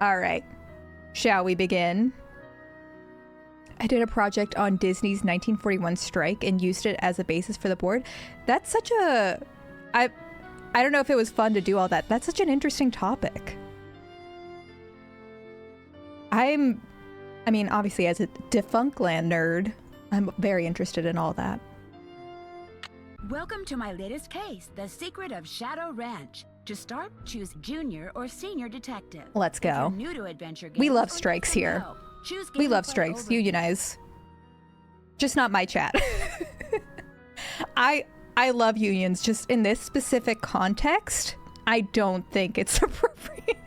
All right. Shall we begin? I did a project on Disney's 1941 strike and used it as a basis for the board. That's such a... I don't know if it was fun to do all that. That's such an interesting topic. I mean, obviously, as a Defunctland nerd, I'm very interested in all that. Welcome to my latest case, The Secret of Shadow Ranch. To start, choose Junior or Senior Detective. Let's go. If you're new to adventure games, We love strikes here. We love strikes. Overview. Unionize. Just not my chat. I love unions. Just in this specific context, I don't think it's appropriate.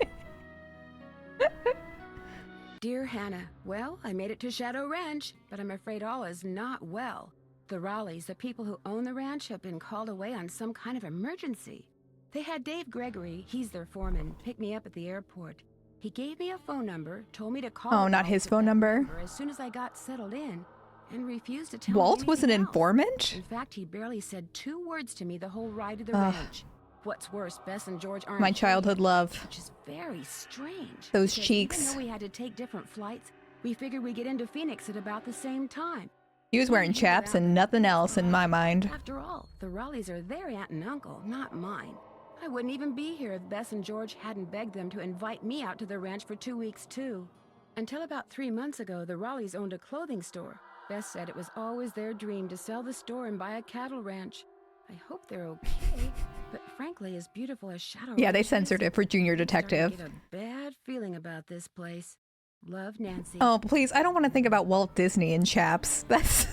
Dear Hannah, well, I made it to Shadow Ranch, but I'm afraid all is not well. The Raleighs, the people who own the ranch, have been called away on some kind of emergency. They had Dave Gregory, he's their foreman, pick me up at the airport. He gave me a phone number, told me to call. Oh, not his phone number? As soon as I got settled in, and refused to tell Walt me was an anything else. informant? In fact, he barely said 2 words to me the whole ride to the ranch. What's worse, Bess and George aren't My childhood here, love. which is very strange. Those because cheeks. Even though we had to take different flights, we figured we'd get into Phoenix at about the same time. He was wearing chaps and nothing else in my mind. After all, the Raleighs are their aunt and uncle, not mine. I wouldn't even be here if Bess and George hadn't begged them to invite me out to the ranch for 2 weeks, too. Until about 3 months ago, the Raleighs owned a clothing store. Bess said it was always their dream to sell the store and buy a cattle ranch. I hope they're okay, but frankly, as beautiful as Shadow Yeah, they Ranch censored is, it for Junior I'm starting to Detective. get a bad feeling about this place. Love, Nancy. Oh, please, I don't want to think about Walt Disney in chaps. That's...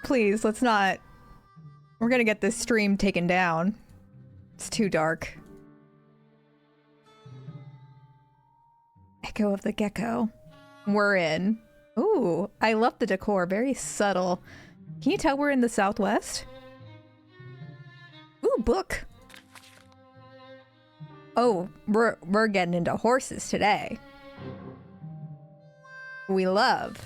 Please, let's not... We're gonna get this stream taken down. It's too dark. Echo of the Gecko. We're in. Ooh, I love the decor. Very subtle. Can you tell we're in the Southwest? Ooh, book. Oh, we're getting into horses today. We love.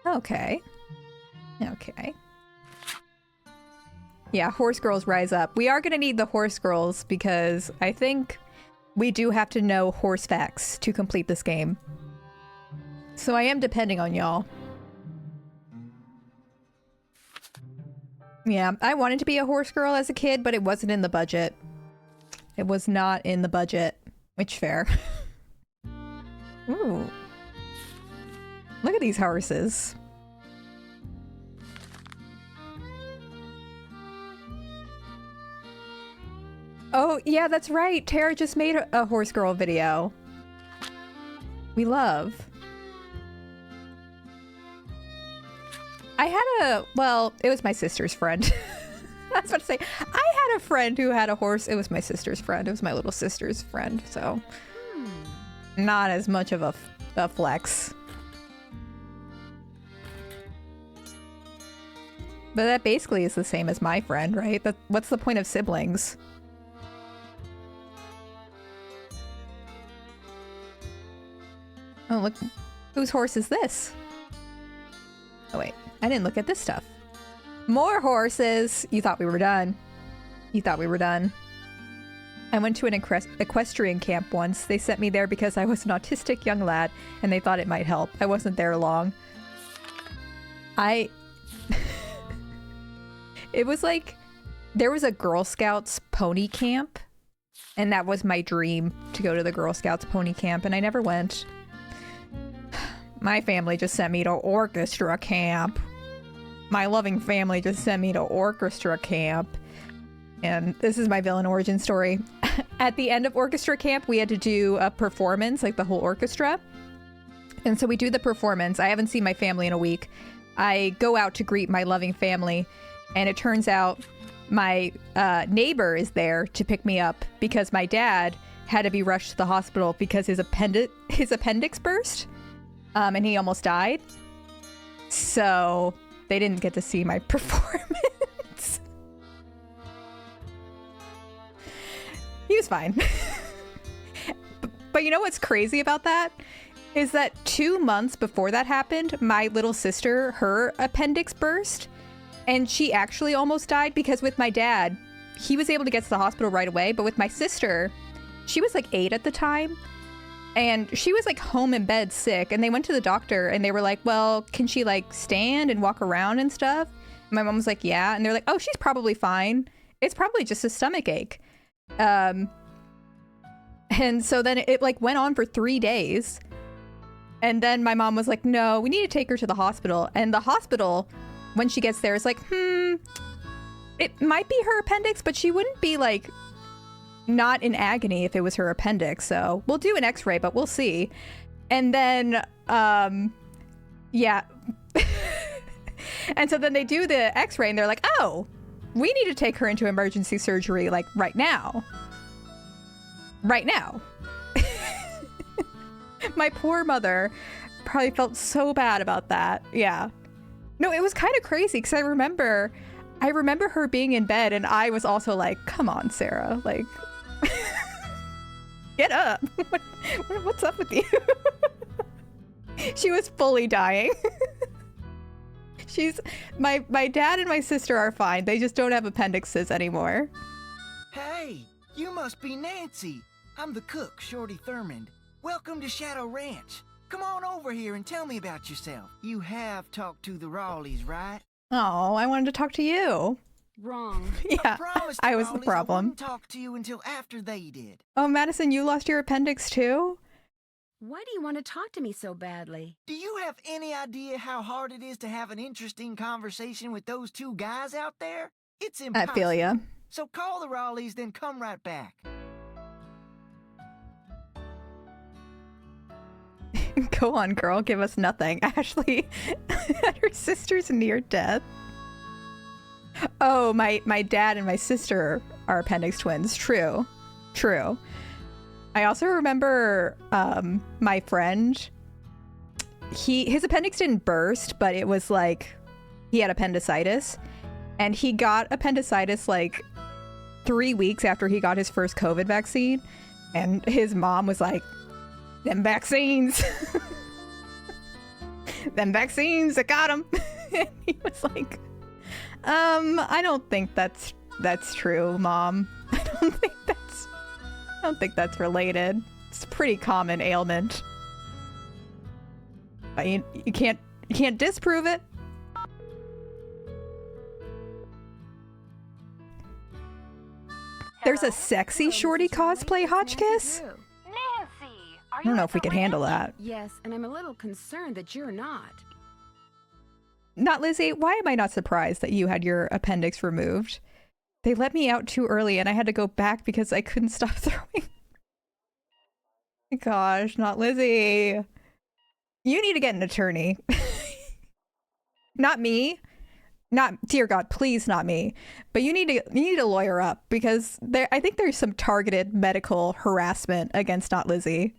Okay. Okay. Yeah, horse girls rise up. We are gonna need the horse girls because I think we do have to know horse facts to complete this game. So I am depending on y'all. Yeah, I wanted to be a horse girl as a kid, but it wasn't in the budget. It was not in the budget. Which fair. Ooh. Look at these horses. Oh, yeah, that's right. Tara just made a horse girl video. We love. I had well, it was my sister's friend. I was about to say, I had a friend who had a horse. It was my sister's friend. It was my little sister's friend, so not as much of a flex. But that basically is the same as my friend, right? What's the point of siblings? Oh, look. Whose horse is this? Oh, wait. I didn't look at this stuff. More horses! You thought we were done. You thought we were done. I went to an equestrian camp once. They sent me there because I was an autistic young lad, and they thought it might help. I wasn't there long. It was like... There was a Girl Scouts pony camp, and that was my dream, to go to the Girl Scouts pony camp, and I never went. My family just sent me to orchestra camp. My loving family just sent me to orchestra camp. And this is my villain origin story. At the end of orchestra camp, we had to do a performance, like the whole orchestra. And so we do the performance. I haven't seen my family in a week. I go out to greet my loving family, and it turns out my neighbor is there to pick me up because my dad had to be rushed to the hospital because his appendix burst. And he almost died. So they didn't get to see my performance. He was fine. But you know what's crazy about that? Is that 2 months before that happened, my little sister, her appendix burst. And she actually almost died because with my dad, he was able to get to the hospital right away. But with my sister, she was like 8 at the time. And she was like home in bed sick. And they went to the doctor and they were like, well, can she like stand and walk around and stuff? And my mom was like, yeah. And they're like, oh, she's probably fine. It's probably just a stomach ache. And so then it like went on for 3 days. And then my mom was like, no, we need to take her to the hospital. And the hospital, when she gets there, is like, it might be her appendix, but she wouldn't be like not in agony if it was her appendix. So we'll do an x-ray, but we'll see. And then, yeah. And so then they do the x-ray and they're like, oh, we need to take her into emergency surgery like right now. Right now. My poor mother probably felt so bad about that. Yeah. No, it was kind of crazy because I remember her being in bed and I was also like, come on, Sarah, like, get up. What's up with you? She was fully dying. My dad and my sister are fine. They just don't have appendixes anymore. Hey, you must be Nancy. I'm the cook, Shorty Thurmond. Welcome to Shadow Ranch. Come on over here and tell me about yourself. You have talked to the Rawleys, right? Oh, I wanted to talk to you. Wrong. Yeah, I was the problem. I wouldn't talk to you until after they did. Oh, Madison, you lost your appendix too? Why do you want to talk to me so badly? Do you have any idea how hard it is to have an interesting conversation with those two guys out there? It's impossible. I feel ya. So call the Rawleys, then come right back. Go on, girl. Give us nothing. Ashley had her sister's near death. Oh, my dad and my sister are appendix twins. True. I also remember my friend. His appendix didn't burst, but it was like he had appendicitis. And he got appendicitis like 3 weeks after he got his first COVID vaccine. And his mom was like, them vaccines. Them vaccines that got him. And he was like, I don't think that's true, Mom. I don't think that's related. It's a pretty common ailment. But you can't disprove it. There's a sexy Shorty cosplay Hotchkiss. I don't know if we can handle that. Yes, and I'm a little concerned that you're not. Not Lizzie. Why am I not surprised that you had your appendix removed? They let me out too early and I had to go back because I couldn't stop throwing. Gosh, not Lizzie. You need to get an attorney. Not me. Not, dear God, please not me. But you need to lawyer up because I think there's some targeted medical harassment against Not Lizzie.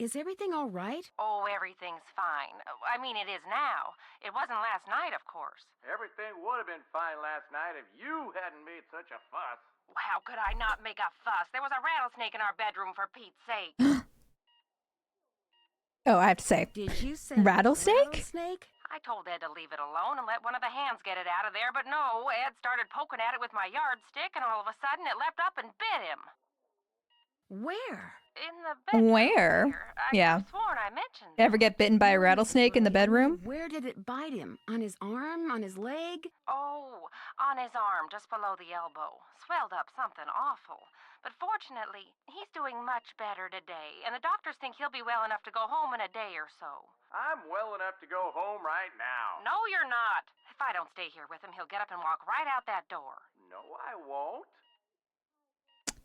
Is everything all right? Oh, everything's fine. I mean, it is now. It wasn't last night, of course. Everything would have been fine last night if you hadn't made such a fuss. How could I not make a fuss? There was a rattlesnake in our bedroom, for Pete's sake. Oh, I have to say. Did you say rattlesnake? I told Ed to leave it alone and let one of the hands get it out of there, but no, Ed started poking at it with my yardstick, and all of a sudden it leapt up and bit him. Where? In the bedroom. Where? I sworn I mentioned that. Ever get bitten by a rattlesnake in the bedroom? Where did it bite him? On his arm? On his leg? Oh, on his arm, just below the elbow. Swelled up something awful. But fortunately, he's doing much better today, and the doctors think he'll be well enough to go home in a day or so. I'm well enough to go home right now. No, you're not. If I don't stay here with him, he'll get up and walk right out that door. No, I won't.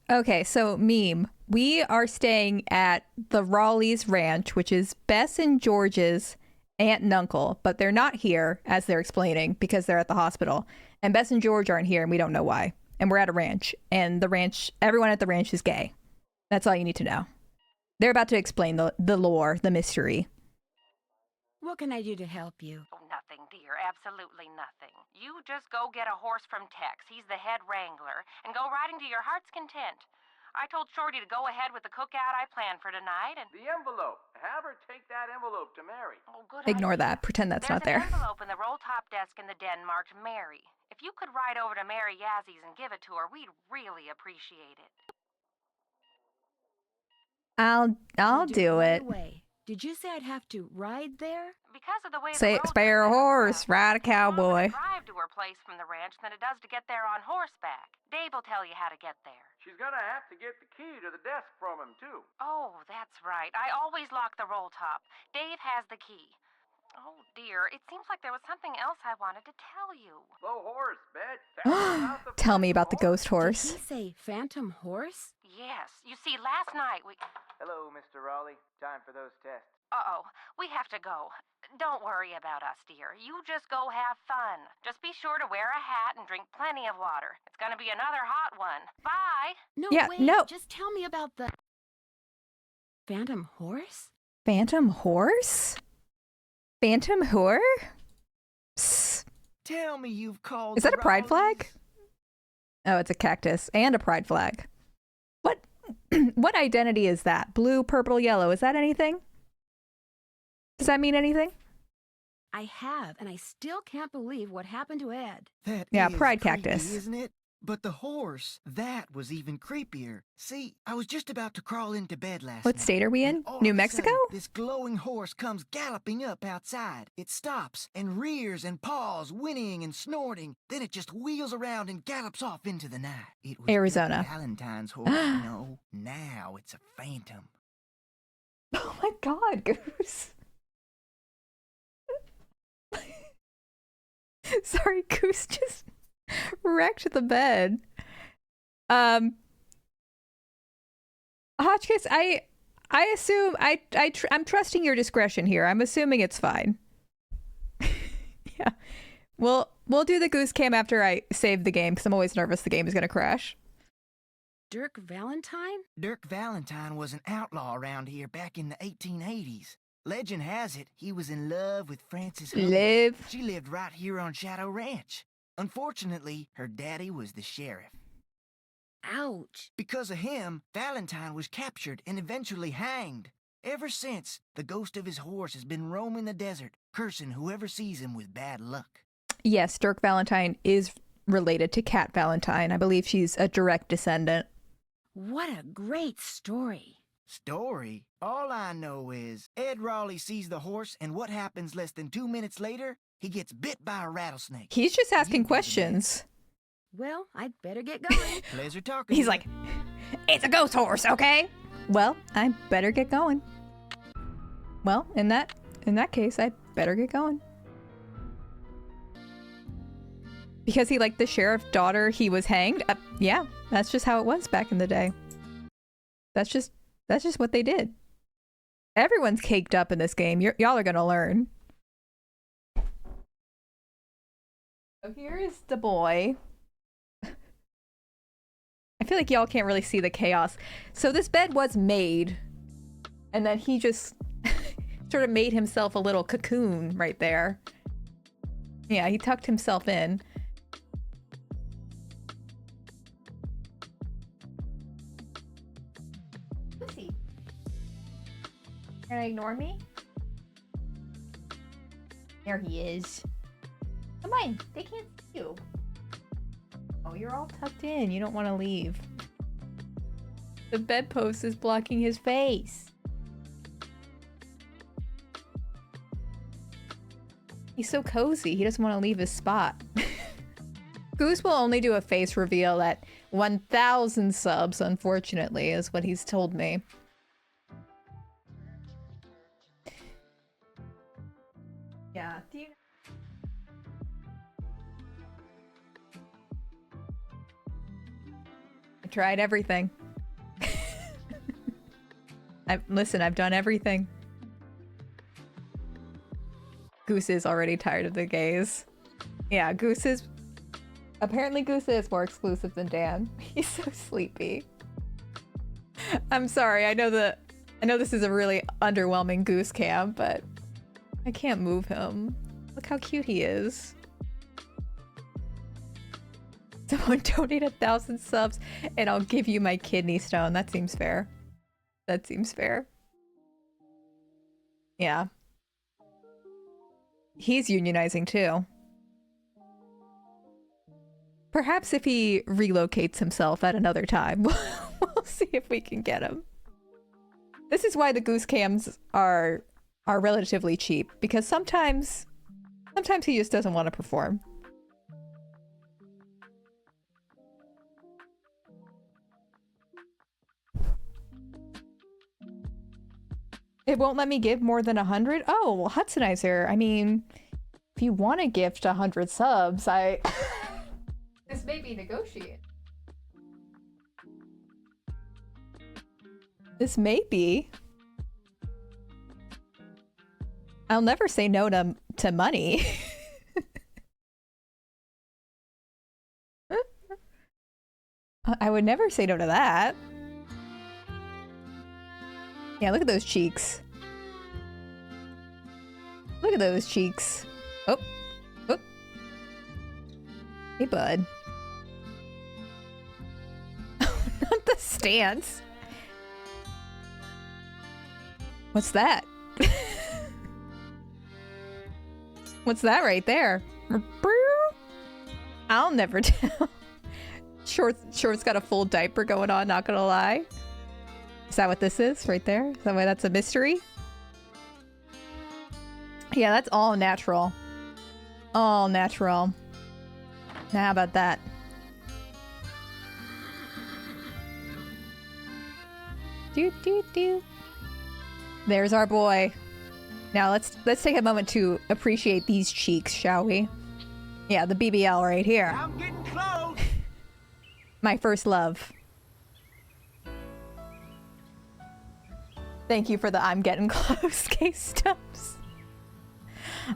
Okay, so Meme, we are staying at the Raleigh's Ranch, which is Bess and George's aunt and uncle, but they're not here, as they're explaining, because they're at the hospital. And Bess and George aren't here, and we don't know why. And we're at a ranch, and everyone at the ranch is gay. That's all you need to know. They're about to explain the lore, the mystery. What can I do to help you? Oh, nothing, dear. Absolutely nothing. You just go get a horse from Tex. He's the head wrangler. And go riding to your heart's content. I told Shorty to go ahead with the cookout I planned for tonight and... The envelope. Have her take that envelope to Mary. Oh, good Ignore idea. that. Pretend that's not there. There's an envelope in the roll-top desk in the den marked Mary. If you could ride over to Mary Yazzy's and give it to her, we'd really appreciate it. I'll do right it. away. Did you say I'd have to ride there? Because of the way Say the roads spare a are set up, horse, ride a it's longer cowboy. to drive to her place from the ranch than it does to get there on horseback. Dave will tell you how to get there. She's gonna have to get the key to the desk from him, too. Oh, that's right. I always lock the roll top. Dave has the key. Oh, dear. It seems like there was something else I wanted to tell you. The horse, Bet. Tell me about the Tell me about the phantom ghost horse. Did he say phantom horse? Yes. You see, last night we... Hello, Mr. Raleigh. Time for those tests. Uh-oh. We have to go. Don't worry about us, dear. You just go have fun. Just be sure to wear a hat and drink plenty of water. It's gonna be another hot one. Bye! No, Yeah, wait. no. Just tell me about the phantom horse? Phantom horse? Phantom whore? Psst. Tell me you've called Is that the a pride flag? Raleighs. Oh, it's a cactus and a pride flag. What what identity is that? Blue, purple, yellow. Is that anything? Does that mean anything? I have, and I still can't believe what happened to Ed. That Yeah, is pride creepy, cactus. isn't it? But the horse, that was even creepier. See, I was just about to crawl into bed last What night. state are we in? and all New of a Mexico? sudden, this glowing horse comes galloping up outside. It stops and rears and paws, whinnying and snorting. Then it just wheels around and gallops off into the night. It was Arizona. Dirk Valentine's horse. No, now it's a phantom. Oh my god, Goose. Sorry, Goose just wrecked the bed. Hotchkiss, I assume I'm trusting your discretion here. I'm assuming it's fine. Yeah. We'll do the goose cam after I save the game because I'm always nervous the game is gonna crash. Dirk Valentine? Dirk Valentine was an outlaw around here back in the 1880s. Legend has it he was in love with Frances Hunt. Live. She lived right here on Shadow Ranch. Unfortunately, her daddy was the sheriff. Ouch. Because of him, Valentine was captured and eventually hanged. Ever since, the ghost of his horse has been roaming the desert, cursing whoever sees him with bad luck. Yes, Dirk Valentine is related to Cat Valentine. I believe she's a direct descendant. What a great story. Story? All I know is Ed Raleigh sees the horse, and what happens less than 2 minutes later? He gets bit by a rattlesnake. He's just You asking do the questions. Well, I'd better get going. Pleasure talking. He's to you. like, it's a ghost horse, okay? Well, I better get going. Well, in that case, I better get going. Because he liked the sheriff's daughter, he was hanged? Yeah, that's just how it was back in the day. That's just what they did. Everyone's caked up in this game. Y'all are gonna learn. So here's the boy. I feel like y'all can't really see the chaos. So this bed was made, and then he just sort of made himself a little cocoon right there. Yeah, he tucked himself in. Lucy, can I ignore me? There he is. Come on, they can't see you. Oh, you're all tucked in. You don't want to leave. The bedpost is blocking his face. He's so cozy. He doesn't want to leave his spot. Goose will only do a face reveal at 1,000 subs, unfortunately, is what he's told me. Yeah. Do you... I tried everything. Listen, I've done everything. Goose is already tired of the gays. Yeah, apparently Goose is more exclusive than Dan. He's so sleepy. I'm sorry, I know this is a really underwhelming Goose cam, but I can't move him. Look how cute he is. Someone donate 1,000 subs and I'll give you my kidney stone. That seems fair. That seems fair. Yeah. He's unionizing too. Perhaps if he relocates himself at another time, we'll see if we can get him. This is why the goose cams are relatively cheap, because sometimes he just doesn't want to perform. It won't let me give more than 100? Oh, well, Hudsonizer, I mean, if you want to gift 100 subs, this may be negotiated. This may be. I'll never say no to money. I would never say no to that. Yeah, look at those cheeks. Look at those cheeks. Oh. Oh. Hey, bud. Not the stance. What's that? What's that right there? I'll never tell. Short's got a full diaper going on, not gonna lie. Is that what this is right there? Is that why that's a mystery? Yeah, that's all natural. All natural. Now, how about that? Do do do. There's our boy. Now let's take a moment to appreciate these cheeks, shall we? Yeah, the BBL right here. I'm getting close. My first love. Thank you for the I'm getting close case stumps.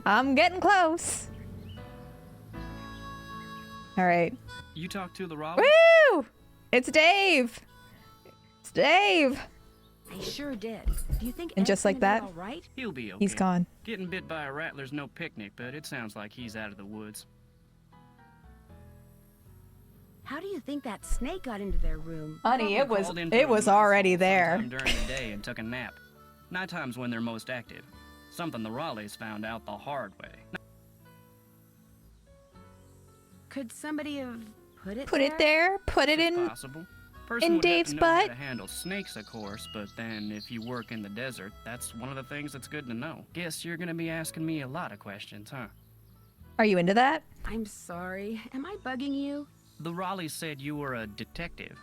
I'm getting close. All right. You talked to the Raleigh? Woo! It's Dave. It's Dave. I sure did. Do you think And just like that, all right? He'll be okay. He's gone. Getting bit by a rattler's no picnic, but it sounds like he's out of the woods. How do you think that snake got into their room? Honey, it Called in was for a already muscle there. sometime during the day and took a nap. Nighttime's when they're most active. Something the Raleighs found out the hard way. Could somebody have put it Put there? it there. Put it in. Possible. Person would Dave's have to know how butt. to handle snakes, of course, but then if you work in the desert, that's one of the things that's good to know. Guess you're gonna be asking me a lot of questions, huh? Are you into that? I'm sorry. Am I bugging you? The Raleighs said you were a detective.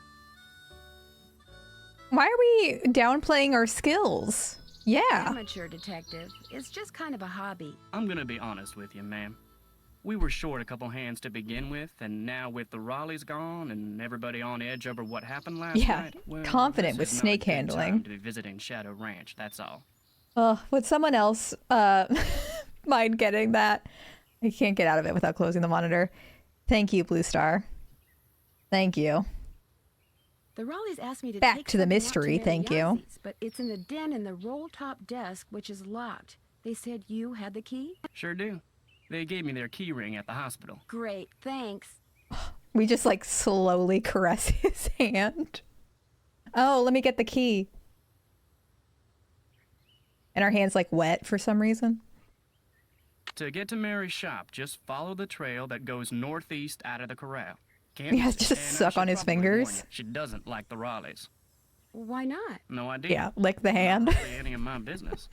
Why are we downplaying our skills? Yeah. Amateur detective. It's just kind of a hobby. I'm gonna be honest with you, ma'am. We were short a couple hands to begin with, and now with the Raleighs gone and everybody on edge over what happened last Yeah, night, well, confident this with is not a snake good handling. time to be visiting Shadow Ranch, that's all. Would someone else mind getting that? I can't get out of it without closing the monitor. Thank you, Blue Star. Thank you. The Raleighs asked me to Back take to the something out mystery, thank you. Mariazzi's, but it's in the den in the roll-top desk, which is locked. They said you had the key? Sure do. They gave me their key ring at the hospital. Great, thanks. We just like slowly caress his hand. Oh, let me get the key. And our hand's like wet for some reason. To get to Mary's shop, just follow the trail that goes northeast out of the corral. Can't Yeah, miss it, just and I suck should on his probably warn fingers. you, she doesn't like the Raleighs. Why not? No idea. Yeah, lick the hand. Not really any of my business.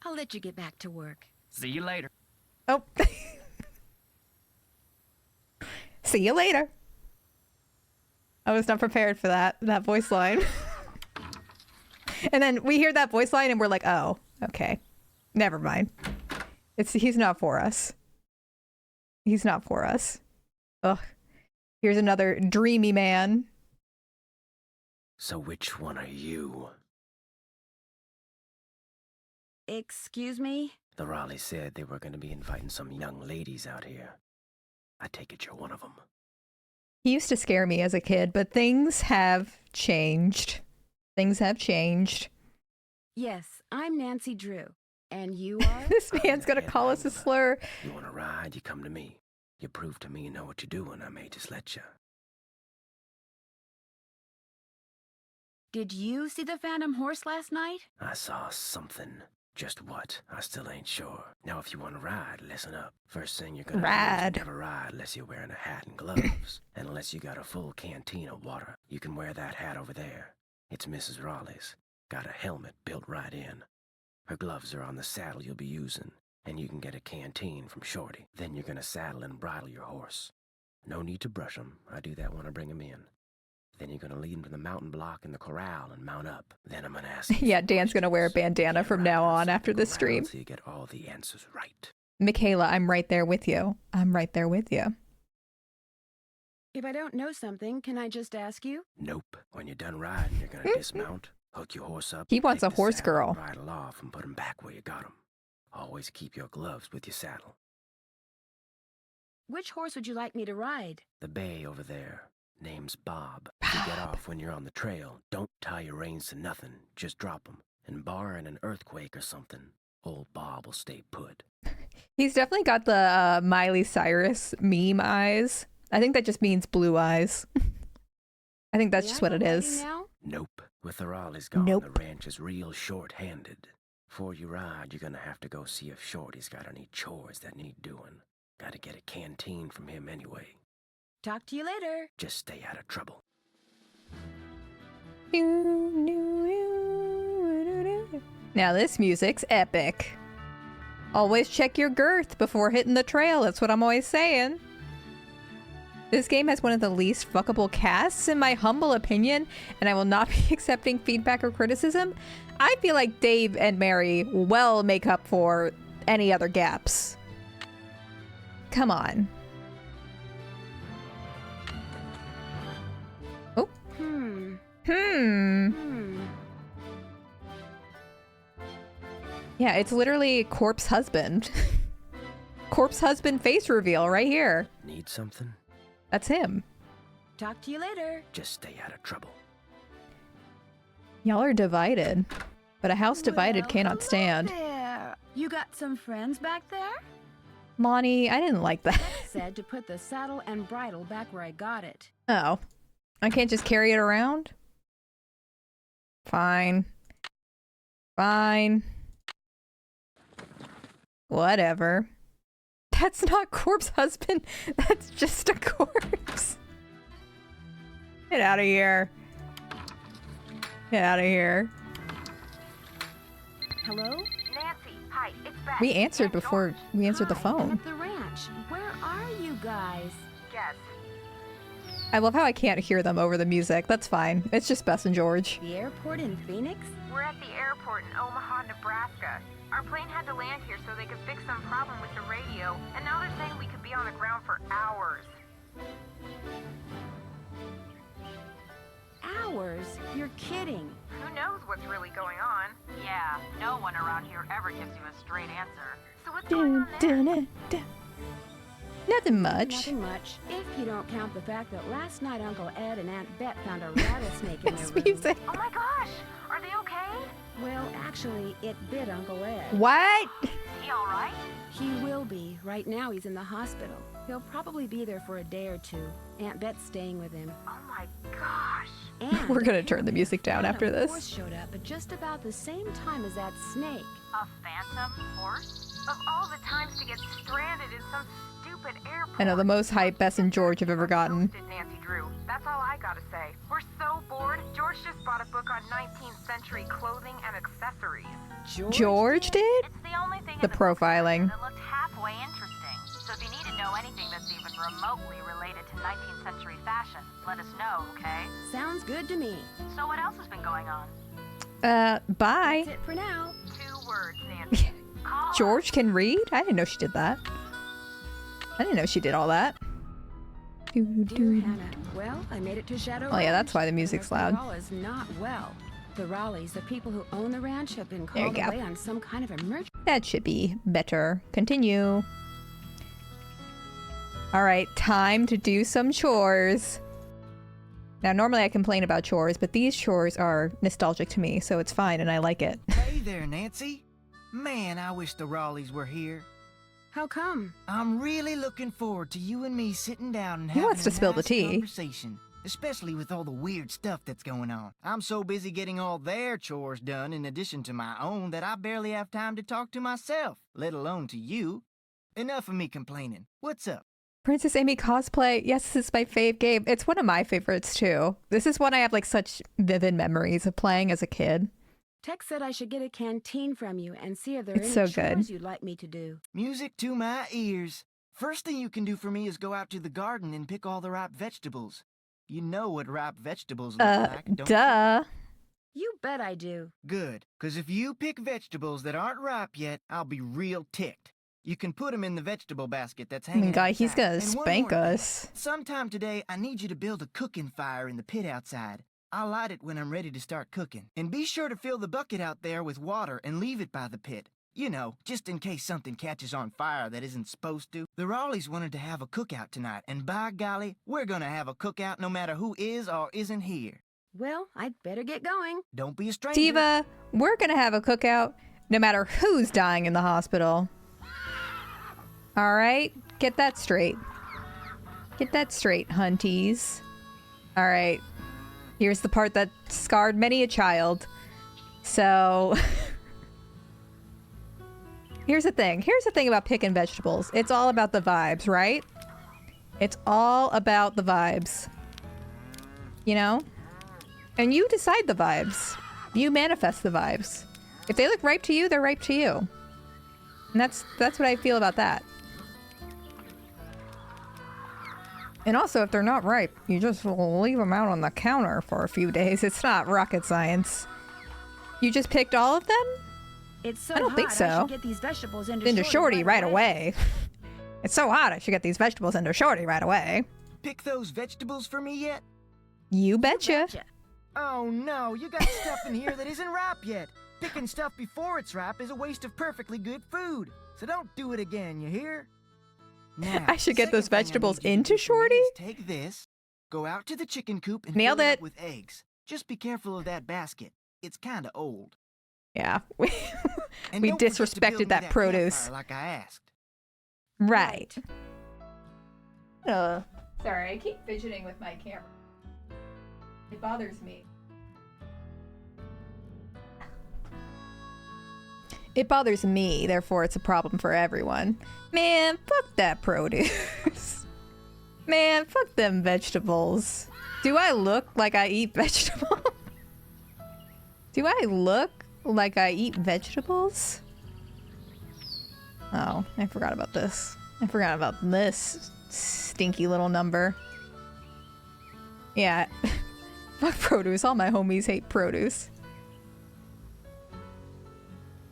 I'll let you get back to work. See you later. Oh. See you later. I was not prepared for that voice line. And then we hear that voice line and we're like, oh, okay. Never mind. He's not for us. He's not for us. Ugh. Here's another dreamy man. So which one are you? Excuse me? The Raleigh said they were going to be inviting some young ladies out here. I take it you're one of them. He used to scare me as a kid, but things have changed. Things have changed. Yes, I'm Nancy Drew. And you are? This man's gonna call us a slur. You want to ride, you come to me. You prove to me you know what you're doing, I may just let you. Did you see the Phantom Horse last night? I saw something Just what? I still ain't sure. Now, if you want to ride, listen up. First thing you're gonna Ride. do is never ride unless you're wearing a hat and gloves. And unless you got a full canteen of water. You can wear that hat over there. It's Mrs. Raleigh's. Got a helmet built right in. Her gloves are on the saddle you'll be using. And you can get a canteen from Shorty. Then you're gonna saddle and bridle your horse. No need to brush him. I do that when I bring him in. Then you're gonna lead him to the mountain block in the corral and mount up. Then I'm gonna ask you Yeah, Dan's gonna wear a bandana from now on after this stream. So you get all the answers right. Michaela, I'm right there with you. I'm right there with you. If I don't know something, can I just ask you? Nope. When you're done riding, you're gonna dismount, hook your horse up. He wants take a the horse saddle, girl. Bridle off and put him back where you got him. Always keep your gloves with your saddle. Which horse would you like me to ride? The bay over there. Name's Bob. If you get off when you're on the trail, don't tie your reins to nothing. Just drop 'em. And barring an earthquake or something, old Bob will stay put. He's definitely got the Miley Cyrus meme eyes. I think that just means blue eyes. I think that's May just I what go it riding is. now? Nope. With the Raleighs gone, Nope. the ranch is real short-handed. Before you ride, you're gonna have to go see if Shorty's got any chores that need doing. Gotta get a canteen from him anyway. Talk to you later. Just stay out of trouble. Now this music's epic. Always check your girth before hitting the trail. That's what I'm always saying. This game has one of the least fuckable casts, in my humble opinion, and I will not be accepting feedback or criticism. I feel like Dave and Mary well make up for any other gaps. Come on. Oh. Yeah, it's literally corpse husband. Corpse husband face reveal right here. Need something? That's him. Talk to you later. Just stay out of trouble. Y'all are divided. But a house divided cannot stand. There. You got some friends back there? Lonnie, I didn't like that. Said to put the saddle and bridle back where I got it. Oh. I can't just carry it around? Fine. Fine. Whatever. That's not corpse husband. That's just a corpse. Get out of here. Get out of here. Hello? Nancy, hi, it's Beth. We answered And before George. we answered the Hi, I'm phone. at the ranch. Where are you guys? Yes. I love how I can't hear them over the music. That's fine. It's just Bess and George. The airport in Phoenix? We're at the airport in Omaha, Nebraska. Our plane had to land here so they could fix some problem with the radio, and now they're saying we could be on the ground for hours. Hours? You're kidding. Who knows what's really going on? Yeah, no one around here ever gives you a straight answer. So what's going on there? Nothing much. Nothing much, if you don't count the fact that last night Uncle Ed and Aunt Bet found a rattlesnake in their This room. music. Oh my gosh! Are they okay? Well, actually, it bit Uncle Ed. What? Is he alright? He will be. Right now, he's in the hospital. He'll probably be there for a day or two. Aunt Bet's staying with him. Oh my gosh. And We're gonna turn the music down a after horse this. showed up at just about the same time as that snake. A phantom horse? Of all the times to get stranded in some stupid airport. I know, the most hype Bess and George have ever gotten. Toasted, Nancy Drew. That's all I gotta say. We're so bored. George just bought a book on 19th century clothing and accessories. George did? It's the only thing The in the book profiling. that looked halfway interesting. So if you need to know anything that's even remotely related to 19th century fashion, let us know, okay? Sounds good to me. So what else has been going on? Bye. That's it for now. 2 words, Nancy. Call George can read? I didn't know she did that. I didn't know she did all that. Dear Hannah, well, I made it to Shadow Oh, yeah, Ranch. that's why the music's Our loud. corral is not well. The Raleighs, the people who own the ranch, have been There you called go. away on some kind of emergency. That should be better. Continue. All right, time to do some chores. Now, normally I complain about chores, but these chores are nostalgic to me, so it's fine and I like it. Hey there, Nancy. Man, I wish the Raleighs were here. How come? I'm really looking forward to you and me sitting down and He having wants to a spill the nice tea. conversation. especially with all the weird stuff that's going on. I'm so busy getting all their chores done in addition to my own that I barely have time to talk to myself, let alone to you. Enough of me complaining. What's up? Princess Amy cosplay. Yes, this is my fave game. It's one of my favorites too. This is one I have like such vivid memories of playing as a kid. Tex said I should get a canteen from you and see if there are It's any so good. chores you'd like me to do. Music to my ears. First thing you can do for me is go out to the garden and pick all the ripe vegetables. You know what ripe vegetables look like, don't you? Duh. You bet I do. Good, 'cause if you pick vegetables that aren't ripe yet, I'll be real ticked. You can put them in the vegetable basket that's hanging Guy, he's outside. gonna And one spank more thing. us. Sometime today, I need you to build a cooking fire in the pit outside. I'll light it when I'm ready to start cooking. And be sure to fill the bucket out there with water and leave it by the pit. You know, just in case something catches on fire that isn't supposed to. The Raleighs wanted to have a cookout tonight, and by golly, we're gonna have a cookout no matter who is or isn't here. Well, I'd better get going. Don't be a stranger. Diva, we're gonna have a cookout no matter who's dying in the hospital. All right, get that straight. Get that straight, hunties. All right, here's the part that scarred many a child. So, here's the thing. Here's the thing about picking vegetables. It's all about the vibes, right? It's all about the vibes. You know? And you decide the vibes. You manifest the vibes. If they look ripe to you, they're ripe to you. And that's what I feel about that. And also, if they're not ripe, you just leave them out on the counter for a few days. It's not rocket science. You just picked all of them? It's so I don't hot, think I so. should get these vegetables into Shorty right away. It's so hot, I should get these vegetables into Shorty right away. Pick those vegetables for me yet? You betcha. Oh no, you got stuff in here that isn't ripe yet. Picking stuff before it's ripe is a waste of perfectly good food. So don't do it again, you hear? Now, I should get those second thing I vegetables need you to into do for me Shorty? is take this, go out to the chicken coop and Nailed fill it it. up with eggs. Just be careful of that basket. It's kind of old. Yeah, And we don't forget to build disrespected me that produce. campfire like I asked. Right. Sorry, I keep fidgeting with my camera. It bothers me. It bothers me, therefore it's a problem for everyone. Man, fuck that produce. Man, fuck them vegetables. Do I look like I eat vegetables? Do I look like I eat vegetables? Oh, I forgot about this. I forgot about this stinky little number. Yeah. Fuck produce. All my homies hate produce.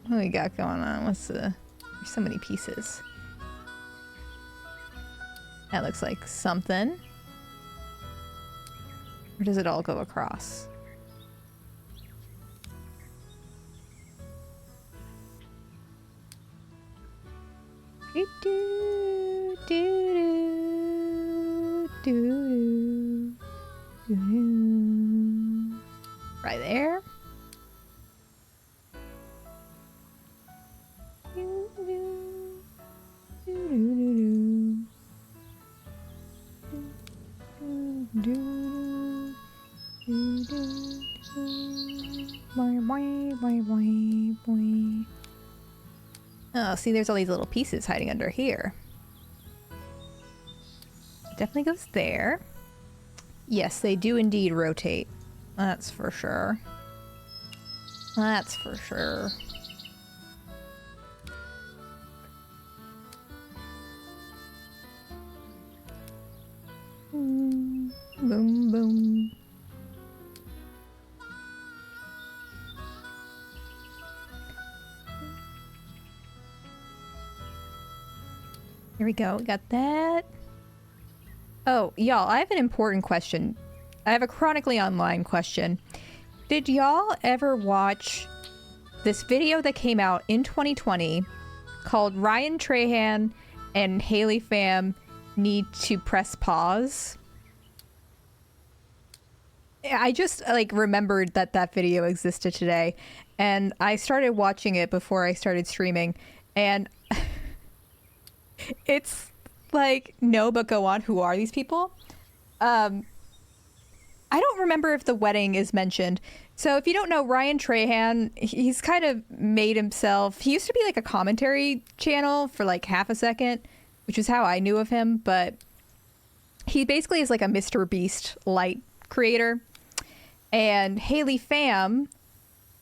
What do we got going on? There's so many pieces. That looks like something. Or does it all go across? Do do do do do do. Right there. Do, do, do, do, do, do, do, do, do. Boing, boing, boing, boing, boing. Oh, see, there's all these little pieces hiding under here. Definitely goes there. Yes, they do indeed rotate. That's for sure. That's for sure. Boom, boom, boom. Here we go. We got that. Oh, y'all, I have an important question. I have a chronically online question. Did y'all ever watch this video that came out in 2020 called Ryan Trahan and Haley Pham Need to Press Pause? I just remembered that video existed today, and I started watching it before I started streaming, and it's like, no, but go on. Who are these people? I don't remember if the wedding is mentioned. So if you don't know, Ryan Trahan, he's kind of made himself, he used to be like a commentary channel for like half a second, which is how I knew of him, but he basically is like a Mr. Beast light creator. And Haley Pham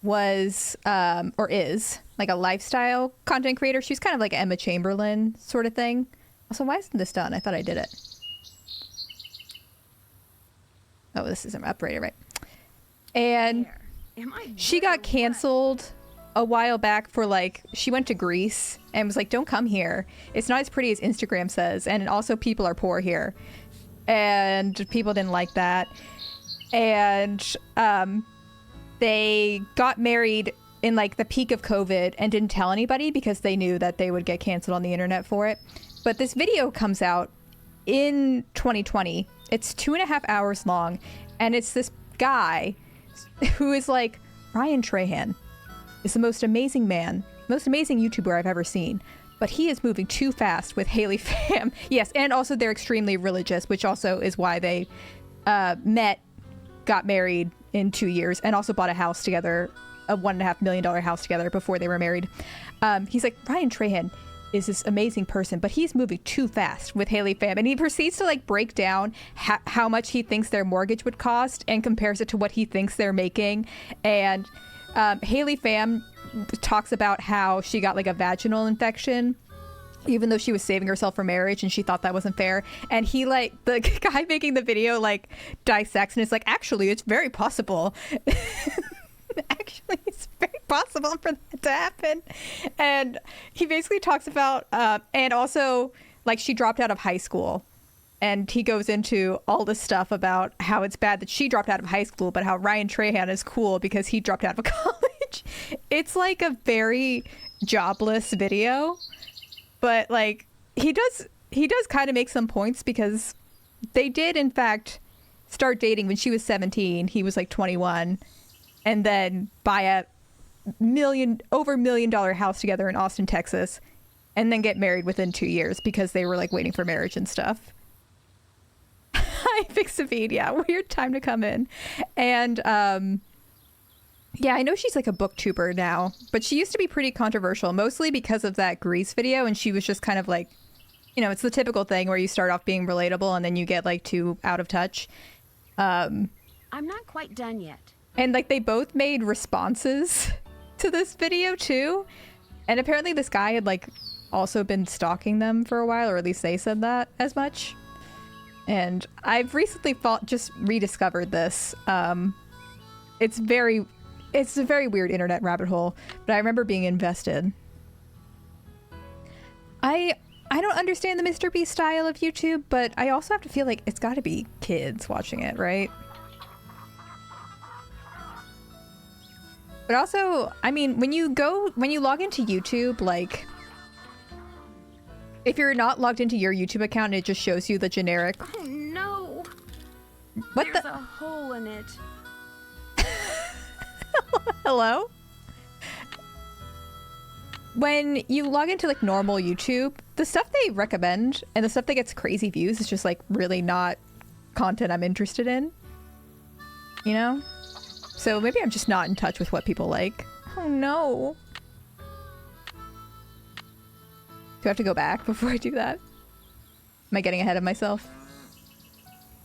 was, or is, like a lifestyle content creator. She's kind of like Emma Chamberlain sort of thing. Also, why isn't this done? I thought I did it. Oh, this isn't upgraded, right? And she got canceled a while back for like, she went to Greece and was like, don't come here. It's not as pretty as Instagram says. And also people are poor here. And people didn't like that. And they got married in like the peak of COVID and didn't tell anybody because they knew that they would get canceled on the internet for it. But this video comes out in 2020. It's 2.5 hours long, and it's this guy who is like, Ryan Trahan is the most amazing YouTuber I've ever seen, but he is moving too fast with Haley Pham. Yes, and also they're extremely religious, which also is why they met, got married in 2 years, and also bought a house together, a $1.5 million house together before they were married. He's like, Ryan Trahan is this amazing person, but he's moving too fast with Haley Pham. And he proceeds to like break down how much he thinks their mortgage would cost and compares it to what he thinks they're making. And Haley Pham talks about how she got like a vaginal infection, even though she was saving herself for marriage and she thought that wasn't fair. And he like, the guy making the video like dissects and it's like, actually, it's very possible. Actually, it's very possible for that to happen. And he basically talks about, and also, like, she dropped out of high school. And he goes into all this stuff about how it's bad that she dropped out of high school, but how Ryan Trahan is cool because he dropped out of college. It's like a very jobless video. But, like, he does kind of make some points because they did, in fact, start dating when she was 17. He was, like, 21. And then buy a over $1 million house together in Austin, Texas, and then get married within 2 years because they were like waiting for marriage and stuff. Hi, Fixavine. Yeah, weird time to come in. And yeah, I know she's like a booktuber now, but she used to be pretty controversial, mostly because of that Grease video. And she was just kind of like, you know, it's the typical thing where you start off being relatable and then you get like too out of touch. I'm not quite done yet. And like they both made responses to this video too. And apparently this guy had like also been stalking them for a while, or at least they said that as much. And I've recently just rediscovered this. It's a very weird internet rabbit hole, but I remember being invested. I don't understand the Mr. Beast style of YouTube, but I also have to feel like it's got to be kids watching it, right? But also, I mean, when you log into YouTube, like, if you're not logged into your YouTube account, it just shows you the generic. Oh no! There's a hole in it. Hello? When you log into like normal YouTube, the stuff they recommend and the stuff that gets crazy views is just like really not content I'm interested in. You know? So maybe I'm just not in touch with what people like. Oh no. Do I have to go back before I do that? Am I getting ahead of myself?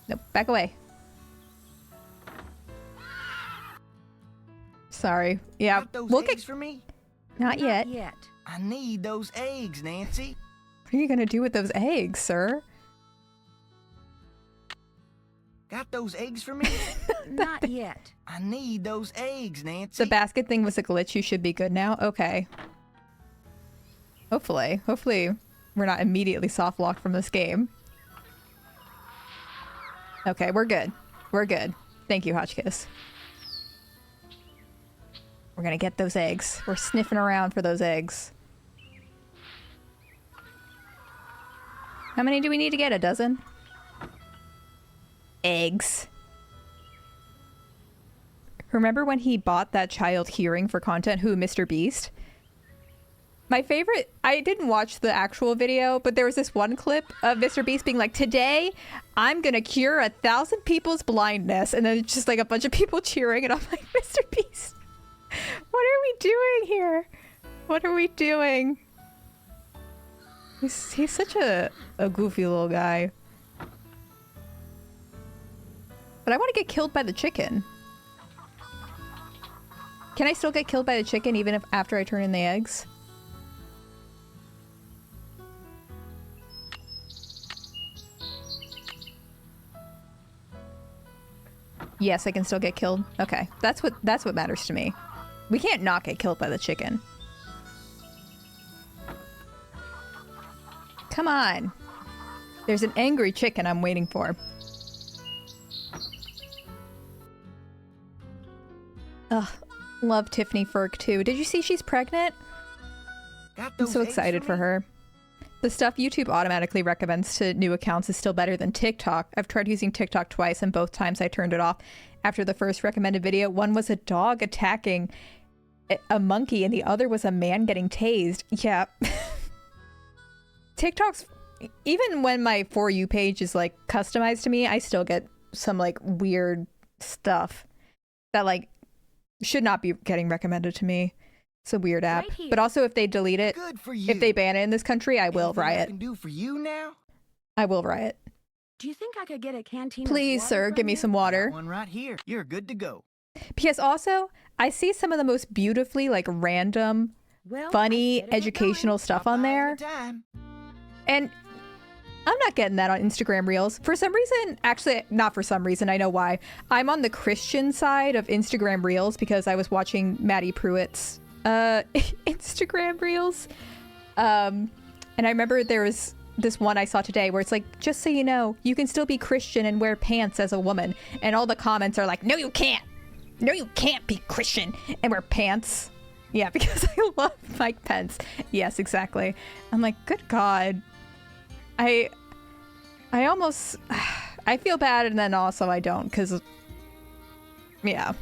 Nope, back away. Sorry. Yeah, Got those we'll eggs for me? Not yet. I need those eggs, Nancy. What are you gonna do with those eggs, sir? Got those eggs for me? Not yet. I need those eggs, Nancy. The basket thing was a glitch. You should be good now. Okay. Hopefully we're not immediately soft locked from this game. Okay, we're good. We're good. Thank you, Hotchkiss. We're gonna get those eggs. We're sniffing around for those eggs. How many do we need to get? A dozen? Eggs. Remember when he bought that child hearing for content? Who, Mr. Beast? My favorite, I didn't watch the actual video, but there was this one clip of Mr. Beast being like, today I'm gonna cure 1,000 people's blindness. And then it's just like a bunch of people cheering and I'm like, Mr. Beast, what are we doing here? What are we doing? He's such a goofy little guy. But I want to get killed by the chicken. Can I still get killed by the chicken even if after I turn in the eggs? Yes, I can still get killed. Okay, that's what matters to me. We can't not get killed by the chicken. Come on. There's an angry chicken I'm waiting for. Ugh, love Tiffany Ferk too. Did you see she's pregnant? I'm so excited for her. The stuff YouTube automatically recommends to new accounts is still better than TikTok. I've tried using TikTok twice and both times I turned it off after the first recommended video. One was a dog attacking a monkey and the other was a man getting tased. Yeah. TikTok's, even when my For You page is like customized to me, I still get some like weird stuff that like should not be getting recommended to me. It's a weird app. Right, but also if they delete it, if they ban it in this country, I will riot. I can do for you now? I will riot. Do you think I could get a canteen? Please, sir, give me some water. One right here. You're good to go. Because also, I see some of the most beautifully like random, funny, educational stuff on there. And I'm not getting that on Instagram Reels. For some reason, actually, not for some reason, I know why. I'm on the Christian side of Instagram Reels because I was watching Maddie Pruitt's Instagram Reels. And I remember there was this one I saw today where it's like, just so you know, you can still be Christian and wear pants as a woman. And all the comments are like, no, you can't. No, you can't be Christian and wear pants. Yeah, because I love Mike Pence. Yes, exactly. I'm like, good God. I almost, I feel bad and then also I don't because, yeah,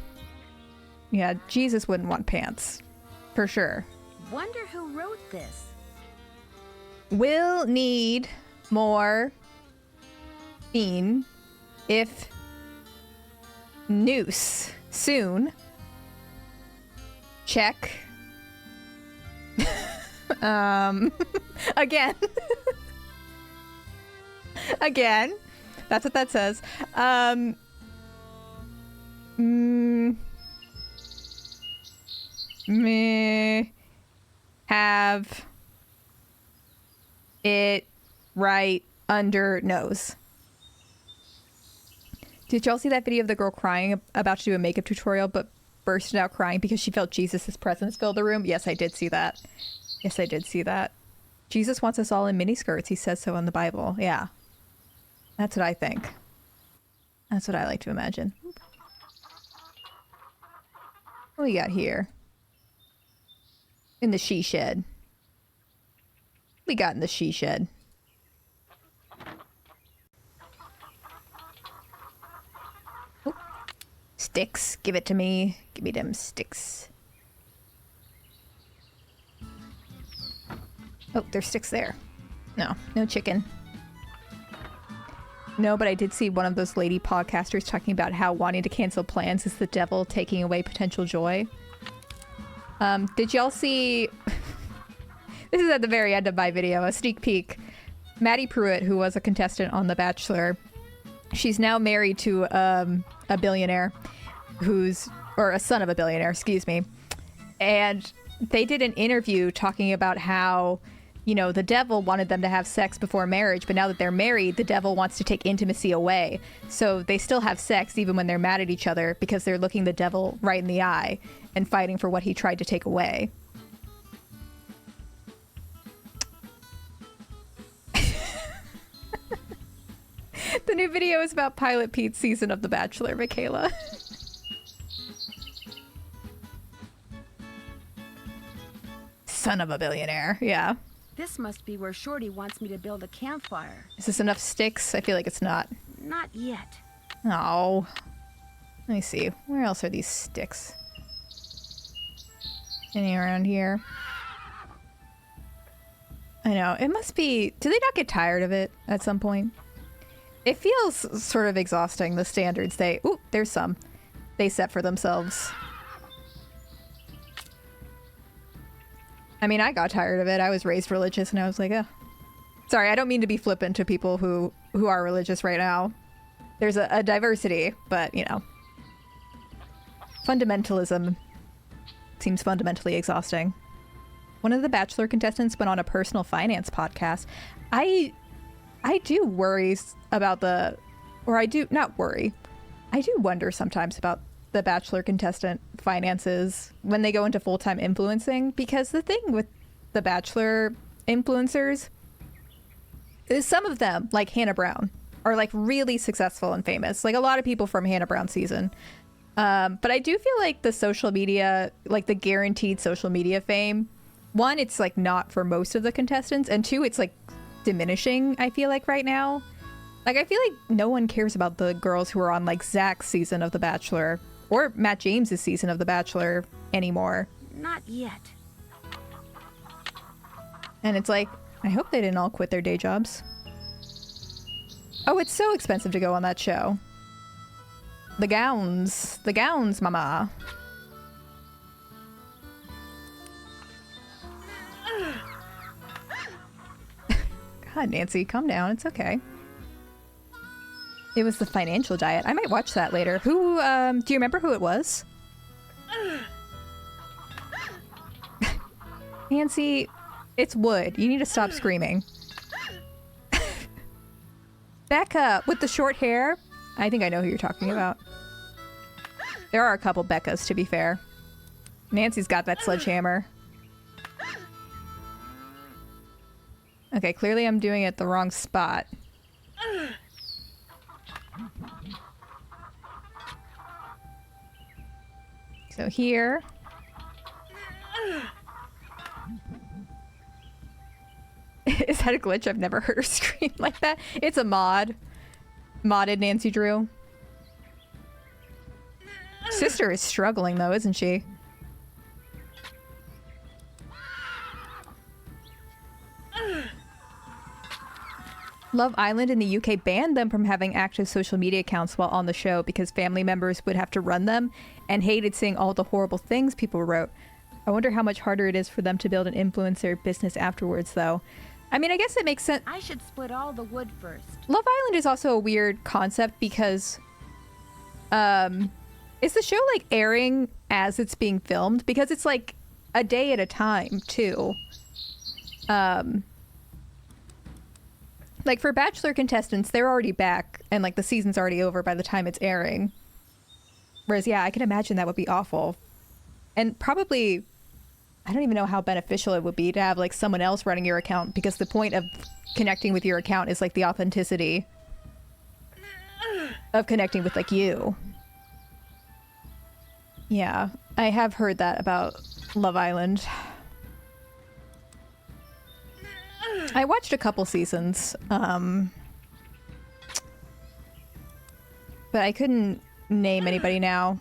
Jesus wouldn't want pants, for sure. Wonder who wrote this. We'll need more fiend if noose soon. Check. Again. Again, that's what that says. Me have it right under nose. Did y'all see that video of the girl crying about to do a makeup tutorial but bursted out crying because she felt Jesus' presence fill the room? Yes, I did see that. Yes, I did see that. Jesus wants us all in miniskirts. He says so in the Bible. Yeah. That's what I think. That's what I like to imagine. What we got here? In the she shed. We got in the she shed. Oh. Sticks. Give it to me. Give me them sticks. Oh, there's sticks there. No, no chicken. No, but I did see one of those lady podcasters talking about how wanting to cancel plans is the devil taking away potential joy. Did y'all see... This is at the very end of my video, a sneak peek. Maddie Pruitt, who was a contestant on The Bachelor, she's now married to a billionaire or a son of a billionaire, excuse me. And they did an interview talking about how, you know, the devil wanted them to have sex before marriage, but now that they're married, the devil wants to take intimacy away. So they still have sex even when they're mad at each other because they're looking the devil right in the eye and fighting for what he tried to take away. The new video is about Pilot Pete's season of The Bachelor, Michaela. Son of a billionaire, yeah. This must be where Shorty wants me to build a campfire. Is this enough sticks? I feel like it's not. Not yet. Oh. Let me see. Where else are these sticks? Any around here? I know. It must be... Do they not get tired of it at some point? It feels sort of exhausting, the standards they... Ooh, there's some. They set for themselves. I mean, I got tired of it. I was raised religious and I was like, Sorry, I don't mean to be flippant to people who are religious right now. There's a diversity, but, you know. Fundamentalism seems fundamentally exhausting. One of the Bachelor contestants went on a personal finance podcast. I do worry about I do wonder sometimes about the Bachelor contestant finances when they go into full-time influencing, because the thing with the Bachelor influencers is some of them, like Hannah Brown, are like really successful and famous. Like a lot of people from Hannah Brown's season. But I do feel like the social media, like the guaranteed social media fame, one, it's like not for most of the contestants, and two, it's like diminishing, I feel like right now. Like I feel like no one cares about the girls who are on like Zach's season of The Bachelor or Matt James's season of The Bachelor anymore. Not yet. And it's like, I hope they didn't all quit their day jobs. Oh, it's so expensive to go on that show. The gowns, mama. God, Nancy, calm down. It's okay. It was The Financial Diet. I might watch that later. Who, do you remember who it was? Nancy, it's wood. You need to stop screaming. Becca, with the short hair. I think I know who you're talking about. There are a couple Beccas, to be fair. Nancy's got that sledgehammer. Okay, clearly I'm doing it at the wrong spot. So here. Is that a glitch? I've never heard her scream like that. It's a mod. Modded Nancy Drew. Sister is struggling though, isn't she? Love Island in the UK banned them from having active social media accounts while on the show because family members would have to run them and hated seeing all the horrible things people wrote. I wonder how much harder it is for them to build an influencer business afterwards, though. I mean, I guess it makes sense. I should split all the wood first. Love Island is also a weird concept because, is the show like airing as it's being filmed? Because it's like a day at a time, too. Like for Bachelor contestants, they're already back and like the season's already over by the time it's airing. Whereas, yeah, I can imagine that would be awful. And probably, I don't even know how beneficial it would be to have like someone else running your account, because the point of connecting with your account is like the authenticity of connecting with like you. Yeah, I have heard that about Love Island. I watched a couple seasons, but I couldn't name anybody now.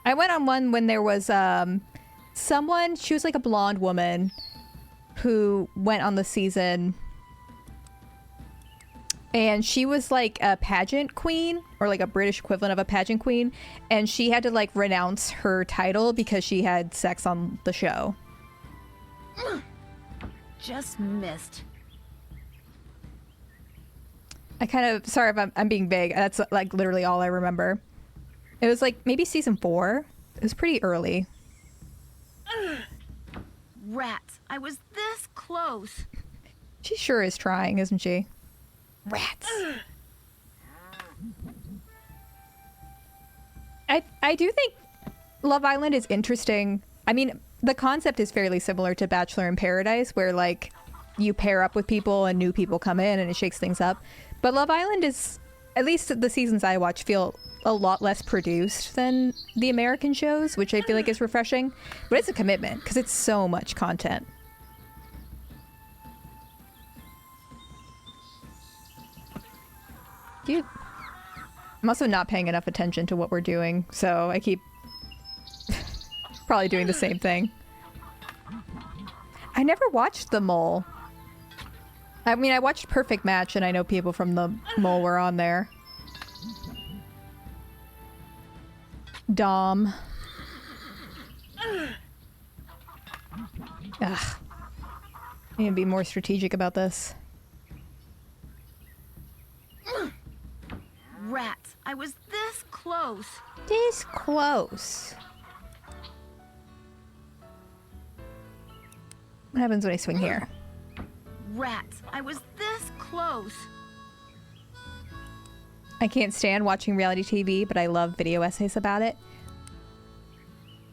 I went on one when there was someone, she was like a blonde woman who went on the season, and she was like a pageant queen, or like a British equivalent of a pageant queen, and she had to like renounce her title because she had sex on the show. Just missed. I kind of, sorry if I'm being vague. That's like literally all I remember. It was like maybe season 4. It was pretty early. Rats. I was this close. She sure is trying, isn't she? Rats. I do think Love Island is interesting. I mean, the concept is fairly similar to Bachelor in Paradise, where like you pair up with people and new people come in and it shakes things up. But Love Island is, at least the seasons I watch, feel a lot less produced than the American shows, which I feel like is refreshing. But it's a commitment because it's so much content. Dude, I'm also not paying enough attention to what we're doing, so I keep probably doing the same thing. I never watched The Mole. I mean, I watched Perfect Match, and I know people from The Mole were on there. Dom. Ugh. I need to be more strategic about this. Rats, I was this close. This close. What happens when I swing here? Rats, I was this close. I can't stand watching reality TV, but I love video essays about it.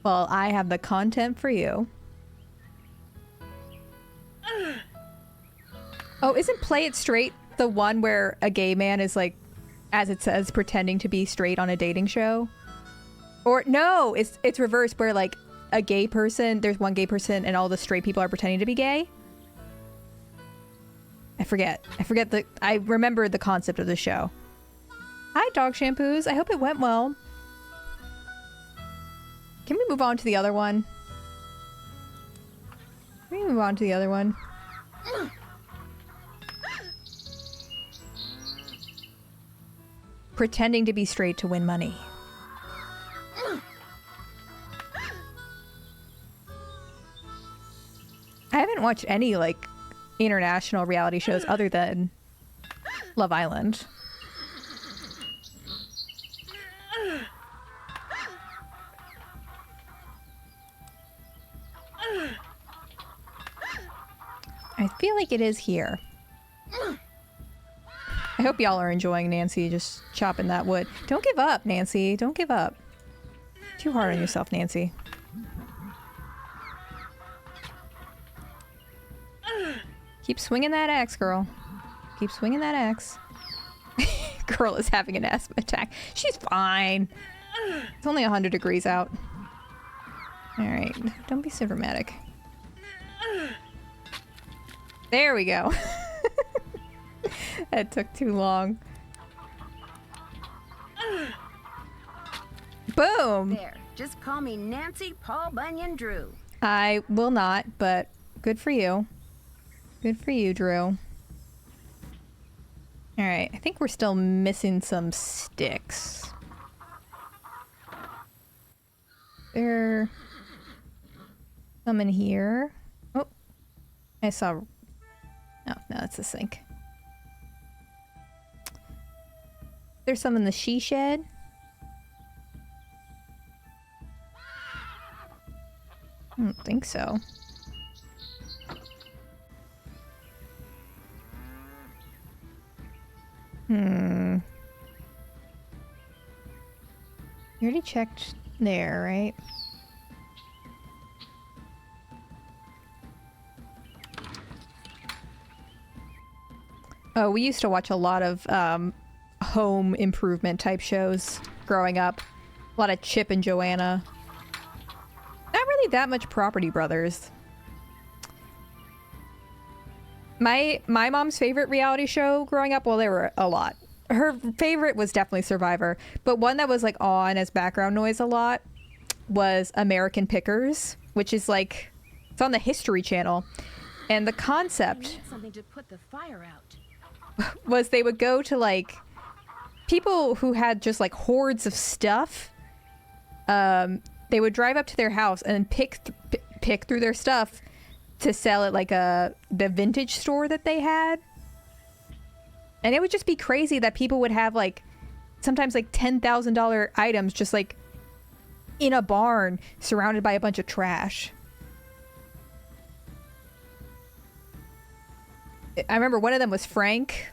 Well, I have the content for you. Oh, isn't Play It Straight the one where a gay man is like, as it says, pretending to be straight on a dating show? Or no, it's reversed where like a gay person, there's one gay person and all the straight people are pretending to be gay. I forget I remember the concept of the show. Hi, Dog Shampoos. I hope it went well. Can we move on to the other one? Can we move on to the other one? Pretending to be straight to win money. I haven't watched any, like, international reality shows other than Love Island. I feel like it is here. I hope y'all are enjoying Nancy just chopping that wood. Don't give up, Nancy. Don't give up. Too hard on yourself, Nancy. Keep swinging that axe, girl. Keep swinging that axe. Girl is having an asthma attack. She's fine. It's only 100 degrees out. Alright. Don't be so dramatic. There we go. That took too long. Boom! There, just call me Nancy Paul Bunyan Drew. I will not, but good for you. Good for you, Drew. Alright, I think we're still missing some sticks. There... some in here. Oh, I saw... oh, no, that's the sink. There's some in the she shed. I don't think so. You already checked there, right? Oh, we used to watch a lot of home improvement type shows growing up. A lot of Chip and Joanna. Not really that much Property Brothers. My mom's favorite reality show growing up, well, there were a lot. Her favorite was definitely Survivor, but one that was like on as background noise a lot was American Pickers, which is like, it's on the History Channel. And the concept Something to put the fire out. was they would go to like people who had just like hordes of stuff. They would drive up to their house and pick through their stuff to sell at like the vintage store that they had. And it would just be crazy that people would have like sometimes like $10,000 items just like in a barn surrounded by a bunch of trash. I remember one of them was Frank.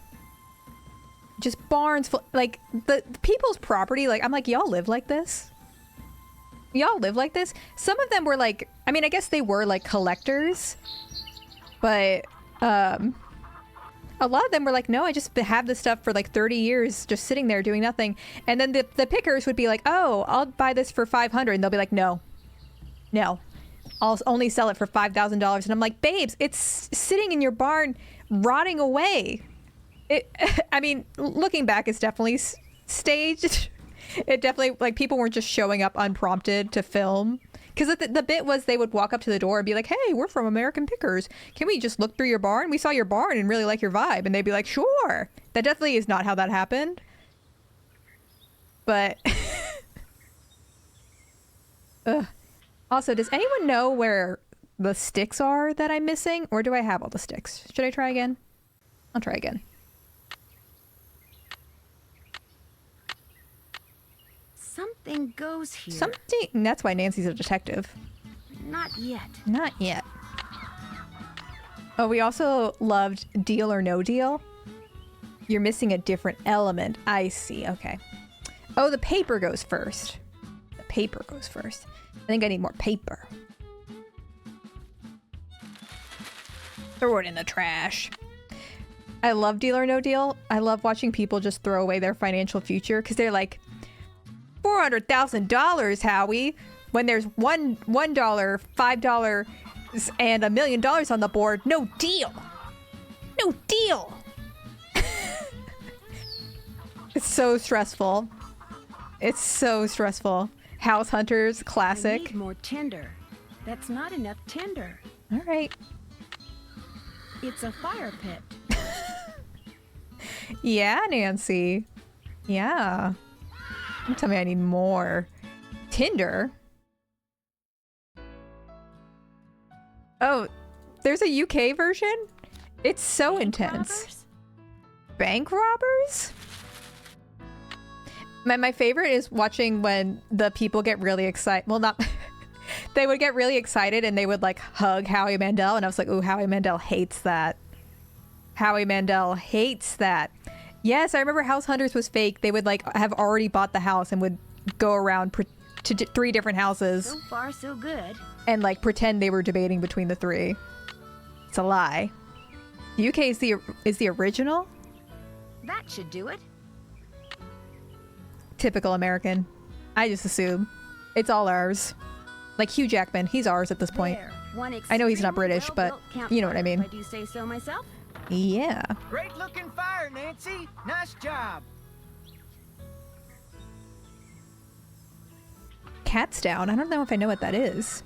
Just barns full, like the people's property. Like, I'm like, y'all live like this? Y'all live like this? Some of them were like, I mean, I guess they were like collectors, but a lot of them were like, no, I just have this stuff for like 30 years just sitting there doing nothing. And then the pickers would be like, oh, I'll buy this for $500. And they'll be like, no, I'll only sell it for $5,000. And I'm like, babes, it's sitting in your barn rotting away. I mean, looking back, it's definitely staged. It definitely, like, people weren't just showing up unprompted to film. Because the bit was they would walk up to the door and be like, hey, we're from American Pickers. Can we just look through your barn? We saw your barn and really like your vibe. And they'd be like, sure. That definitely is not how that happened. But ugh. Also, does anyone know where the sticks are that I'm missing? Or do I have all the sticks? Should I try again? I'll try again. Something goes here. Something. That's why Nancy's a detective. Not yet. Not yet. Oh, we also loved Deal or No Deal. You're missing a different element. I see. Okay. Oh, the paper goes first. The paper goes first. I think I need more paper. Throw it in the trash. I love Deal or No Deal. I love watching people just throw away their financial future because they're like, $400,000, Howie, when there's $1, $5, and $1 million on the board. No deal. No deal. It's so stressful. It's so stressful. House Hunters, classic. I need more tinder. That's not enough tinder. All right. It's a fire pit. Yeah, Nancy. Yeah. Don't tell me I need more. Tinder? Oh, there's a UK version? It's so intense. Bank robbers? My favorite is watching when the people get really excited. Well, not... They would get really excited and they would like hug Howie Mandel. And I was like, ooh, Howie Mandel hates that. Howie Mandel hates that. Yes, I remember House Hunters was fake. They would like have already bought the house and would go around to 3 different houses. So far, so good. And like pretend they were debating between the 3. It's a lie. The UK is the original? That should do it. Typical American. I just assume. It's all ours. Like Hugh Jackman, he's ours at this point. I know he's not British, but you know what I mean. I do say so myself. Yeah. Great looking fire, Nancy. Nice job. Cat's down. I don't know if I know what that is.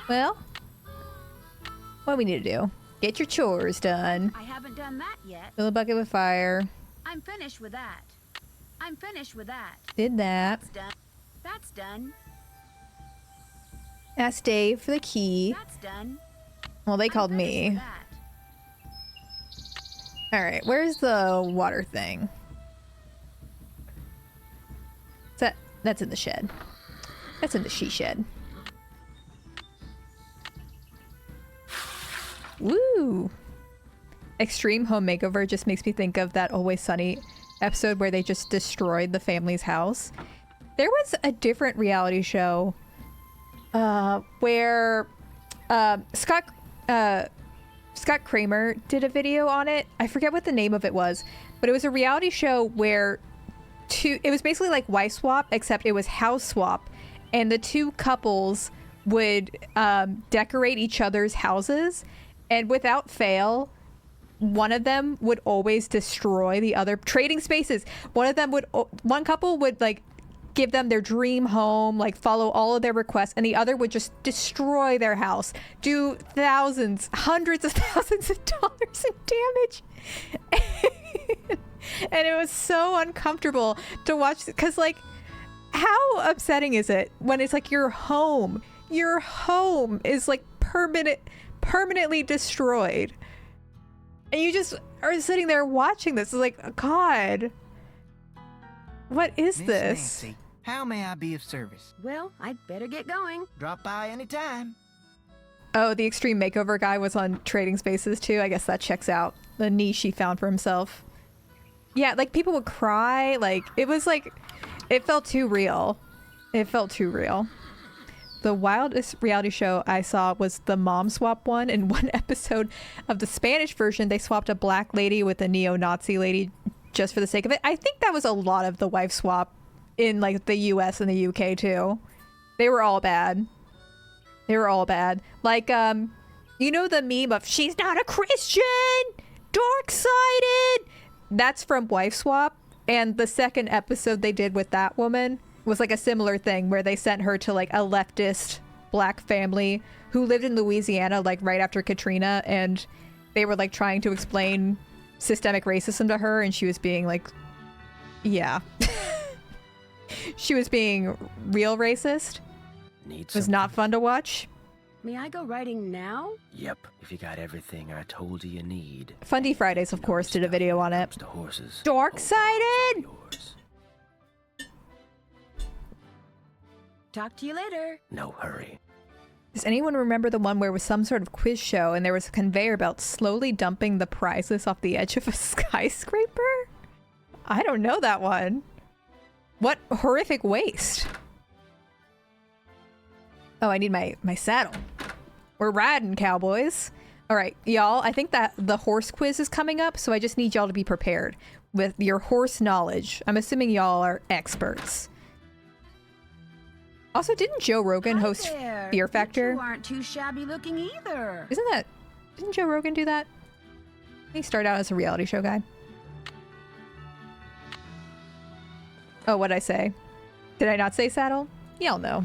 Well, what do we need to do? Get your chores done. I haven't done that yet. Fill a bucket with fire. I'm finished with that. I'm finished with that. Did that. That's done. That's done. Asked Dave for the key. That's done. Well, they called me. All right, where's the water thing? That's in the shed. That's in the she shed. Woo! Extreme Home Makeover just makes me think of that Always Sunny episode where they just destroyed the family's house. There was a different reality show where Scott Kramer did a video on it. I forget what the name of it was, but it was a reality show where it was basically like wife swap, except it was house swap, and the 2 couples would decorate each other's houses, and without fail, one of them would always destroy the other. Trading spaces. One couple would like give them their dream home, like follow all of their requests, and the other would just destroy their house, do thousands, hundreds of thousands of dollars in damage. And it was so uncomfortable to watch because, like, how upsetting is it when it's like your home is like permanently destroyed, and you just are sitting there watching this? It's like, God, what is Miss this? Nancy, how may I be of service? Well, I'd better get going. Drop by anytime. Oh, the extreme makeover guy was on Trading Spaces too. I guess that checks out the niche he found for himself. Yeah, like people would cry. Like it was like, it felt too real. It felt too real. The wildest reality show I saw was the mom swap one. In one episode of the Spanish version, they swapped a black lady with a neo-Nazi lady just for the sake of it. I think that was a lot of the wife swap in like the US and the UK too. They were all bad. They were all bad. Like, you know the meme of she's not a Christian, dark-sided? That's from Wife Swap. And the second episode they did with that woman was like a similar thing where they sent her to like a leftist black family who lived in Louisiana like right after Katrina, and they were like trying to explain systemic racism to her, and she was being like, yeah. She was being real racist. It was not fun to watch. May I go riding now? Yep, if you got everything I told you need. Fundy Fridays, of course, did a video on it. To horses, Dark-sided! Talk to you later. No hurry. Does anyone remember the one where it was some sort of quiz show and there was a conveyor belt slowly dumping the prizes off the edge of a skyscraper? I don't know that one. What horrific waste. Oh, I need my saddle. We're riding, cowboys. All right, y'all, I think that the horse quiz is coming up, so I just need y'all to be prepared with your horse knowledge. I'm assuming y'all are experts. Also, didn't Joe Rogan host Fear Factor? You aren't too shabby looking either. Didn't Joe Rogan do that? He started out as a reality show guy. Oh, what'd I say? Did I not say saddle? Y'all know.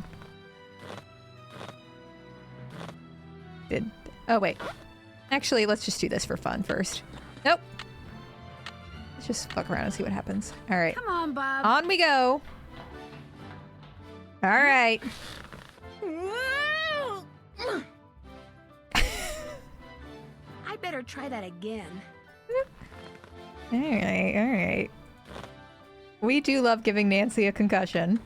Oh, wait. Actually, let's just do this for fun first. Nope. Let's just fuck around and see what happens. All right. Come on, Bob. On we go. All right. I better try that again. All right, all right. We do love giving Nancy a concussion.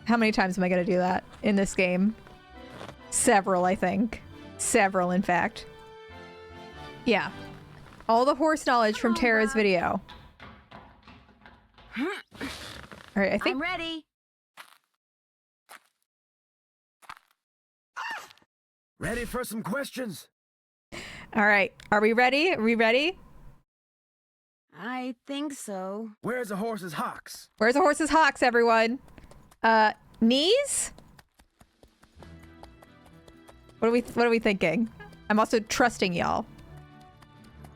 How many times am I going to do that in this game? Several, I think. Several, in fact. Yeah. All the horse knowledge from Tara's video. All right, I think... I'm ready. Ready for some questions? All right. Are we ready? Are we ready? I think so. Where's a horse's hocks? Where's a horse's hocks, everyone? Knees? What are we thinking? I'm also trusting y'all.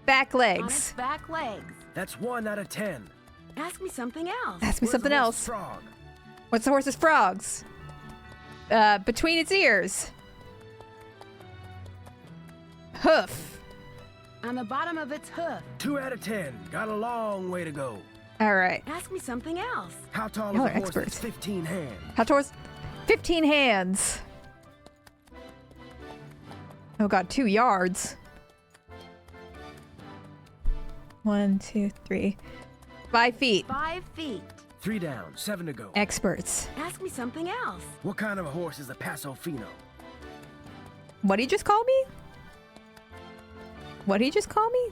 Back On legs. its back legs. That's 1 out of 10. Ask me something else. Ask me something else. Frog. What's the horse's frogs? Between its ears. Hoof. On the bottom of its hoof. 2 out of 10. Got a long way to go. All right. Ask me something else. How tall Y'all is are a horse experts. that's 15 hands? How towards 15 hands. Oh god, 2 yards. 1, 2, 3. 5 feet. 5 feet. 3 down, 7 to go. Experts. Ask me something else. What kind of a horse is a Paso Fino? What'd he just call me? What'd he just call me?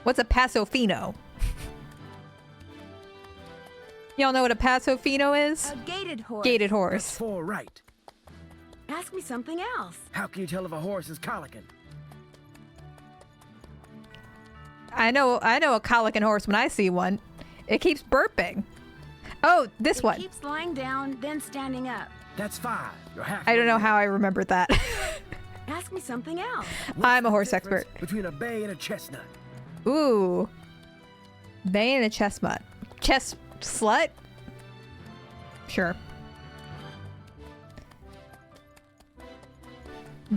What's a Paso Fino? Y'all know what a Paso Fino is? A gated horse. Gated That's horse. 4 right. Ask me something else. How can you tell if a horse is colicking? I know a colican horse when I see one. It keeps burping. Oh, this one. It keeps lying down, then standing up. That's 5. You're half. I don't know how I remembered that. Ask me something else. I'm a horse expert. Between a bay and a chestnut. Ooh. Bay and a chestnut. Slut? Sure.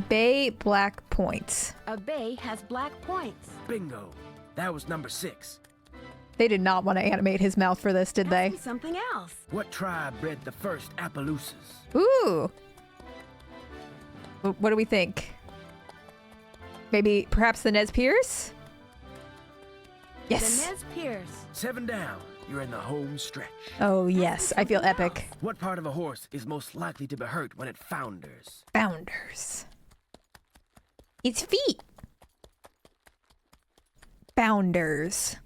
Bay black points. A bay has black points. Bingo. That was number 6. They did not want to animate his mouth for this, did Ask they? me something else. What tribe bred the first Appaloosas? Ooh. What do we think? Maybe perhaps the Nez Perce? Yes. The Nez Perce. 7 down. You're in the home stretch. Oh, yes. I feel epic. What part of a horse is most likely to be hurt when it founders? Founders. Its feet. Founders.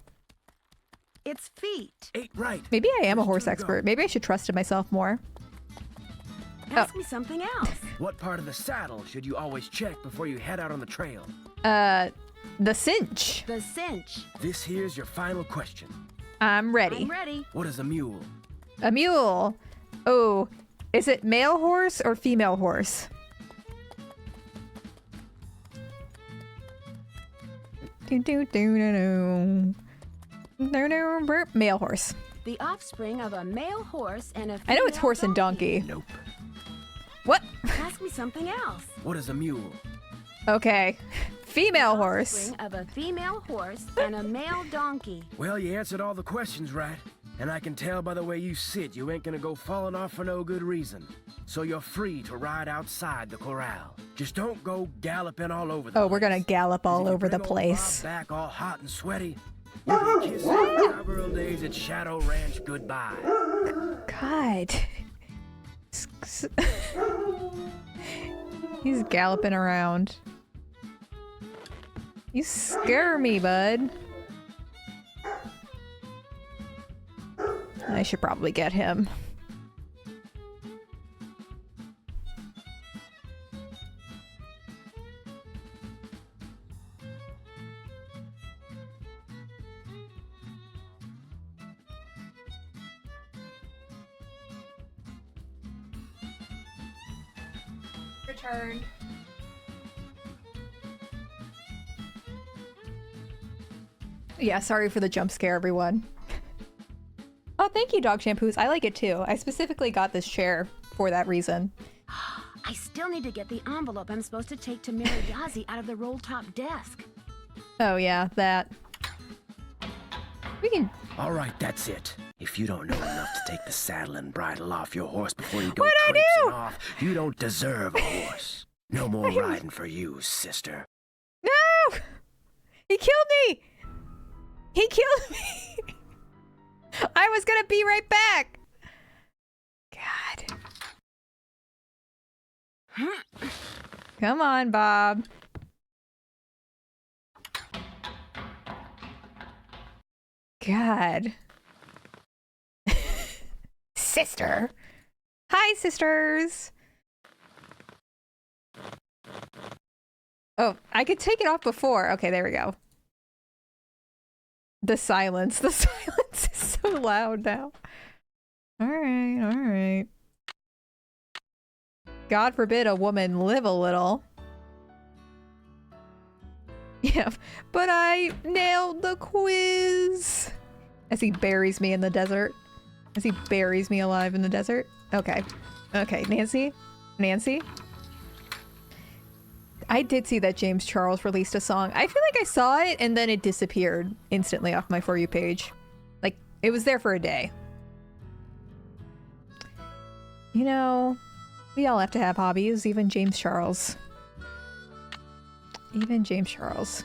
Its feet. 8 right. Maybe I am a There's horse 2 to expert. go. Maybe I should trust in myself more. Ask me something else. What part of the saddle should you always check before you head out on the trail? The cinch. The cinch. This here's your final question. I'm ready. I'm ready. What is a mule? A mule. Oh, is it male horse or female horse? Male horse. The offspring of a male horse and a I know it's female horse and donkey. Nope. What? Ask me something else. What is a mule? Okay. Female horse. Offspring of a female horse and a male donkey. Well, you answered all the questions right. And I can tell by the way you sit, you ain't gonna go falling off for no good reason. So you're free to ride outside the corral. Just don't go galloping all over the place. Oh, we're gonna gallop all over the Bring old place. Bob back all hot and sweaty. You can kiss the cowgirl days at Shadow Ranch goodbye. God. He's galloping around. You scare me, bud. I should probably get him. Returned. Yeah, sorry for the jump scare, everyone. Oh, thank you, Dog Shampoos. I like it too. I specifically got this chair for that reason. I still need to get the envelope I'm supposed to take to Mary Yazzie out of the roll-top desk. Oh yeah, that. We can... All right, that's it. If you don't know enough to take the saddle and bridle off your horse before you go What'd I traipsing do? off, you don't deserve a horse. No more riding for you, sister. No! He killed me! He killed me! I was gonna be right back! God. Come on, Bob. God. Sister. Hi, sisters. Oh, I could take it off before. Okay, there we go. The silence. The silence is so loud now. Alright, alright. God forbid a woman live a little. Yeah, but I nailed the quiz. As he buries me in the desert. As he buries me alive in the desert. Okay. Okay, Nancy? Nancy? I did see that James Charles released a song. I feel like I saw it and then it disappeared instantly off my For You page. Like, it was there for a day. You know, we all have to have hobbies, even James Charles. Even James Charles.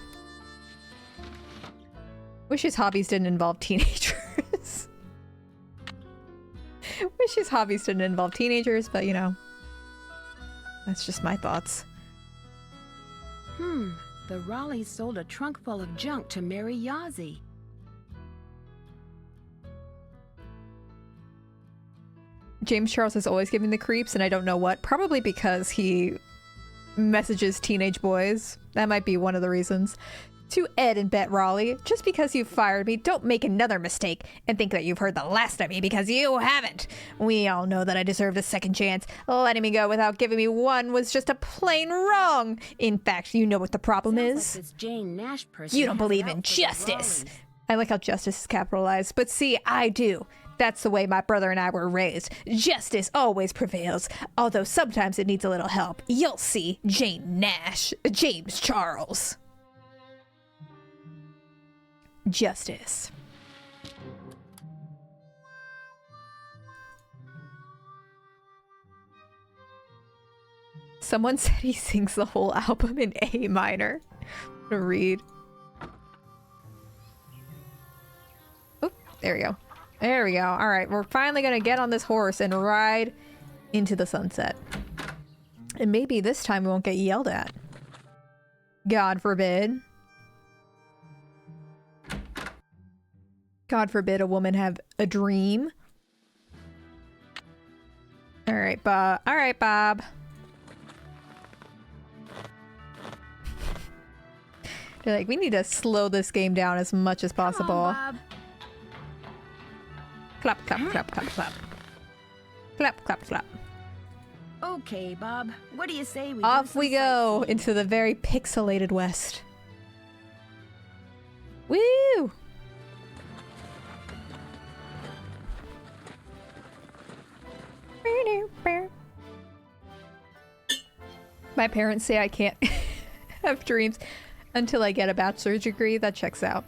Wish his hobbies didn't involve teenagers. Wish his hobbies didn't involve teenagers, but you know. That's just my thoughts. The Raleighs sold a trunk full of junk to Mary Yazzie. James Charles is always giving the creeps, and I don't know what. Probably because he messages teenage boys. That might be one of the reasons. To Ed and Bet Raleigh, just because you fired me, don't make another mistake and think that you've heard the last of me, because you haven't. We all know that I deserved a second chance. Letting me go without giving me one was just a plain wrong. In fact, you know what the problem Sounds is. like this Jane Nash person You don't has it believe out in for the justice. Raleighs. I like how justice is capitalized, but see, I do. That's the way my brother and I were raised. Justice always prevails, although sometimes it needs a little help. You'll see, Jane Nash, James Charles. Justice. Someone said he sings the whole album in A minor. To read. Oop, there we go. There we go. All right, we're finally gonna get on this horse and ride into the sunset. And maybe this time we won't get yelled at. God forbid. God forbid a woman have a dream. All right, Bob. All right, Bob. They're like, we need to slow this game down as much as possible. Come on, Bob. Clap, clap, clap, clap, clap. Clap, clap, clap. Okay, Bob. What do you say we Off do we some go sightseeing? into the very pixelated west. Woo! My parents say I can't have dreams until I get a bachelor's degree. That checks out.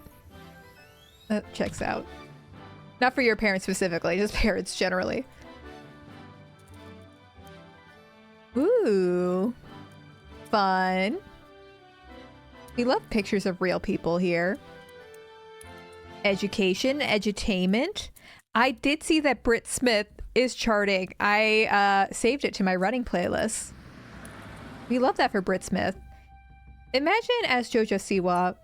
That checks out. Not for your parents specifically, just parents generally. Ooh. Fun. We love pictures of real people here. Education, edutainment. I did see that Britt Smith is charting. I saved it to my running playlist. We love that for Britt Smith. Imagine as JoJo Siwa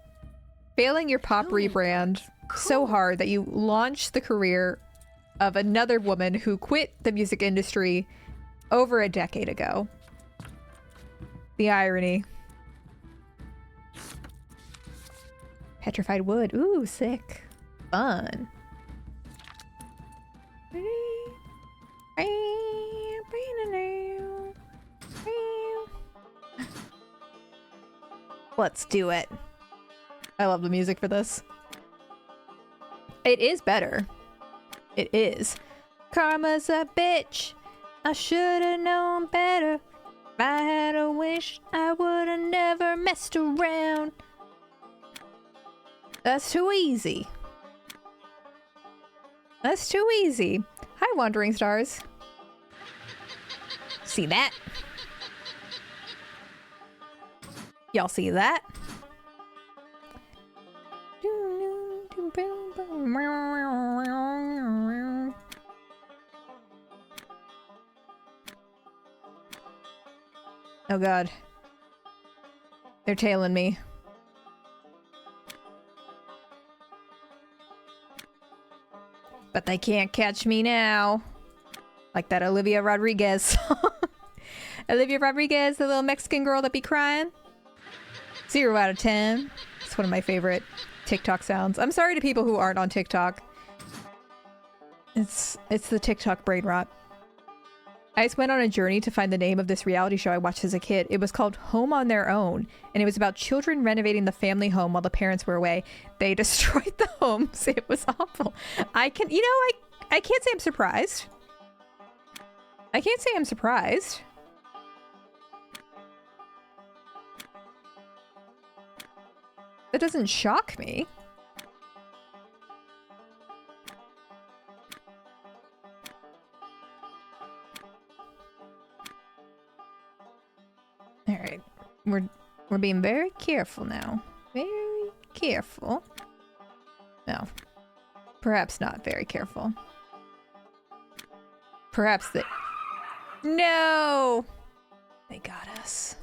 failing your pop rebrand so hard that you launch the career of another woman who quit the music industry over a decade ago. The irony. Petrified wood. Ooh, sick. Fun. Let's do it. I love the music for this. It is better. It is. Karma's a bitch. I should've known better. If I had a wish, I would've never messed around. That's too easy. That's too easy. Hi, Wandering Stars. See that? Y'all see that? Oh god. They're tailing me. But they can't catch me now. Like that Olivia Rodriguez song. Olivia Rodriguez, the little Mexican girl that be crying. 0 out of 10. It's one of my favorite TikTok sounds. I'm sorry to people who aren't on TikTok. It's the TikTok brain rot. I just went on a journey to find the name of this reality show I watched as a kid. It was called Home on Their Own, and it was about children renovating the family home while the parents were away. They destroyed the homes. It was awful. I can't say I'm surprised. I can't say I'm surprised. That doesn't shock me. All right, we're being very careful now. Very careful. No, perhaps not very careful. Perhaps that. No, they got us.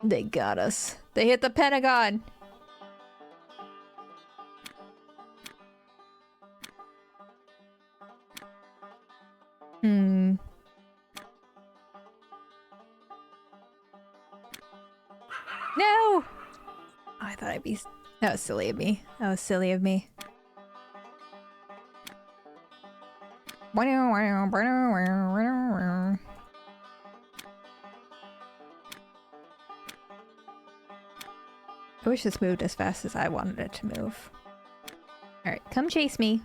They got us. They hit the Pentagon. No! I thought I'd be... That was silly of me. That was silly of me. I wish this moved as fast as I wanted it to move. Alright, come chase me.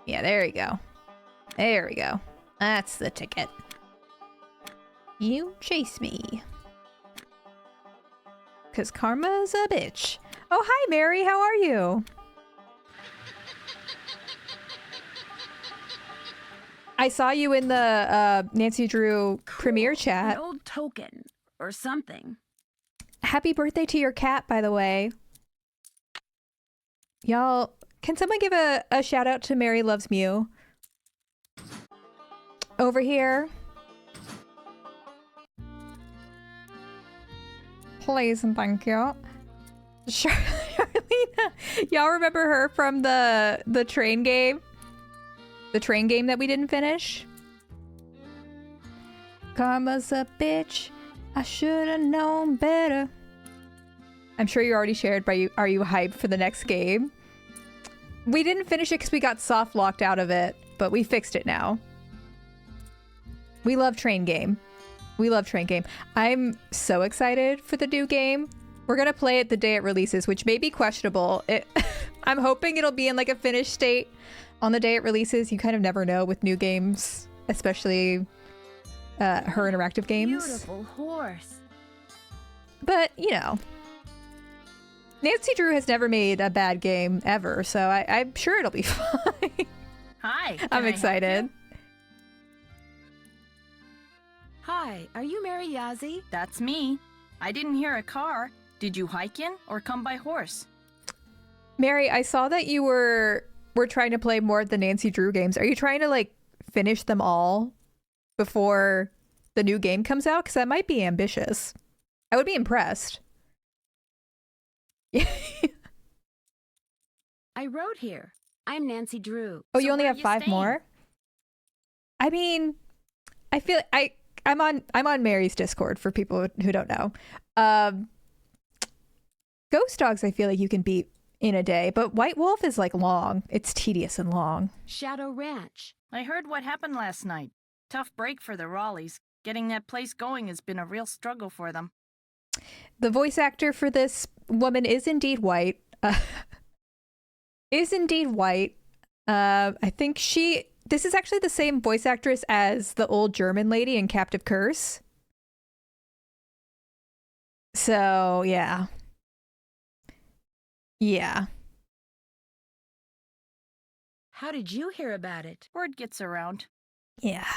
Yeah, there we go. There we go. That's the ticket. You chase me. Cause karma's a bitch. Oh, hi Mary, how are you? I saw you in the Nancy Drew premiere chat. An old token or something. Happy birthday to your cat, by the way. Y'all, can someone give a shout out to Mary Loves Mew? Over here. Please and thank you. Charlena. Y'all remember her from the train game? The train game that we didn't finish? Karma's a bitch. I should have known better. I'm sure you already shared, but are you hyped for the next game? We didn't finish it because we got soft locked out of it, but we fixed it now. We love train game. We love train game. I'm so excited for the new game. We're gonna play it the day it releases, which may be questionable. I'm hoping it'll be in like a finished state on the day it releases. You kind of never know with new games, especially her interactive games. Beautiful horse. But, you know, Nancy Drew has never made a bad game ever, so I'm sure it'll be fine. Hi. I'm excited. Hi, are you Mary Yazzie? That's me. I didn't hear a car. Did you hike in or come by horse? Mary, I saw that you were trying to play more of the Nancy Drew games. Are you trying to, like, finish them all before the new game comes out? Because that might be ambitious. I would be impressed. I wrote here. I'm Nancy Drew. Oh, So you only where have you 5 staying? more? I mean, I feel I'm on Mary's Discord for people who don't know. Ghost Dogs, I feel like you can beat in a day, but White Wolf is like long. It's tedious and long. Shadow Ranch. I heard what happened last night. Tough break for the Raleighs. Getting that place going has been a real struggle for them. The voice actor for this woman is indeed white. I think this is actually the same voice actress as the old German lady in Captive Curse. So, yeah. Yeah. How did you hear about it? Word gets around. Yeah.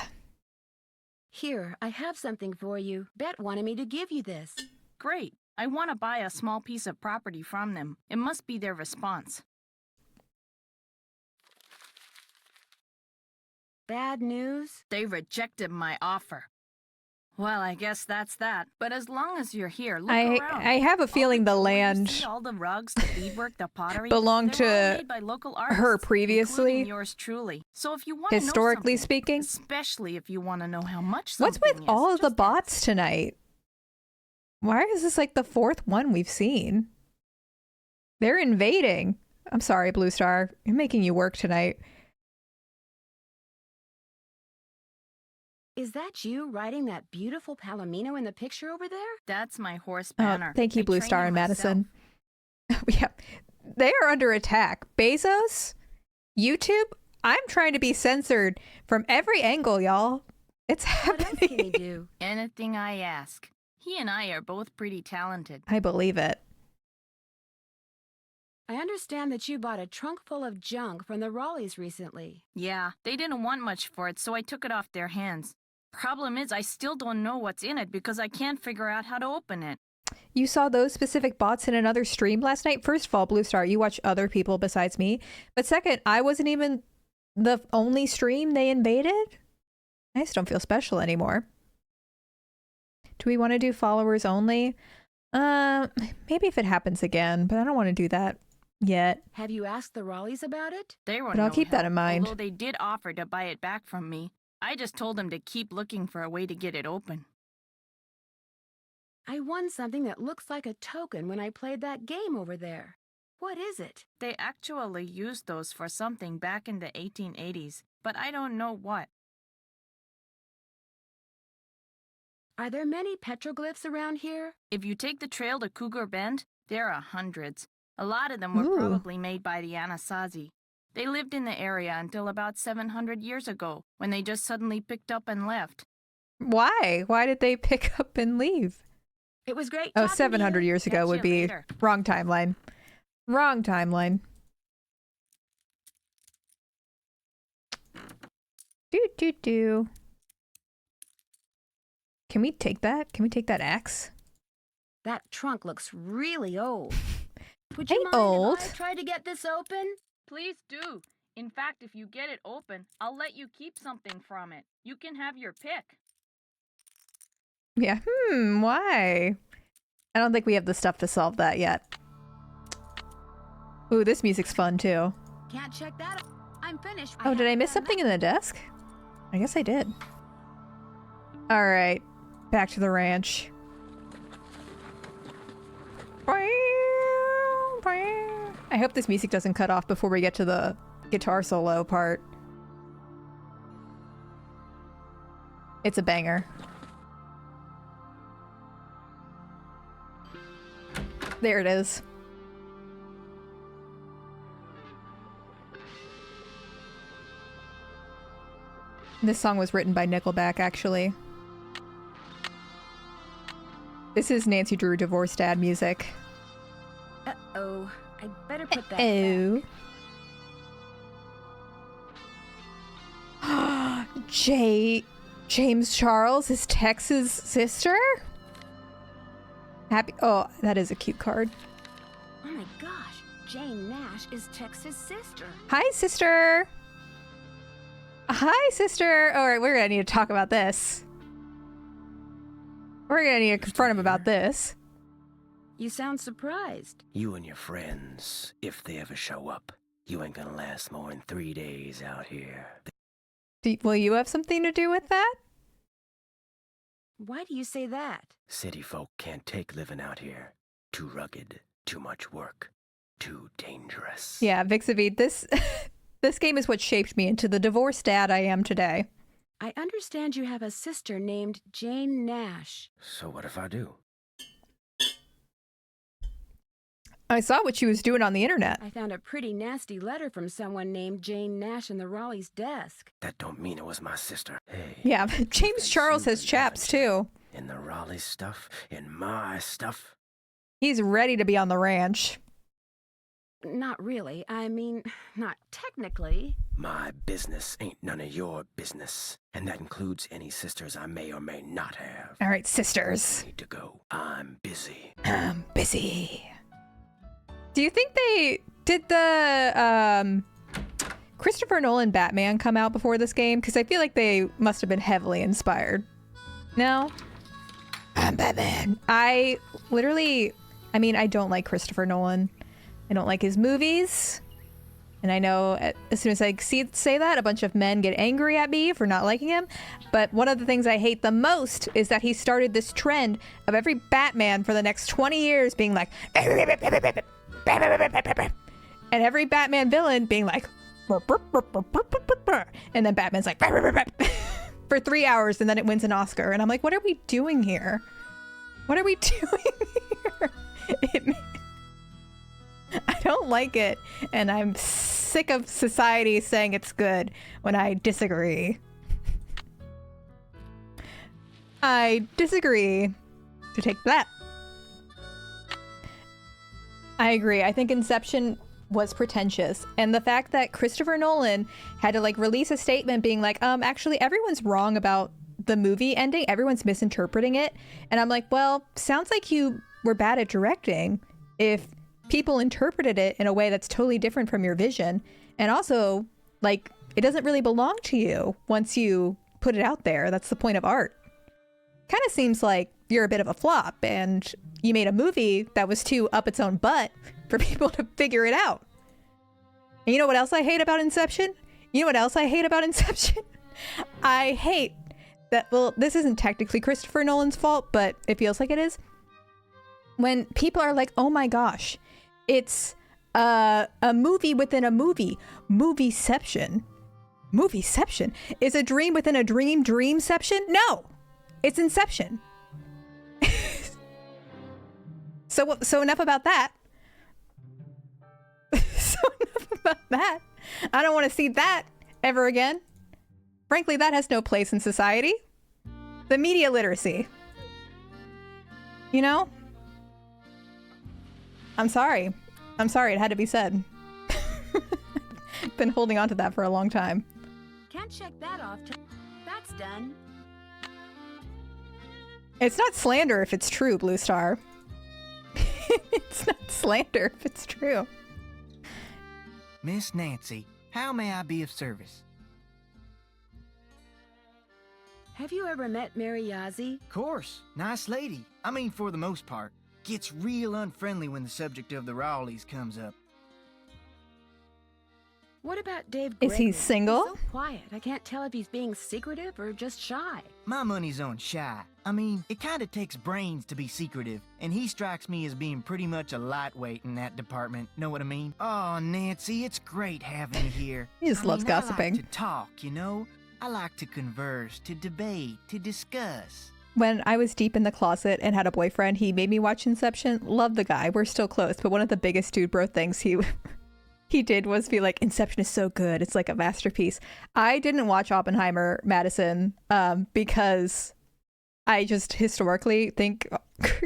Here, I have something for you. Bet wanted me to give you this. Great. I want to buy a small piece of property from them. It must be their response. Bad news? They rejected my offer. Well, I guess that's that. But as long as you're here, look around. I have a feeling the All land you see, all the rugs, the beadwork, the pottery belonged they're all to made by local artists, her previously, including yours truly. So if you want to know historically something, speaking. especially if you want to know how much What's something with is, all of the just bots ask. tonight? Why is this like the 4th one we've seen? They're invading. I'm sorry, Blue Star. I'm making you work tonight. Is that you riding that beautiful Palomino in the picture over there? That's my horse Oh, Banner. thank you, I Blue trained Star him and myself. Madison. Yeah, they are under attack. Bezos, YouTube. I'm trying to be censored from every angle, y'all. It's What else can he happening. do? Anything I ask. He and I are both pretty talented. I believe it. I understand that you bought a trunk full of junk from the Raleighs recently. Yeah, they didn't want much for it, so I took it off their hands. Problem is, I still don't know what's in it because I can't figure out how to open it. You saw those specific bots in another stream last night? First of all, Blue Star, you watch other people besides me. But second, I wasn't even the only stream they invaded. I just don't feel special anymore. Do we want to do followers only? Maybe if it happens again, but I don't want to do that yet. Have you asked the Raleighs about it? They were But I'll no keep that help, in mind. Although they did offer to buy it back from me. I just told them to keep looking for a way to get it open. I won something that looks like a token when I played that game over there. What is it? They actually used those for something back in the 1880s, but I don't know what. Are there many petroglyphs around here? If you take the trail to Cougar Bend, there are hundreds. A lot of them were Ooh. probably made by the Anasazi. They lived in the area until about 700 years ago, when they just suddenly picked up and left. Why? Why did they pick up and leave? It was great. Oh, talking to 700 you. years ago Catch would you be later. wrong timeline. Wrong timeline. Do. Can we take that? Can we take that axe? That trunk looks really old. Would Hey, you mind old. if I try to get this open? Please do. In fact, if you get it open, I'll let you keep something from it. You can have your pick. Yeah. Why? I don't think we have the stuff to solve that yet. Ooh, this music's fun too. Can't check that out. I'm finished. Oh, did I miss haven't done something in the desk? I guess I did. All right. Back to the ranch. I hope this music doesn't cut off before we get to the guitar solo part. It's a banger. There it is. This song was written by Nickelback, actually. This is Nancy Drew Divorced Dad music. Uh-oh. I'd better put that Oh. James Charles is Tex's sister? Happy. Oh, that is a cute card. Oh my gosh. Jane Nash is Tex's sister. Hi, sister. Hi, sister. All right, we're gonna need to talk about this. We're gonna need to confront him about this. You sound surprised. You and your friends, if they ever show up, you ain't gonna last more than 3 days out here. Will you have something to do with that? Why do you say that? City folk can't take living out here. Too rugged, too much work, too dangerous. Yeah, Vixavid, this this game is what shaped me into the divorced dad I am today. I understand you have a sister named Jane Nash. So what if I do? I saw what she was doing on the internet. I found a pretty nasty letter from someone named Jane Nash in the Raleigh's desk. That don't mean it was my sister. Hey. Yeah, James Charles has chaps too. In the Raleigh stuff, in my stuff. He's ready to be on the ranch. Not really. I mean, not technically. My business ain't none of your business. And that includes any sisters I may or may not have. All right, sisters. I need to go. I'm busy. I'm busy. Do you think did the Christopher Nolan Batman come out before this game? Because I feel like they must have been heavily inspired. No? I'm Batman. I don't like Christopher Nolan. I don't like his movies. And I know as soon as I say that, a bunch of men get angry at me for not liking him. But one of the things I hate the most is that he started this trend of every Batman for the next 20 years being like... and every Batman villain being like... and then Batman's like... for 3 hours, and then it wins an Oscar. And I'm like, what are we doing here? What are we doing here? I don't like it, and I'm sick of society saying it's good when I disagree. I disagree. To take that. I agree. I think Inception was pretentious, and the fact that Christopher Nolan had to release a statement being like, actually everyone's wrong about the movie ending, everyone's misinterpreting it, and I'm like, well, sounds like you were bad at directing if people interpreted it in a way that's totally different from your vision, and also it doesn't really belong to you once you put it out there. That's the point of art. Kind of seems like you're a bit of a flop and you made a movie that was too up its own butt for people to figure it out. And you know what else I hate about Inception? I hate that, well, this isn't technically Christopher Nolan's fault, but it feels like it is. When people are like, oh my gosh, it's a movie within a movie. Movieception. Movieception. Is a dream within a dream dreamception? No! It's Inception. So enough about that. I don't want to see that ever again. Frankly, that has no place in society. The media literacy. You know? I'm sorry. It had to be said. Been holding on to that for a long time. Can't check that off. That's done. It's not slander if it's true, Blue Star. It's not slander if it's true. Miss Nancy, how may I be of service? Have you ever met Mary Yazzie? Course, nice lady. I mean, for the most part. Gets real unfriendly when the subject of the Raleighs comes up. What about Dave Is Gregory? he single? He's so quiet. I can't tell if he's being secretive or just shy. My money's on shy. I mean, it kinda takes brains to be secretive, and he strikes me as being pretty much a lightweight in that department. Know what I mean? Oh, Nancy, it's great having you here. He just loves gossiping. I like to talk, you know? I like to converse, to debate, to discuss. When I was deep in the closet and had a boyfriend, he made me watch Inception. Love the guy. We're still close, but one of the biggest dude bro things he he did was be like, Inception is so good. It's like a masterpiece. I didn't watch Oppenheimer, Madison, because I just historically think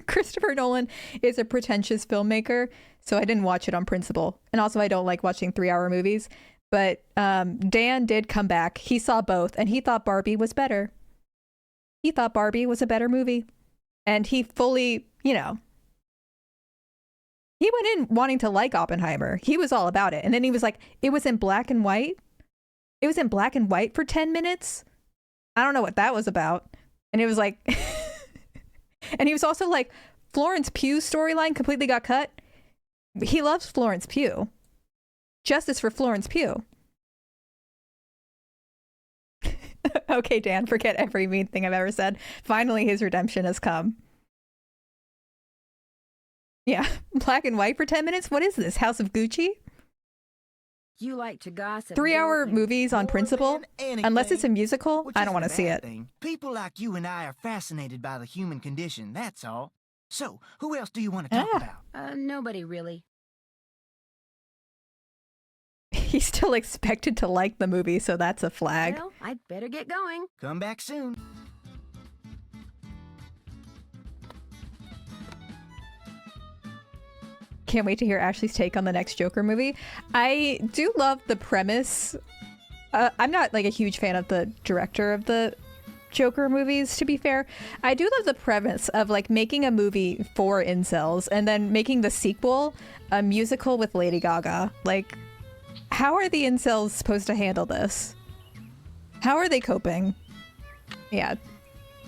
Christopher Nolan is a pretentious filmmaker. So I didn't watch it on principle. And also I don't like watching 3-hour movies. But Dan did come back. He saw both and he thought Barbie was better. He thought Barbie was a better movie. And he fully, you know, he went in wanting to like Oppenheimer. He was all about it. And then he was like, it was in black and white. It was in black and white for 10 minutes. I don't know what that was about. And it was like, and he was also like, Florence Pugh's storyline completely got cut. He loves Florence Pugh. Justice for Florence Pugh. Okay, Dan, forget every mean thing I've ever said. Finally, his redemption has come. Yeah, black and white for 10 minutes? What is this, House of Gucci? You like to gossip. 3-hour movies on principle? Unless it's a musical, Which I don't isn't want to a see bad it. thing. People like you and I are fascinated by the human condition, that's all. So, who else do you want to talk about? Nobody really. He's still expected to like the movie, so that's a flag. Well, I'd better get going. Come back soon. Can't wait to hear Ashley's take on the next Joker movie. I do love the premise. I'm not like a huge fan of the director of the Joker movies, to be fair. I do love the premise of like making a movie for incels and then making the sequel a musical with Lady Gaga. Like, how are the incels supposed to handle this? How are they coping? Yeah,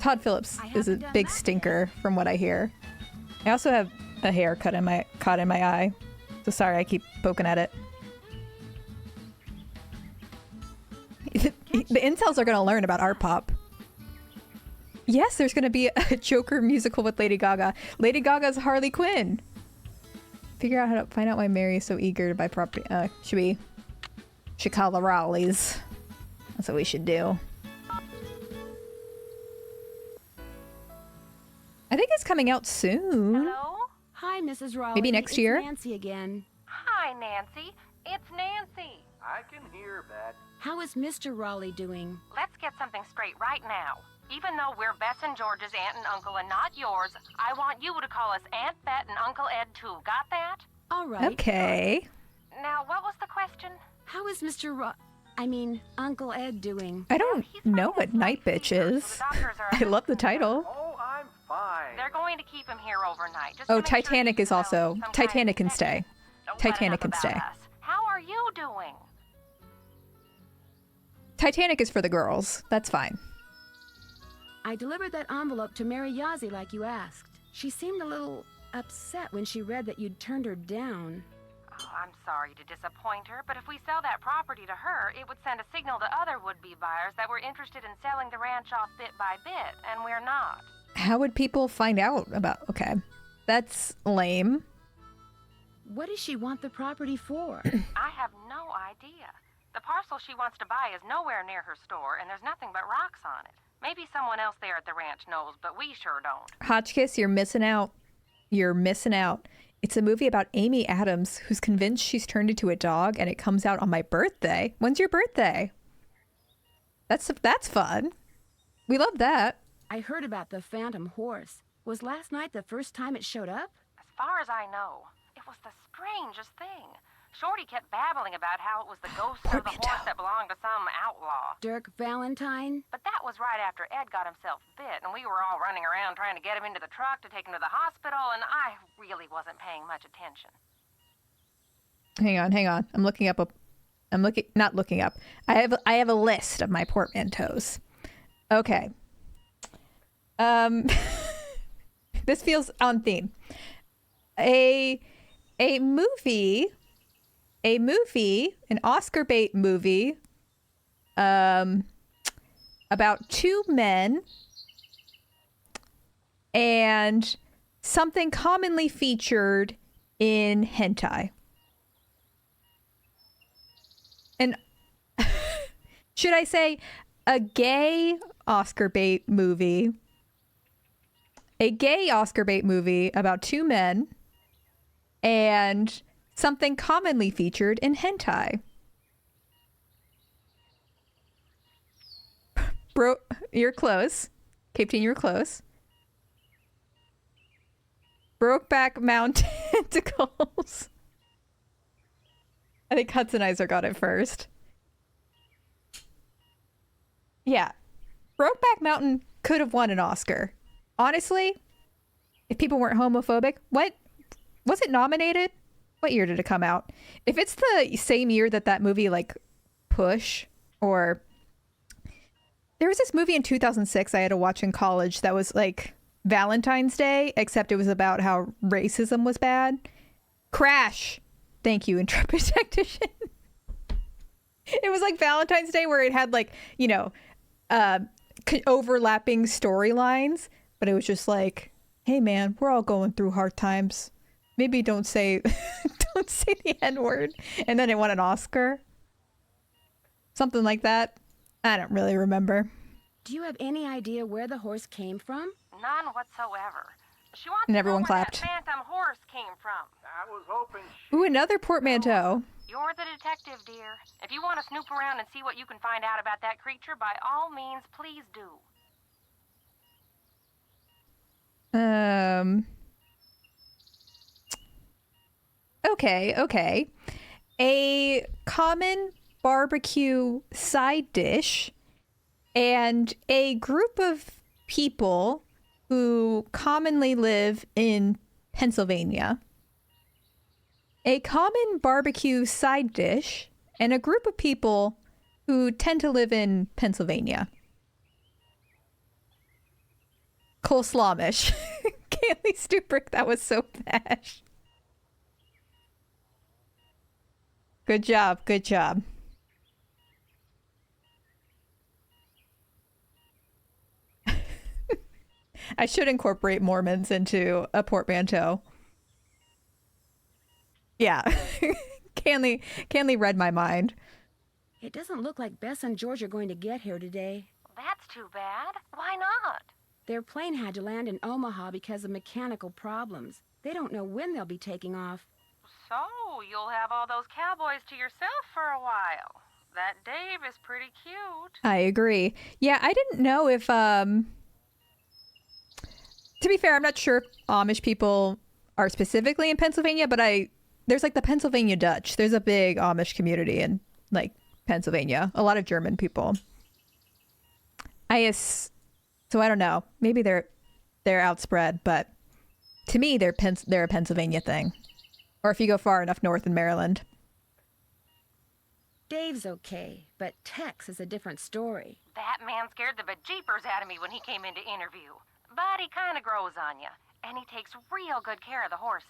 Todd Phillips is a big stinker from what I hear. I also have a hair caught in my eye. So sorry, I keep poking at it. The incels are going to learn about art pop. Yes, there's going to be a Joker musical with Lady Gaga. Lady Gaga's Harley Quinn. Figure out how to find out why Mary is so eager to buy property. Should call the Raleighs. That's what we should do. I think it's coming out soon. Hello? Hi, Mrs. Raleigh. Maybe next It's year? Nancy again. Hi, Nancy. It's Nancy. I can hear, Bet. How is Mr. Raleigh doing? Let's get something straight right now. Even though we're Bess and George's aunt and uncle and not yours, I want you to call us Aunt Bet and Uncle Ed too. Got that? All right. Okay. Now, what was the question? How is Uncle Ed doing? I don't know what Night Bitch is. I love the title. Oh, I'm fine. They're going to keep him here overnight. Just Oh, to make sure Titanic he's is also... some kind Titanic of can stay. Don't let Titanic up can about stay. us. How are you doing? Titanic is for the girls. That's fine. I delivered that envelope to Mary Yazzie like you asked. She seemed a little upset when she read that you'd turned her down. Oh, I'm sorry to disappoint her, but if we sell that property to her, it would send a signal to other would-be buyers that we're interested in selling the ranch off bit by bit, and we're not. How would people find out about... Okay. That's lame. What does she want the property for? I have no idea. The parcel she wants to buy is nowhere near her store, and there's nothing but rocks on it. Maybe someone else there at the ranch knows, but we sure don't. Hotchkiss, you're missing out. You're missing out. It's a movie about Amy Adams, who's convinced she's turned into a dog, and it comes out on my birthday. When's your birthday? That's fun. We love that. I heard about the phantom horse. Was last night the first time it showed up? As far as I know, it was the strangest thing. Shorty kept babbling about how it was the ghost of the horse that belonged to some outlaw. Dirk Valentine? But that was right after Ed got himself bit, and we were all running around trying to get him into the truck to take him to the hospital, and I really wasn't paying much attention. Hang on. Not looking up. I have a list of my portmanteaus. Okay. This feels on theme. A movie, an Oscar bait movie, about two men and something commonly featured in hentai. And should I say a gay Oscar bait movie? A gay Oscar bait movie about two men and something commonly featured in hentai. Bro, you're close. Cape Teen, you're close. Brokeback Mountain tentacles. I think Hudson Eyes got it first. Yeah. Brokeback Mountain could have won an Oscar. Honestly, if people weren't homophobic, what was it nominated? What year did it come out? If it's the same year that movie like Push, or there was this movie in 2006 I had to watch in college that was like Valentine's Day, except it was about how racism was bad. Crash. Thank you, intrepid tactician. It was like Valentine's Day where it had like, you know, overlapping storylines, but it was just like, hey man, we're all going through hard times. Maybe don't say don't say the N-word. And then it won an Oscar. Something like that. I don't really remember. Do you have any idea where the horse came from? None whatsoever. She wants And to everyone know where clapped. that phantom horse came from. I was hoping Ooh, another portmanteau. You're the detective, dear. If you want to snoop around and see what you can find out about that creature, by all means, please do. Okay. A common barbecue side dish and a group of people who commonly live in Pennsylvania. A common barbecue side dish and a group of people who tend to live in Pennsylvania. Coleslawmish. Kaylee Stubrick, that was so bash. Good job. I should incorporate Mormons into a portmanteau. Yeah. Canley read my mind. It doesn't look like Bess and George are going to get here today. That's too bad. Why not? Their plane had to land in Omaha because of mechanical problems. They don't know when they'll be taking off. So, you'll have all those cowboys to yourself for a while. That Dave is pretty cute. I agree. Yeah, I didn't know if, to be fair, I'm not sure if Amish people are specifically in Pennsylvania, but there's like the Pennsylvania Dutch. There's a big Amish community in like Pennsylvania. A lot of German people. So I don't know. Maybe they're outspread, but to me, they're a Pennsylvania thing. Or if you go far enough north in Maryland. Dave's okay, but Tex is a different story. That man scared the bejeepers out of me when he came in to interview. But he kind of grows on you, and he takes real good care of the horses.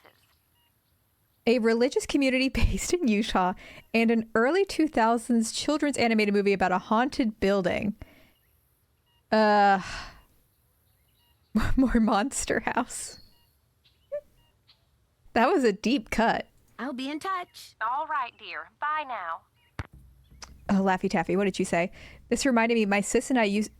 A religious community based in Utah and an early 2000s children's animated movie about a haunted building. More Monster House. That was a deep cut. I'll be in touch. All right, dear. Bye now. Oh, Laffy Taffy, what did you say? This reminded me, my sis and I used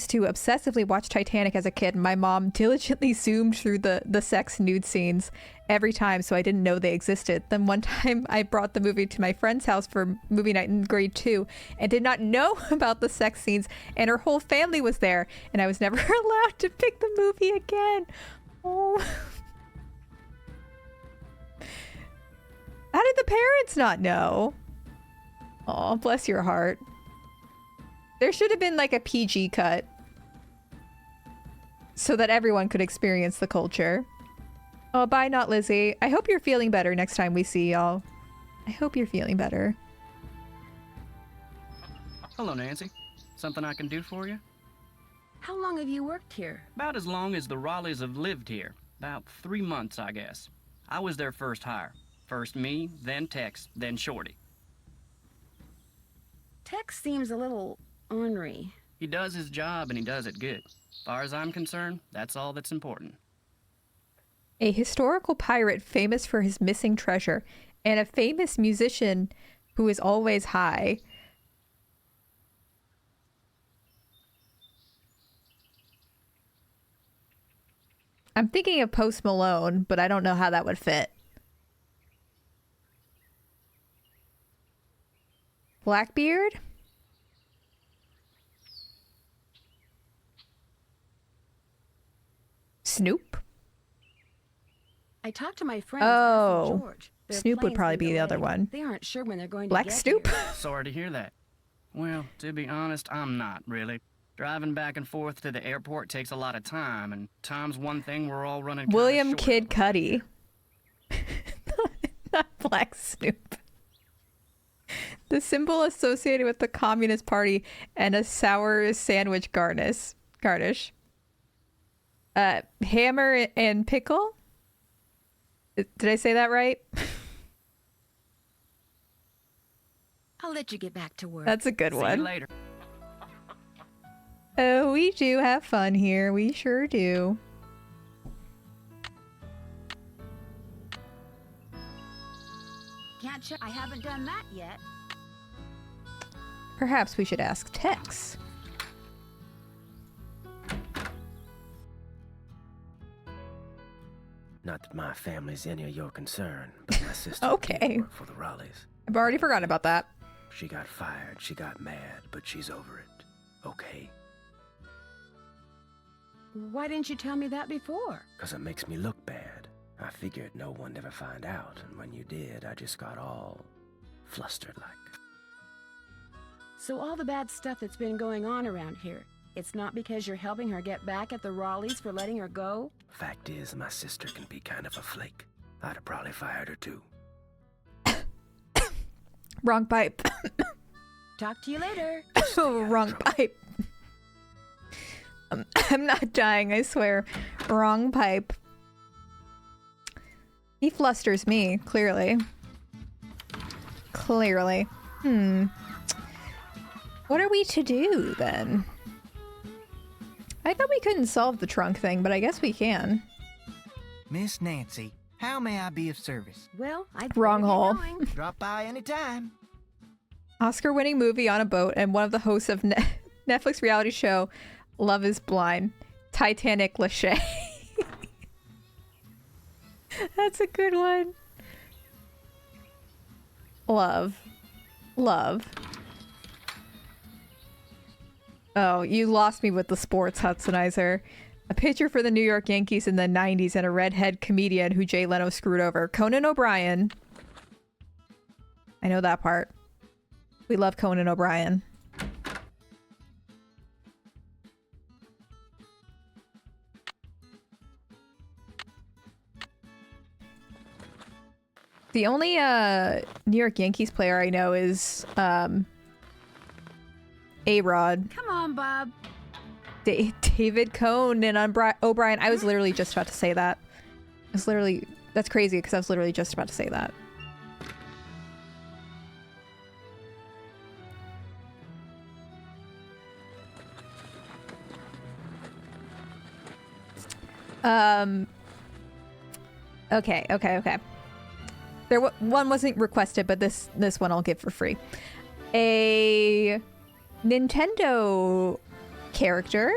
to obsessively watch Titanic as a kid. My mom diligently zoomed through the sex nude scenes every time, so I didn't know they existed. Then one time I brought the movie to my friend's house for movie night in grade 2 and did not know about the sex scenes, and her whole family was there, and I was never allowed to pick the movie again. Oh. How did the parents not know? Oh, bless your heart. There should have been like a PG cut so that everyone could experience the culture. Oh, bye, Not Lizzie. I hope you're feeling better next time we see y'all. I hope you're feeling better. Hello, Nancy. Something I can do for you? How long have you worked here? About as long as the Raleighs have lived here. About 3 months, I guess. I was their first hire. First me, then Tex, then Shorty. Tex seems a little ornery. He does his job and he does it good. As far as I'm concerned, that's all that's important. A historical pirate famous for his missing treasure and a famous musician who is always high. I'm thinking of Post Malone, but I don't know how that would fit. Blackbeard? Snoop? I talked to my friends. Oh, Bess and George. Their Snoop would plane's probably been be the other delayed. one. They aren't sure when they're going Black to get Snoop? here. Sorry to hear that. Well, to be honest, I'm not, really. Driving back and forth to the airport takes a lot of time, and time's one thing we're all running kinda William short Kid of. Cudi. Not Black Snoop. The symbol associated with the Communist Party and a sour sandwich garnish. Hammer and pickle? Did I say that right? I'll let you get back to work. That's a good See you one. later. Oh, we do have fun here. We sure do. Can't check. I haven't done that yet. Perhaps we should ask Tex. Not that my family's any of your concern, but my sister Okay. did work for the Raleighs. I've already forgotten about that. She got fired, she got mad, but she's over it. Okay? Why didn't you tell me that before? 'Cause it makes me look bad. I figured no one'd ever find out, and when you did, I just got all flustered like. So all the bad stuff that's been going on around here, it's not because you're helping her get back at the Raleighs for letting her go? Fact is, my sister can be kind of a flake. I'd have probably fired her too. Wrong pipe. Talk to you later. Oh, wrong pipe. I'm not dying, I swear. Wrong pipe. He flusters me, clearly. Clearly. What are we to do, then? I thought we couldn't solve the trunk thing, but I guess we can. Miss Nancy, how may I be of service? Well, I'd Wrong better get hole. going. Drop by anytime. Oscar-winning movie on a boat and one of the hosts of Netflix reality show Love is Blind. Titanic Lachey. That's a good one. Love. Oh, you lost me with the sports, Hudsonizer. A pitcher for the New York Yankees in the 90s and a redhead comedian who Jay Leno screwed over. Conan O'Brien. I know that part. We love Conan O'Brien. The only New York Yankees player I know is A-Rod. Come on, Bob. David Conan O'Brien. I was literally just about to say that. That's crazy because I was literally just about to say that. Okay. One wasn't requested, but this one I'll give for free. A Nintendo character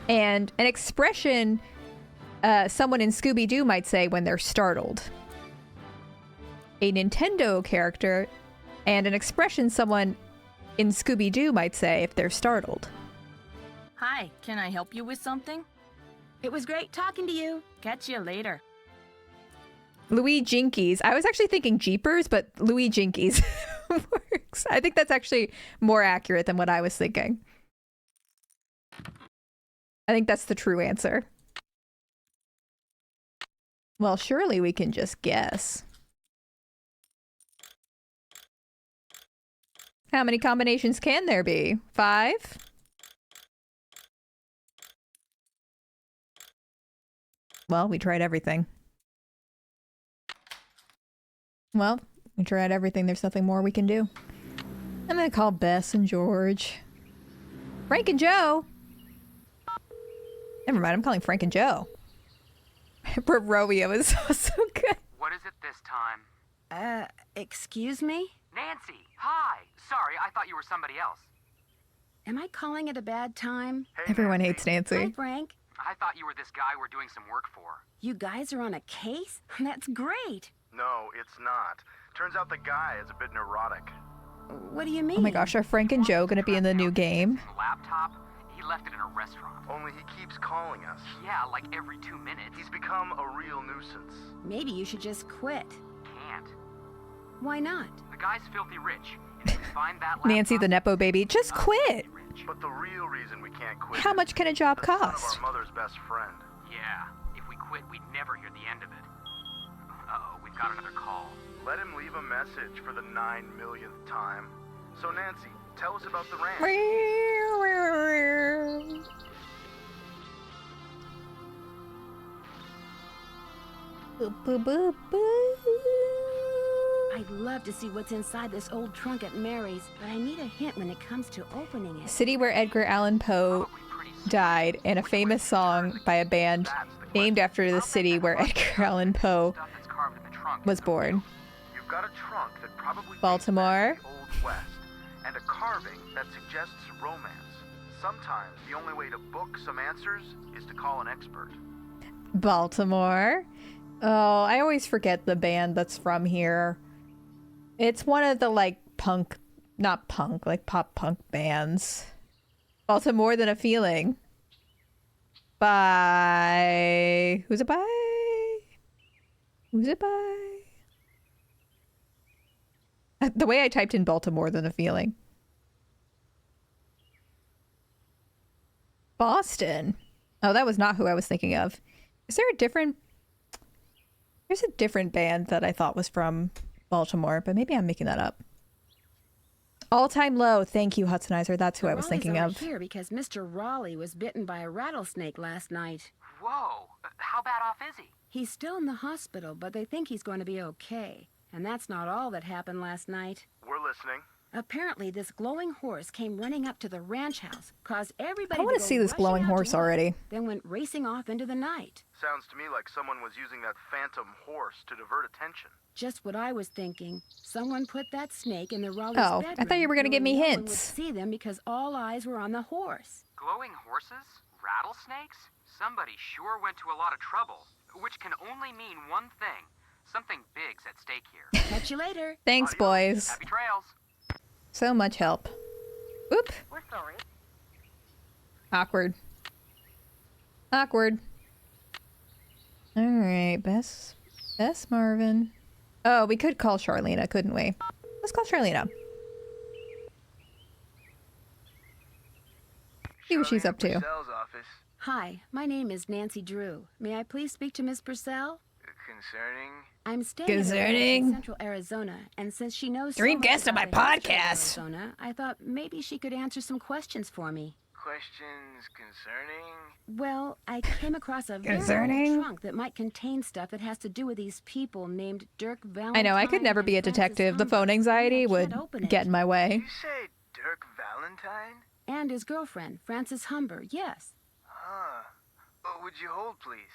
and an expression someone in Scooby-Doo might say when they're startled. A Nintendo character and an expression someone in Scooby-Doo might say if they're startled. Hi, can I help you with something? It was great talking to you. Catch you later. Louis Jinkies. I was actually thinking Jeepers, but Louis Jinkies works. I think that's actually more accurate than what I was thinking. I think that's the true answer. Well, surely we can just guess. How many combinations can there be? 5? Well, we tried everything. Well, we tried everything. There's nothing more we can do. I'm gonna call Bess and George. Frank and Joe! Never mind, I'm calling Frank and Joe. Romeo is so good. What is it this time? Excuse me? Nancy, hi. Sorry, I thought you were somebody else. Am I calling at a bad time? Hey, Everyone Nancy. hates Nancy. Hi, Frank. I thought you were this guy we're doing some work for. You guys are on a case? That's great. No, it's not. Turns out the guy is a bit neurotic. What do you mean? Oh my gosh, are Frank and Joe gonna be in the new game? Laptop? He left it in a restaurant. Only he keeps calling us. Yeah, like every 2 minutes. He's become a real nuisance. Maybe you should just quit. Can't. Why not? The guy's filthy rich. And if we find that laptop, Nancy the Nepo baby, just quit. But the real reason we can't quit How much can a job the son cost? of our mother's best friend. Yeah, if we quit, we'd never hear the end of it. Uh-oh, we've got another call. Let him leave a message for the 9 millionth time. So Nancy, tell us about the ranch. I'd love to see what's inside this old trunk at Mary's, but I need a hint when it comes to opening it. City where Edgar Allan Poe died, and a famous song by a band named after the city where Edgar Allan Poe was born. You've got a trunk that probably Baltimore. dates back to the Old West, and a carving that suggests romance. Sometimes the only way to book some answers is to call an expert. Baltimore. Oh, I always forget the band that's from here. It's one of the like punk, not punk, like pop punk bands. Baltimore Than a Feeling. By who's it by? Who's it by? The way I typed in Baltimore Than a Feeling. Boston. Oh, that was not who I was thinking of. Is there a different... There's a different band that I thought was from Baltimore, but maybe I'm making that up. All Time Low. Thank you, Hudsonizer. That's who I was thinking of. Here because Mr. Raleigh was bitten by a rattlesnake last night. Whoa, how bad off is he? He's still in the hospital, but they think he's going to be okay. And that's not all that happened last night. We're listening. Apparently, this glowing horse came running up to the ranch house, caused everybody I want to to see this glowing horse already. Then went racing off into the night. Sounds to me like someone was using that phantom horse to divert attention. Just what I was thinking. Someone put that snake in the Raleigh's bedroom. I thought you were going to give me knowing hints. No one would see them because all eyes were on the horse. Glowing horses? Rattlesnakes? Somebody sure went to a lot of trouble, which can only mean one thing. Something big's at stake here. Catch you later. Thanks, boys. Happy trails. So much help. Oop. We're sorry. Awkward. Awkward. All right, Bess Marvin. Oh, we could call Charlena, couldn't we? Let's call Charlena. See what she's up to. Purcell's office. Hi, my name is Nancy Drew. May I please speak to Miss Purcell? Concerning? I'm staying in Central Arizona, and since she knows Dream so much guest on my about the history of podcast. Arizona, I thought maybe she could answer some questions for me. Questions concerning? Well, I came across a very Concerning? old trunk that might contain stuff that has to do with these people named Dirk Valentine. I know, I could never be a and Francis detective. The Humber, phone anxiety and I can't would open it. get in my way. You say Dirk Valentine? And his girlfriend, Frances Humber, yes. Huh. Would you hold, please?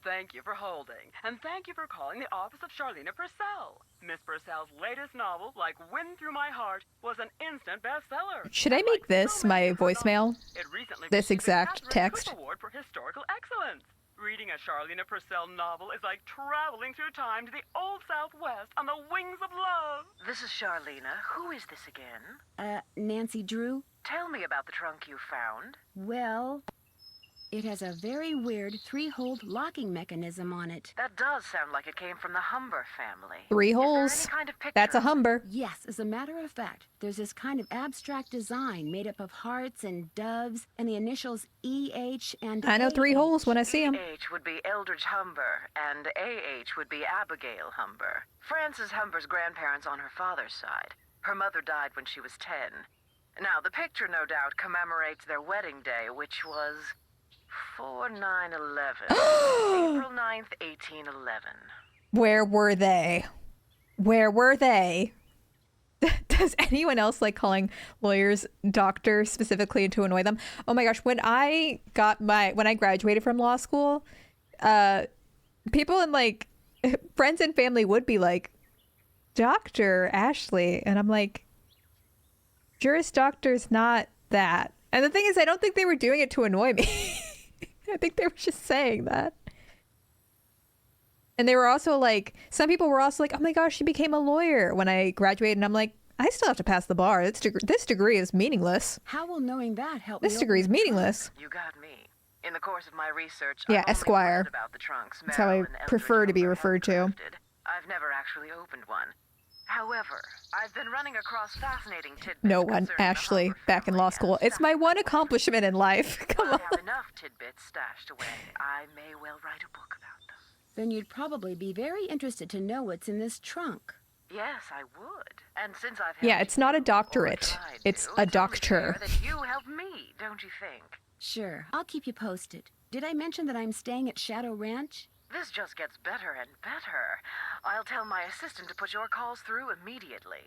Thank you for holding, and thank you for calling the office of Charlena Purcell. Miss Purcell's latest novel, Like Wind Through My Heart, was an instant bestseller. Should I make this my voicemail? It recently This received the exact Catherine text? Cook Award for Historical Excellence. Reading a Charlena Purcell novel is like traveling through time to the Old Southwest on the wings of love. This is Charlena. Who is this again? Nancy Drew? Tell me about the trunk you found. Well, it has a very weird 3-hole locking mechanism on it. That does sound like it came from the Humber family. 3 Is there holes. any kind of picture? That's a Humber. Yes, as a matter of fact, there's this kind of abstract design made up of hearts and doves and the initials E.H. and I know 3 AH. holes when I see them. E.H. would be Eldridge Humber, and A.H. would be Abigail Humber. Frances Humber's grandparents on her father's side. Her mother died when she was 10. Now, the picture no doubt commemorates their wedding day, which was 4/9/11. April 9th, 1811. Where were they? Where were they? Does anyone else like calling lawyers doctor specifically to annoy them? Oh my gosh, when I graduated from law school, people and like friends and family would be like, Dr. Ashley, and I'm like, Juris Doctor's not that. And the thing is, I don't think they were doing it to annoy me. I think they were just saying that. And they were also like, some people were also like, oh my gosh, she became a lawyer when I graduated. And I'm like, I still have to pass the bar. This degree is meaningless. How will knowing that help This degree is meaningless. You got me. In the course of my research, Yeah, I've only Esquire. read about the trunks That's how I Merrill and prefer Eldridge to be Humber referred to. have crafted. I've never actually opened one. However, I've been running across fascinating tidbits. No one, concerning the Ashley, Humber back in family law and school. It's my one accomplishment in life. Come on. I have enough tidbits stashed away. I may well write a book about them. Then you'd probably be very interested to know what's in this trunk. Yes, I would. And since I've Yeah, it's not a doctorate. It's a doctor. that you help me, don't you think? Sure, I'll keep you posted. Did I mention that I'm staying at Shadow Ranch? This just gets better and better. I'll tell my assistant to put your calls through immediately.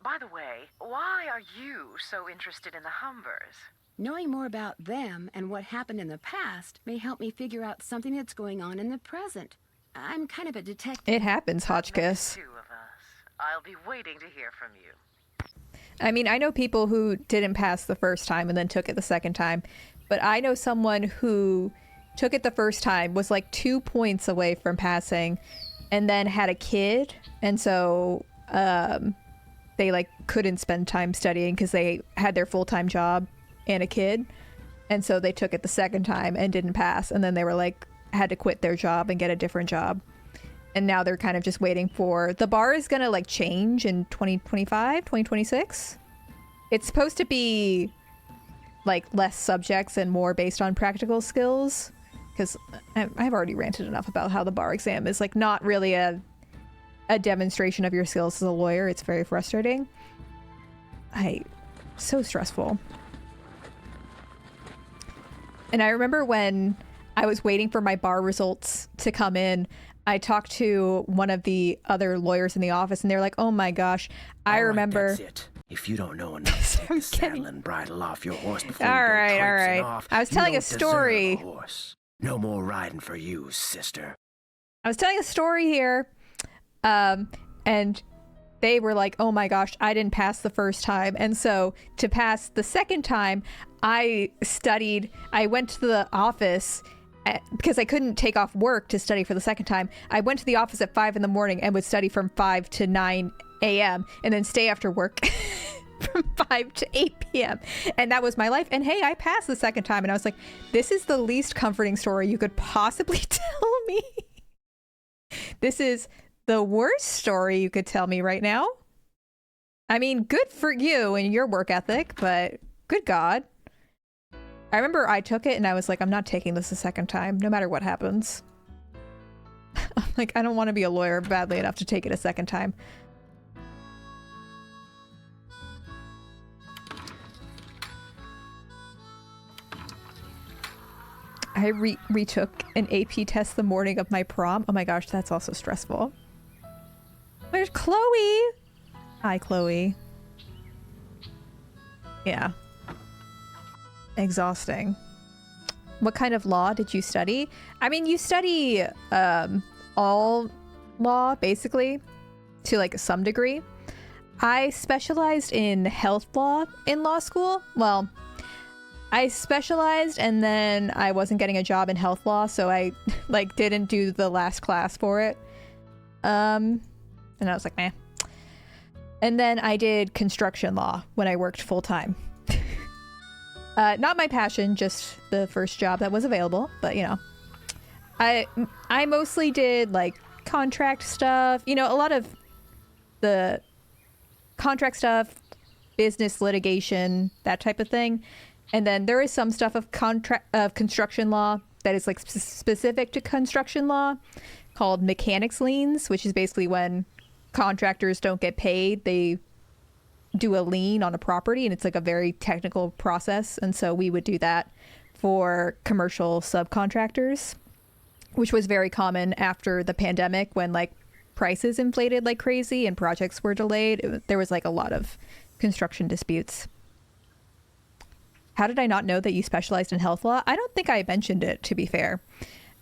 By the way, why are you so interested in the Humbers? Knowing more about them and what happened in the past may help me figure out something that's going on in the present. I'm kind of a detective. It happens, Hotchkiss. Two of us. I'll be waiting to hear from you. I mean, I know people who didn't pass the first time and then took it the second time, but I know someone who took it the first time, was like 2 points away from passing, and then had a kid, and so they like couldn't spend time studying because they had their full-time job and a kid, and so they took it the second time and didn't pass, and then they were like had to quit their job and get a different job, and now they're kind of just waiting for the bar is gonna like change in 2025 2026. It's supposed to be like less subjects and more based on practical skills, because I've already ranted enough about how the bar exam is like not really a demonstration of your skills as a lawyer. It's very frustrating. So stressful. And I remember when I was waiting for my bar results to come in, I talked to one of the other lawyers in the office, and they were like, oh my gosh, I remember... That's it. If you don't know enough, take the saddle and bridle off your horse before you go right. off. I was telling you a don't story. deserve a horse. No more riding for you, sister. I was telling a story here, and they were like, oh my gosh, I didn't pass the first time. And so to pass the second time, I went to the office because I couldn't take off work to study for the second time. I went to the office at 5 in the morning and would study from 5 to 9 a.m. and then stay after work from 5 to 8 p.m. And that was my life. And hey, I passed the second time, and I was like, this is the least comforting story you could possibly tell me. This is the worst story you could tell me right now. I mean, good for you and your work ethic, but good God. I remember I took it and I was like, I'm not taking this a second time, no matter what happens. I'm like, I don't want to be a lawyer badly enough to take it a second time. I retook an AP test the morning of my prom. Oh my gosh, that's also stressful. Where's Chloe? Hi, Chloe. Yeah. Exhausting. What kind of law did you study? I mean, you study all law, basically, to like some degree. I specialized in health law in law school. Well, I specialized and then I wasn't getting a job in health law, so I like didn't do the last class for it. And I was like, meh. And then I did construction law when I worked full time. Not my passion, just the first job that was available, but you know. I mostly did like contract stuff, you know, a lot of the contract stuff, business litigation, that type of thing. And then there is some stuff of construction law that is like specific to construction law called mechanics liens, which is basically when contractors don't get paid, they do a lien on a property, and it's like a very technical process. And so we would do that for commercial subcontractors, which was very common after the pandemic when like prices inflated like crazy and projects were delayed. There was like a lot of construction disputes. How did I not know that you specialized in health law? I don't think I mentioned it, to be fair.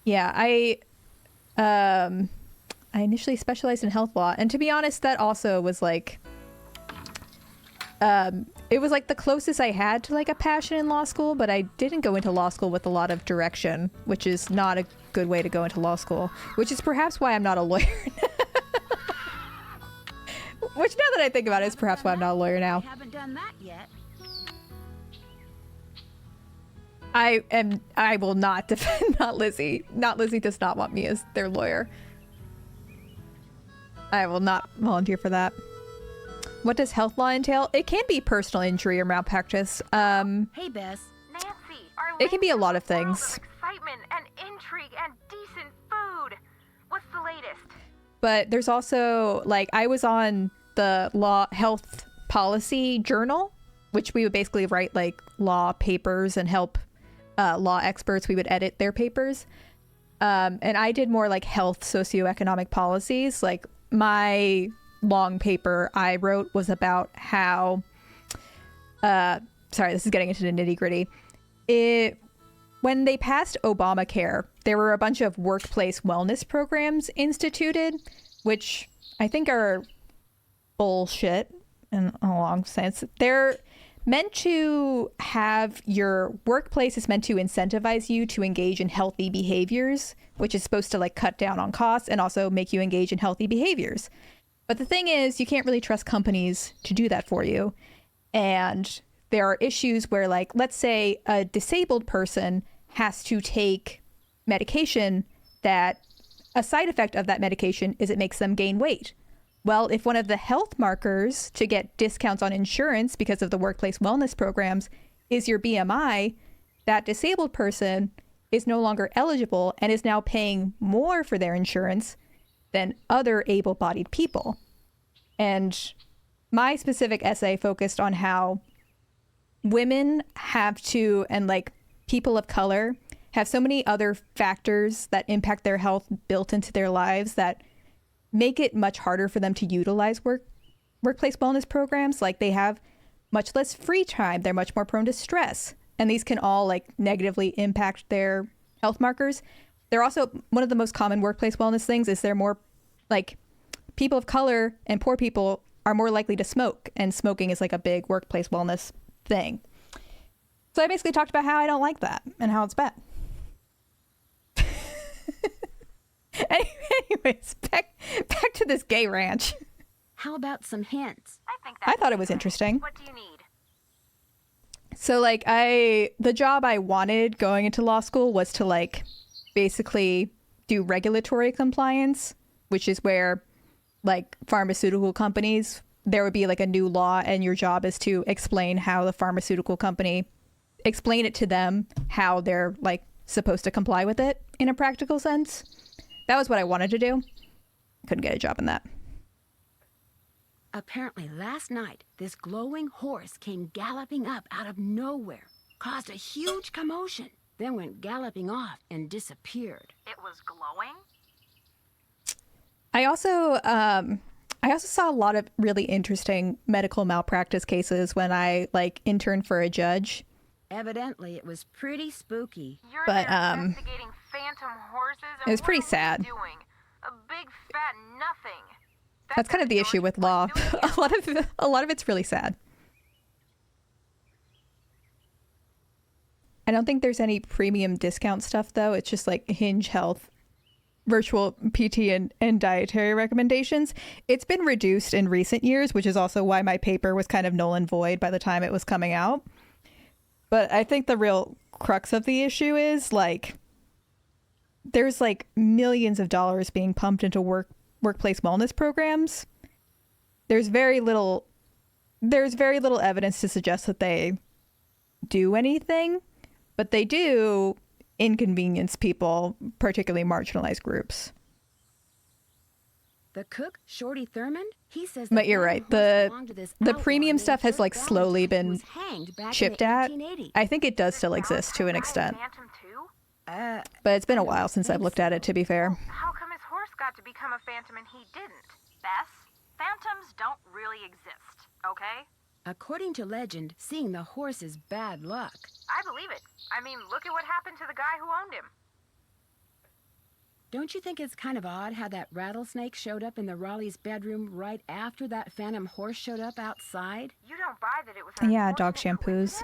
Yeah, I initially specialized in health law, and to be honest, that also was like it was like the closest I had to like a passion in law school, but I didn't go into law school with a lot of direction, which is not a good way to go into law school, which is perhaps why I'm not a lawyer. Which, now that I think about it, is perhaps why I'm not a lawyer now. I haven't done that yet. I will not defend, not Lizzie. Not Lizzie does not want me as their lawyer. I will not volunteer for that. What does health law entail? It can be personal injury or malpractice. Hey, Bess. Nancy, our It can be a lot of world things. excitement and intrigue and decent food. What's the latest? But there's also, like, I was on the law health policy journal, which we would basically write like law papers and help law experts. We would edit their papers. And I did more like health socioeconomic policies. Like, my long paper I wrote was about how, sorry, this is getting into the nitty gritty. When they passed Obamacare, there were a bunch of workplace wellness programs instituted, which I think are bullshit in a long sense. They're meant to have your workplace is meant to incentivize you to engage in healthy behaviors, which is supposed to like cut down on costs and also make you engage in healthy behaviors. But the thing is, you can't really trust companies to do that for you. And there are issues where, like, let's say a disabled person has to take medication that a side effect of that medication is it makes them gain weight. Well, if one of the health markers to get discounts on insurance because of the workplace wellness programs is your BMI, that disabled person is no longer eligible and is now paying more for their insurance than other able-bodied people. And my specific essay focused on how women have to, and like people of color, have so many other factors that impact their health built into their lives that make it much harder for them to utilize workplace wellness programs. Like, they have much less free time. They're much more prone to stress. And these can all like negatively impact their health markers. They're also, one of the most common workplace wellness things is they're more like, people of color and poor people are more likely to smoke. And smoking is like a big workplace wellness thing. So I basically talked about how I don't like that and how it's bad. Anyways, back to this gay ranch. How about some hints? I thought it was interesting. What do you need? So like the job I wanted going into law school was to like basically do regulatory compliance, which is where like pharmaceutical companies, there would be like a new law and your job is to explain how the pharmaceutical company, explain it to them how they're like supposed to comply with it in a practical sense. That was what I wanted to do. Couldn't get a job in that. Apparently last night, this glowing horse came galloping up out of nowhere, caused a huge commotion, then went galloping off and disappeared. It was glowing? I also saw a lot of really interesting medical malpractice cases when I like interned for a judge. Evidently, it was pretty spooky. You're But there investigating phantom horses, and it was pretty what are we sad. doing? A big fat nothing. That's kind of the issue with law. a lot of it's really sad. I don't think there's any premium discount stuff though. It's just like Hinge Health, virtual PT and dietary recommendations. It's been reduced in recent years, which is also why my paper was kind of null and void by the time it was coming out. But I think the real crux of the issue is like there's like millions of dollars being pumped into workplace wellness programs. There's very little evidence to suggest that they do anything, but they do inconvenience people, particularly marginalized groups. The cook, Shorty Thurmond, he says But you're right. The premium stuff has like slowly been chipped at. I think it does still exist to an extent. But it's been a while since I've looked at it, to be fair. How come his horse got to become a phantom and he didn't? Bess, phantoms don't really exist, okay? According to legend, seeing the horse is bad luck. I believe it. I mean, look at what happened to the guy who owned him. Don't you think it's kind of odd how that rattlesnake showed up in the Raleigh's bedroom right after that phantom horse showed up outside? You don't buy that it was Yeah, dog shampoos.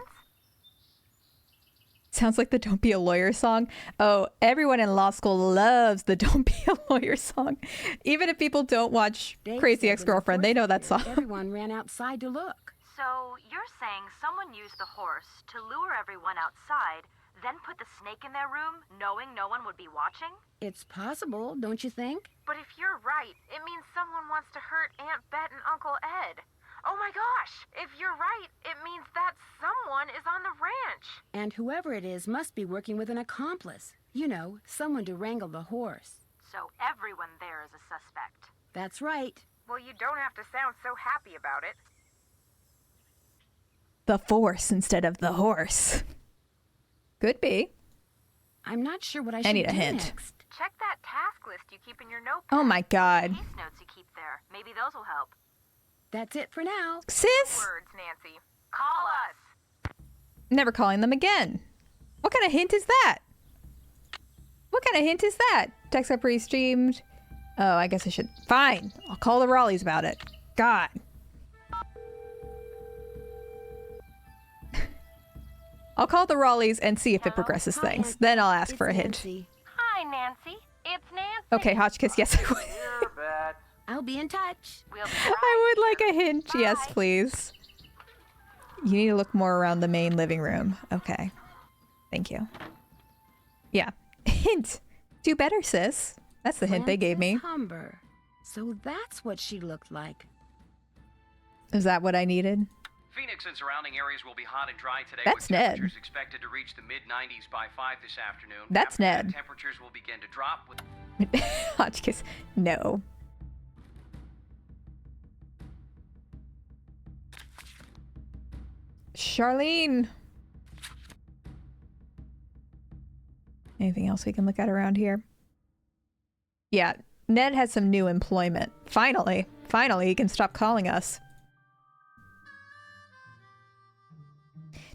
Sounds like the Don't Be a Lawyer song. Oh, everyone in law school loves the Don't Be a Lawyer song. Even if people don't watch Dave Crazy said Ex-Girlfriend, when they the know that horse song. appeared, everyone ran outside to look. So you're saying someone used the horse to lure everyone outside, then put the snake in their room, knowing no one would be watching? It's possible, don't you think? But if you're right, it means someone wants to hurt Aunt Bet and Uncle Ed. Oh my gosh! If you're right, it means that someone is on the ranch. And whoever it is must be working with an accomplice. You know, someone to wrangle the horse. So everyone there is a suspect. That's right. Well, you don't have to sound so happy about it. The Force instead of the horse. Could be. I'm not sure what I I should need a do hint. next. Check that task list you keep in your notebook. Oh my god. Case notes you keep there. Maybe those will help. That's it for now. Sis! Words, Nancy. Call us. Never calling them again. What kind of hint is that? What kind of hint is that? Text got pre-streamed. Oh, I guess I should. Fine. I'll call the Raleighs about it. God. I'll call the Raleighs and see if it progresses things. Then I'll ask for a hint. Hi, Nancy. It's Nancy. Okay, Hotchkiss, yes, I would. Here, Bet. I'll be in touch. We'll be I would like a hint. Yes, please. You need to look more around the main living room. Okay. Thank you. Yeah. Hint. Do better, sis. That's the hint they gave me. Humber. So that's what she looked like. Is that what I needed? Phoenix and surrounding areas will be hot and dry today. That's with Ned. temperatures expected to reach the mid-90s by 5 this afternoon. That's After that, Ned. temperatures will begin to drop with Hotchkiss. No. Charlene. Anything else we can look at around here? Yeah, Ned has some new employment. Finally. Finally, he can stop calling us.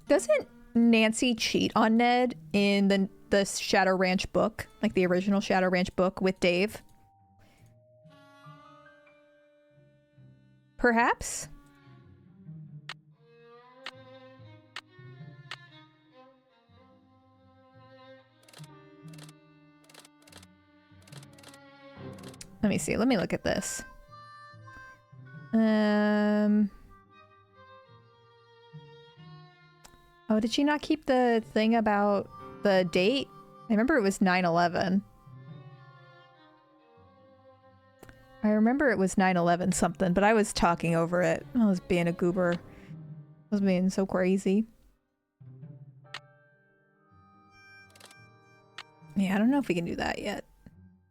Doesn't Nancy cheat on Ned in the Shadow Ranch book? Like the original Shadow Ranch book with Dave? Perhaps? Let me see. Let me look at this. Oh, did she not keep the thing about the date? I remember it was 9/11. I remember it was 9/11 something, but I was talking over it. I was being a goober. I was being so crazy. Yeah, I don't know if we can do that yet.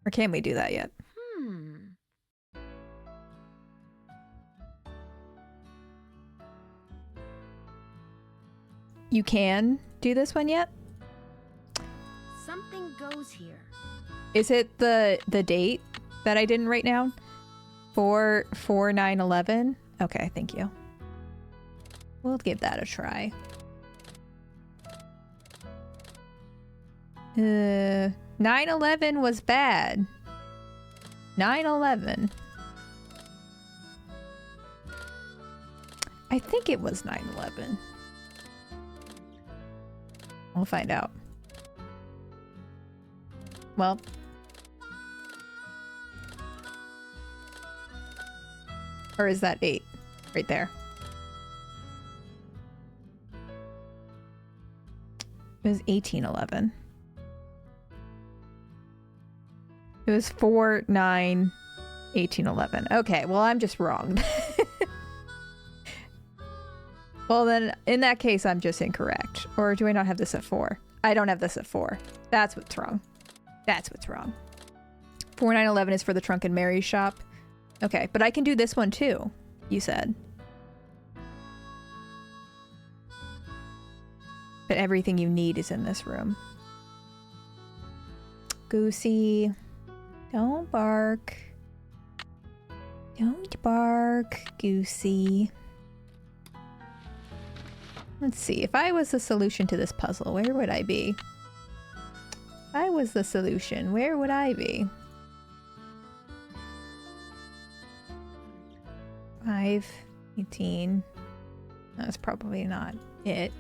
Or can we do that yet? You can do this one yet? Something goes here. Is it the date that I didn't write down? 4/9/11? Okay, thank you. We'll give that a try. 9/11 was bad. 9/11. I think it was 9/11. We'll find out. Well. Or is that 8? Right there. It was 18/11. It was 4/9/18/11. Okay, well, I'm just wrong. Well, then, in that case, I'm just incorrect. Or do I not have this at 4? I don't have this at 4. That's what's wrong. That's what's wrong. 4/9/11 is for the Trunk and Mary shop. Okay, but I can do this one too, you said. But everything you need is in this room. Goosey. Don't bark. Don't bark, Goosey. Let's see. If I was the solution to this puzzle, where would I be? If I was the solution, where would I be? 5/18. That's probably not it.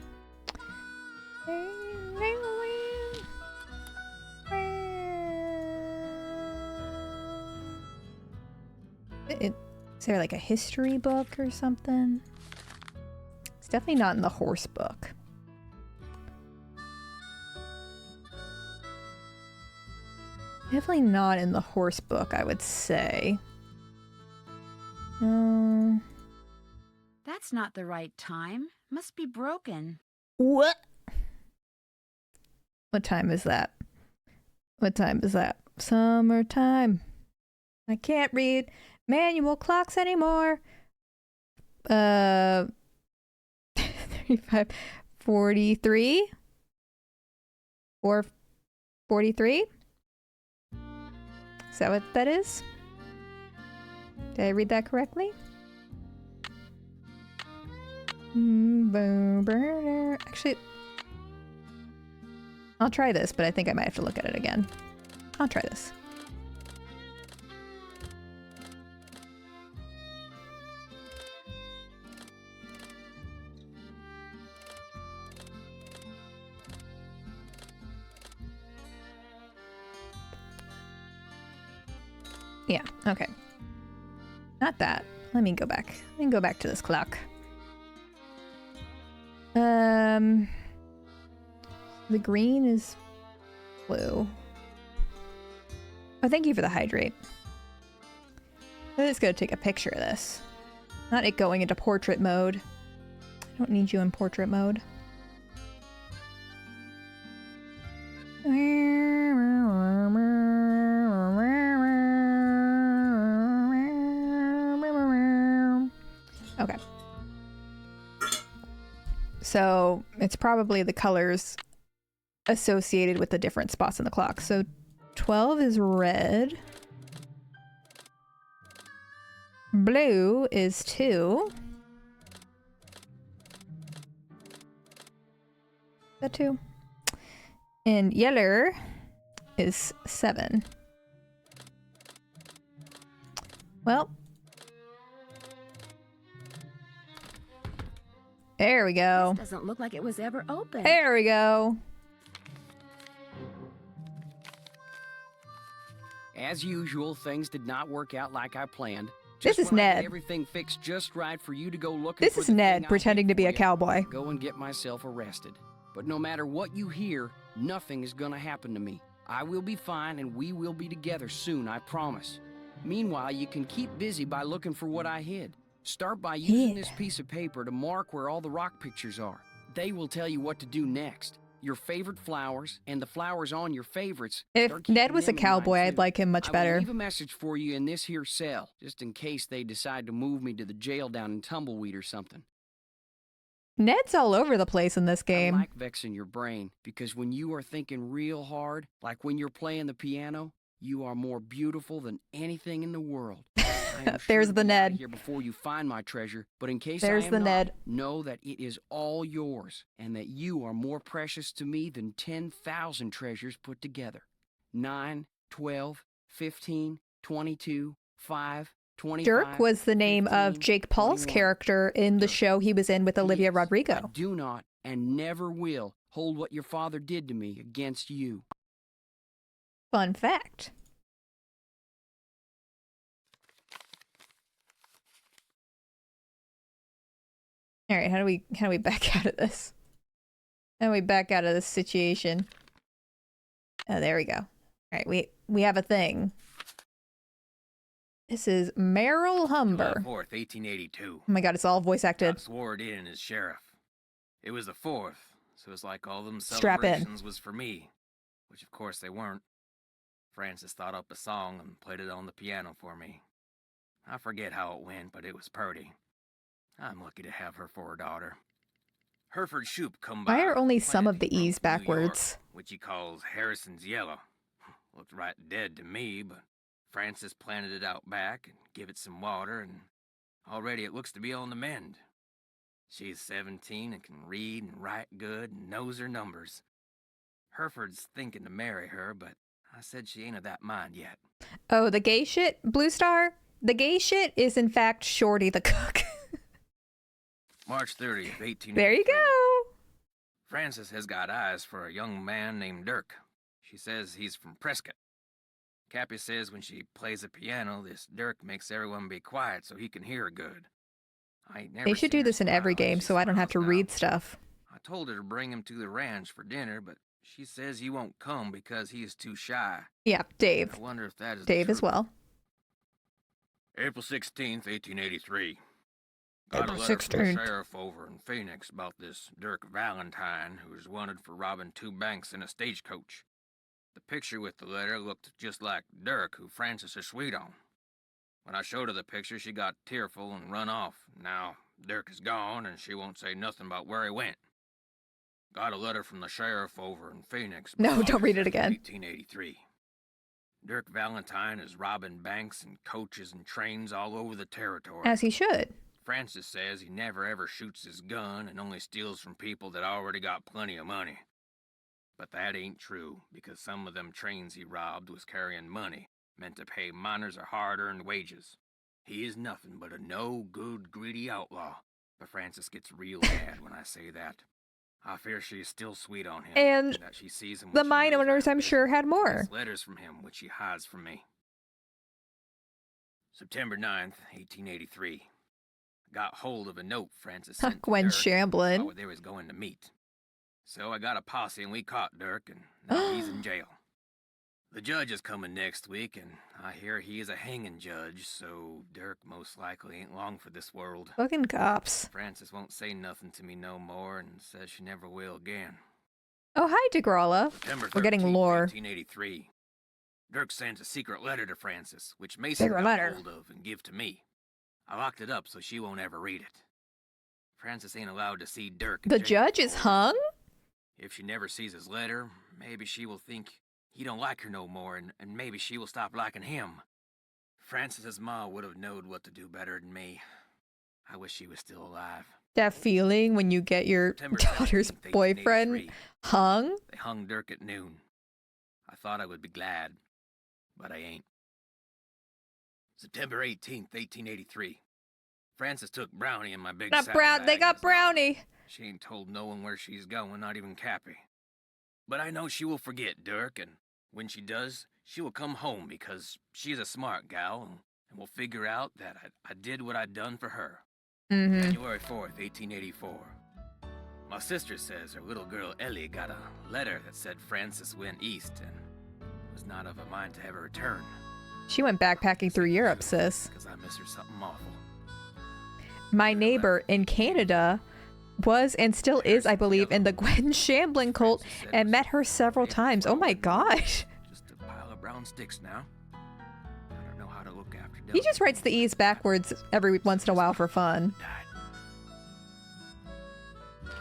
Is there like a history book or something? It's definitely not in the horse book. Definitely not in the horse book, I would say. That's not the right time. Must be broken. What? What time is that? What time is that? Summertime. I can't read manual clocks anymore. 35, 43? 4:43? Is that what that is? Did I read that correctly? Actually, I'll try this, but I think I might have to look at it again. I'll try this. Yeah, okay. Not that. Let me go back. Let me go back to this clock. The green is blue. Oh, thank you for the hydrate. I'm just gonna take a picture of this. Not it going into portrait mode. I don't need you in portrait mode. Okay. So it's probably the colors associated with the different spots in the clock. So 12 is red. Blue is 2. Is that 2? And yellow is 7. Well. There we go. This doesn't look like it was ever open. There we go. As usual, things did not work out like I planned. This is Ned. Everything fixed just right for you to go looking This for is the Ned thing I pretending to be a hid for you. cowboy. Go and get myself arrested. But no matter what you hear, nothing is gonna happen to me. I will be fine and we will be together soon, I promise. Meanwhile, you can keep busy by looking for what I hid. Start by using this piece of paper to mark where all the rock pictures are. They will tell you what to do next. Your favorite flowers and the flowers on your favorites. If Ned was a cowboy, I'd like him much I better. will leave a message for you in this here cell, just in case they decide to move me to the jail down in Tumbleweed or something. Ned's all over the place in this game. I like vexing your brain, because when you are thinking real hard, like when you're playing the piano, you are more beautiful than anything in the world. There's the Ned. Here before you find my treasure, but in case There's I am the not, Ned. know that it is all yours, and that you are more precious to me than 10,000 treasures put together. 9, 12, 15, 22, 5, 25. Dirk was the name 15, of Jake Paul's 21. character in the show he was in with Olivia Rodrigo. Do not and never will hold what your father did to me against you. Fun fact. All right, how do we back out of this? How do we back out of this situation? Oh, there we go. All right, we have a thing. This is Merrill Humber. July 4th, 1882. Oh my god, it's all voice acted. Got swore in as sheriff. It was the 4th, so it's like all them Strap in. celebrations was for me, which of course they weren't. Francis thought up a song and played it on the piano for me. I forget how it went, but it was purty. I'm lucky to have her for a daughter. Hereford Shoup come by. Why are only some of the planting E's from New backwards? York, which he calls Harrison's Yellow. Looked right dead to me, but Francis planted it out back and give it some water, and already it looks to be on the mend. She's 17 and can read and write good and knows her numbers. Hereford's thinking to marry her, but I said she ain't of that mind yet. Oh, the gay shit, Blue Star? The gay shit is in fact Shorty the cook. March 30th, 1883. There you go. Frances has got eyes for a young man named Dirk. She says he's from Prescott. Cappy says when she plays the piano, this Dirk makes everyone be quiet so he can hear good. I ain't never They should seen do her this in every smile, and game she so I don't have to smiles now. read stuff. I told her to bring him to the ranch for dinner, but she says he won't come because he is too shy. Yeah, Dave. I wonder if that is Dave the as truth. well. April 16th, 1883. Got April a letter from the 16th. sheriff over in Phoenix about this Dirk Valentine, who is wanted for robbing 2 banks in a stagecoach. The picture with the letter looked just like Dirk, who Frances is sweet on. When I showed her the picture, she got tearful and run off. Now, Dirk is gone, and she won't say nothing about where he went. Got a letter from the sheriff over in Phoenix. No, don't read it again. 1883. Dirk Valentine is robbing banks and coaches and trains all over the territory. As he should. Francis says he never ever shoots his gun and only steals from people that already got plenty of money. But that ain't true, because some of them trains he robbed was carrying money, meant to pay miners a hard-earned wages. He is nothing but a no-good, greedy outlaw, but Frances gets real mad when I say that. I fear she is still sweet on him, And that she sees him the when she mine knows owners, I'm sure, had more. gets letters from him, which he hides from me. September 9th, 1883. Got hold of a note Frances sent to Gwen Dirk Shamblin. about where they was going to meet. So I got a posse and we caught Dirk, and now he's in jail. The judge is coming next week, and I hear he is a hanging judge, so Dirk most likely ain't long for this world. Fucking cops. Frances won't say nothing to me no more and says she never will again. Oh, hi, DeGrolla. September 13th, We're getting lore. 1883. Dirk sent a secret letter to Frances, which Mason Secret got letter. hold of and give to me. I locked it up so she won't ever read it. Frances ain't allowed to see Dirk. in The jail, judge is of course. hung? If she never sees his letter, maybe she will think he don't like her no more, and maybe she will stop liking him. Frances's ma would have knowed what to do better than me. I wish she was still alive. That feeling when you get your September daughter's 17th, boyfriend 1883. hung? They hung Dirk at noon. I thought I would be glad, but I ain't. September 18th, 1883. Frances took Brownie in my big Not saddlebag Brown. They got as Brownie. She ain't told no one where she's going, not even Cappy. But I know she will forget Dirk, and when she does, she will come home because she's a smart gal and will figure out that I did what I'd done for her. Mm-hmm. January 4th, 1884. My sister says her little girl Ellie got a letter that said Frances went east and was not of a mind to ever return. She went backpacking through Europe, sis. Because I miss her something awful. My neighbor in Canada was and still is, I believe, in the Gwen Shamblin cult and met her several times. Oh my gosh. Just a pile of brown sticks now. I don't know how to look after He just writes the E's backwards every once in a while for fun.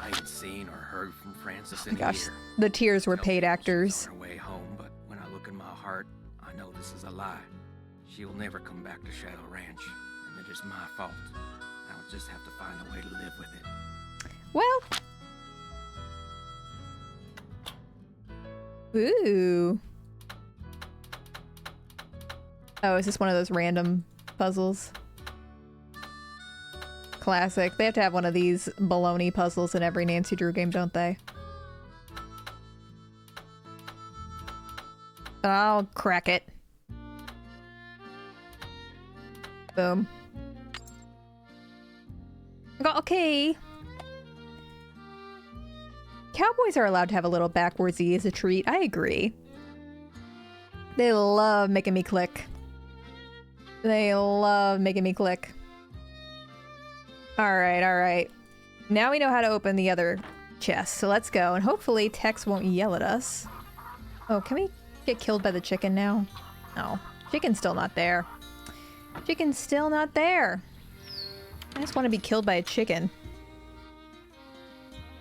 I ain't seen or heard from Frances Oh in my a gosh, year. the tears were paid actors. On her way home, but when I look in my heart, I know this is a lie. She will never come back to Shadow Ranch, and it is my fault. I'll just have to find a way to live with it. Well. Ooh. Oh, is this one of those random puzzles? Classic. They have to have one of these baloney puzzles in every Nancy Drew game, don't they? I'll crack it. Boom. Okay. Cowboys are allowed to have a little backwardsy as a treat. I agree. They love making me click. They love making me click. Alright, alright. Now we know how to open the other chest, so let's go. And hopefully Tex won't yell at us. Oh, can we get killed by the chicken now? No. Chicken's still not there. Chicken's still not there. I just want to be killed by a chicken.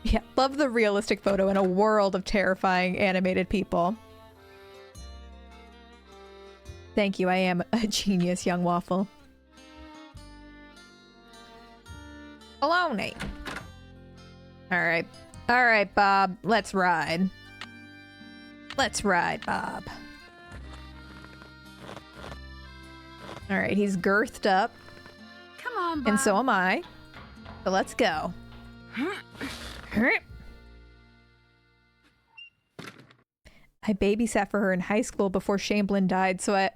Yeah, love the realistic photo in a world of terrifying animated people. Thank you, I am a genius, young waffle. Baloney. Alright. Alright, Bob. Let's ride. Let's ride, Bob. Alright, he's girthed up. Come on, Bob. And so am I. So let's go. I babysat for her in high school before Shamblin died, so I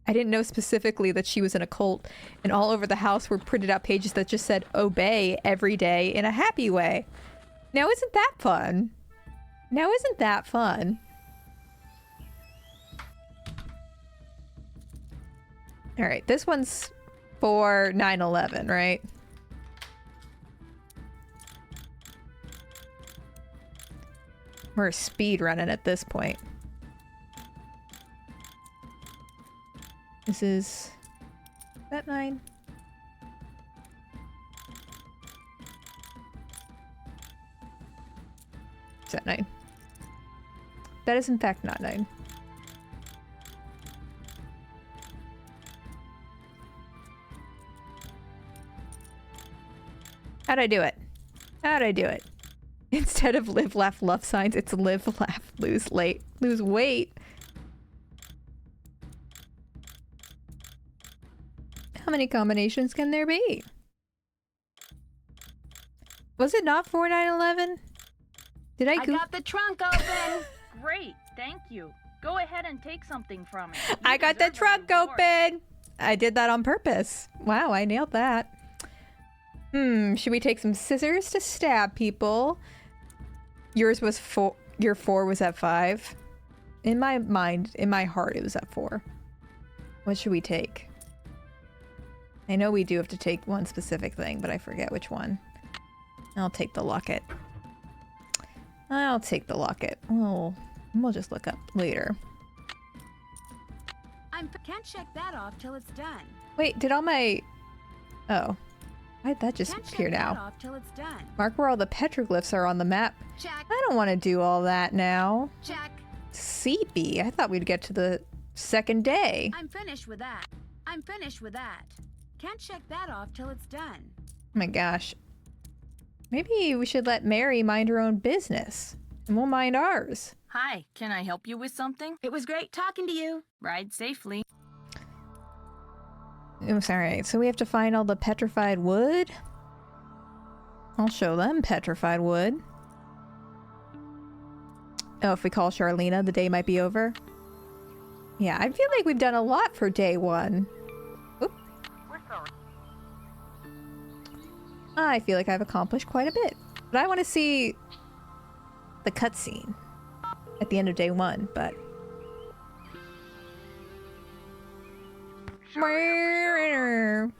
didn't know specifically that she was in a cult, and all over the house were printed out pages that just said obey every day in a happy way. Now isn't that fun? Now isn't that fun? Alright, this one's for 9/11, right? We're speed running at this point. This is that 9. Is that 9? That is in fact not 9. How'd I do it? How'd I do it? Instead of live, laugh, love signs, it's live, laugh, lose weight. How many combinations can there be? Was it not for 9/11? Did I got the trunk open! Great, thank you. Go ahead and take something from it. I got the trunk open! I did that on purpose. Wow, I nailed that. Should we take some scissors to stab people? Yours was 4. Your 4 was at 5. In my mind, in my heart, it was at 4. What should we take? I know we do have to take one specific thing, but I forget which one. I'll take the locket. I'll take the locket. Oh, we'll just look up later. Can't check that off till it's done. Wait, did all my... Oh. Why'd that just appear now? Till it's done. Mark where all the petroglyphs are on the map. Check. I don't want to do all that now. Check. Seepy. I thought we'd get to the second day. I'm finished with that. I'm finished with that. Can't check that off till it's done. Oh my gosh. Maybe we should let Mary mind her own business. And we'll mind ours. Hi, can I help you with something? It was great talking to you. Ride safely. I'm sorry, so we have to find all the petrified wood? I'll show them petrified wood. Oh, if we call Charlena, the day might be over. Yeah, I feel like we've done a lot for day 1. Oop. I feel like I've accomplished quite a bit. But I want to see the cutscene at the end of day 1, but...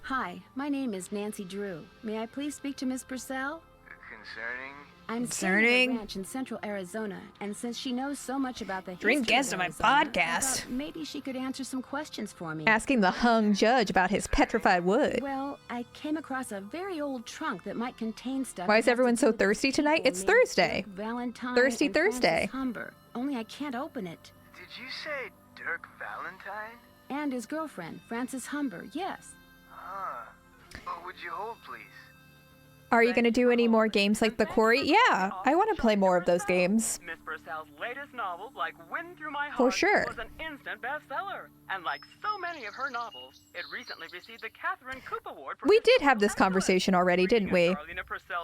Hi, my name is Nancy Drew. May I please speak to Miss Purcell? I'm staying at a ranch in central Arizona, and since she knows so much about the Dream history guest of on my Arizona, podcast. I thought maybe she could answer some questions for me. Asking the hung judge about his petrified wood. Well, I came across a very old trunk that might contain stuff. Why is everyone so thirsty tonight? It's Thursday. Valentine Thirsty and Thursday. Francis Humber. Only I can't open it. Did you say Dirk Valentine? And his girlfriend, Francis Humber. Yes. Huh. Oh, would you hold, please? Are you going to do any more games like The Quarry? Yeah, I want to play more of those games. Miss Purcell's latest novel, Like Wind Through My Heart, For sure. was an instant bestseller. And like so many of her novels, it recently received the Catherine Coop Award for We did have this conversation already, didn't we?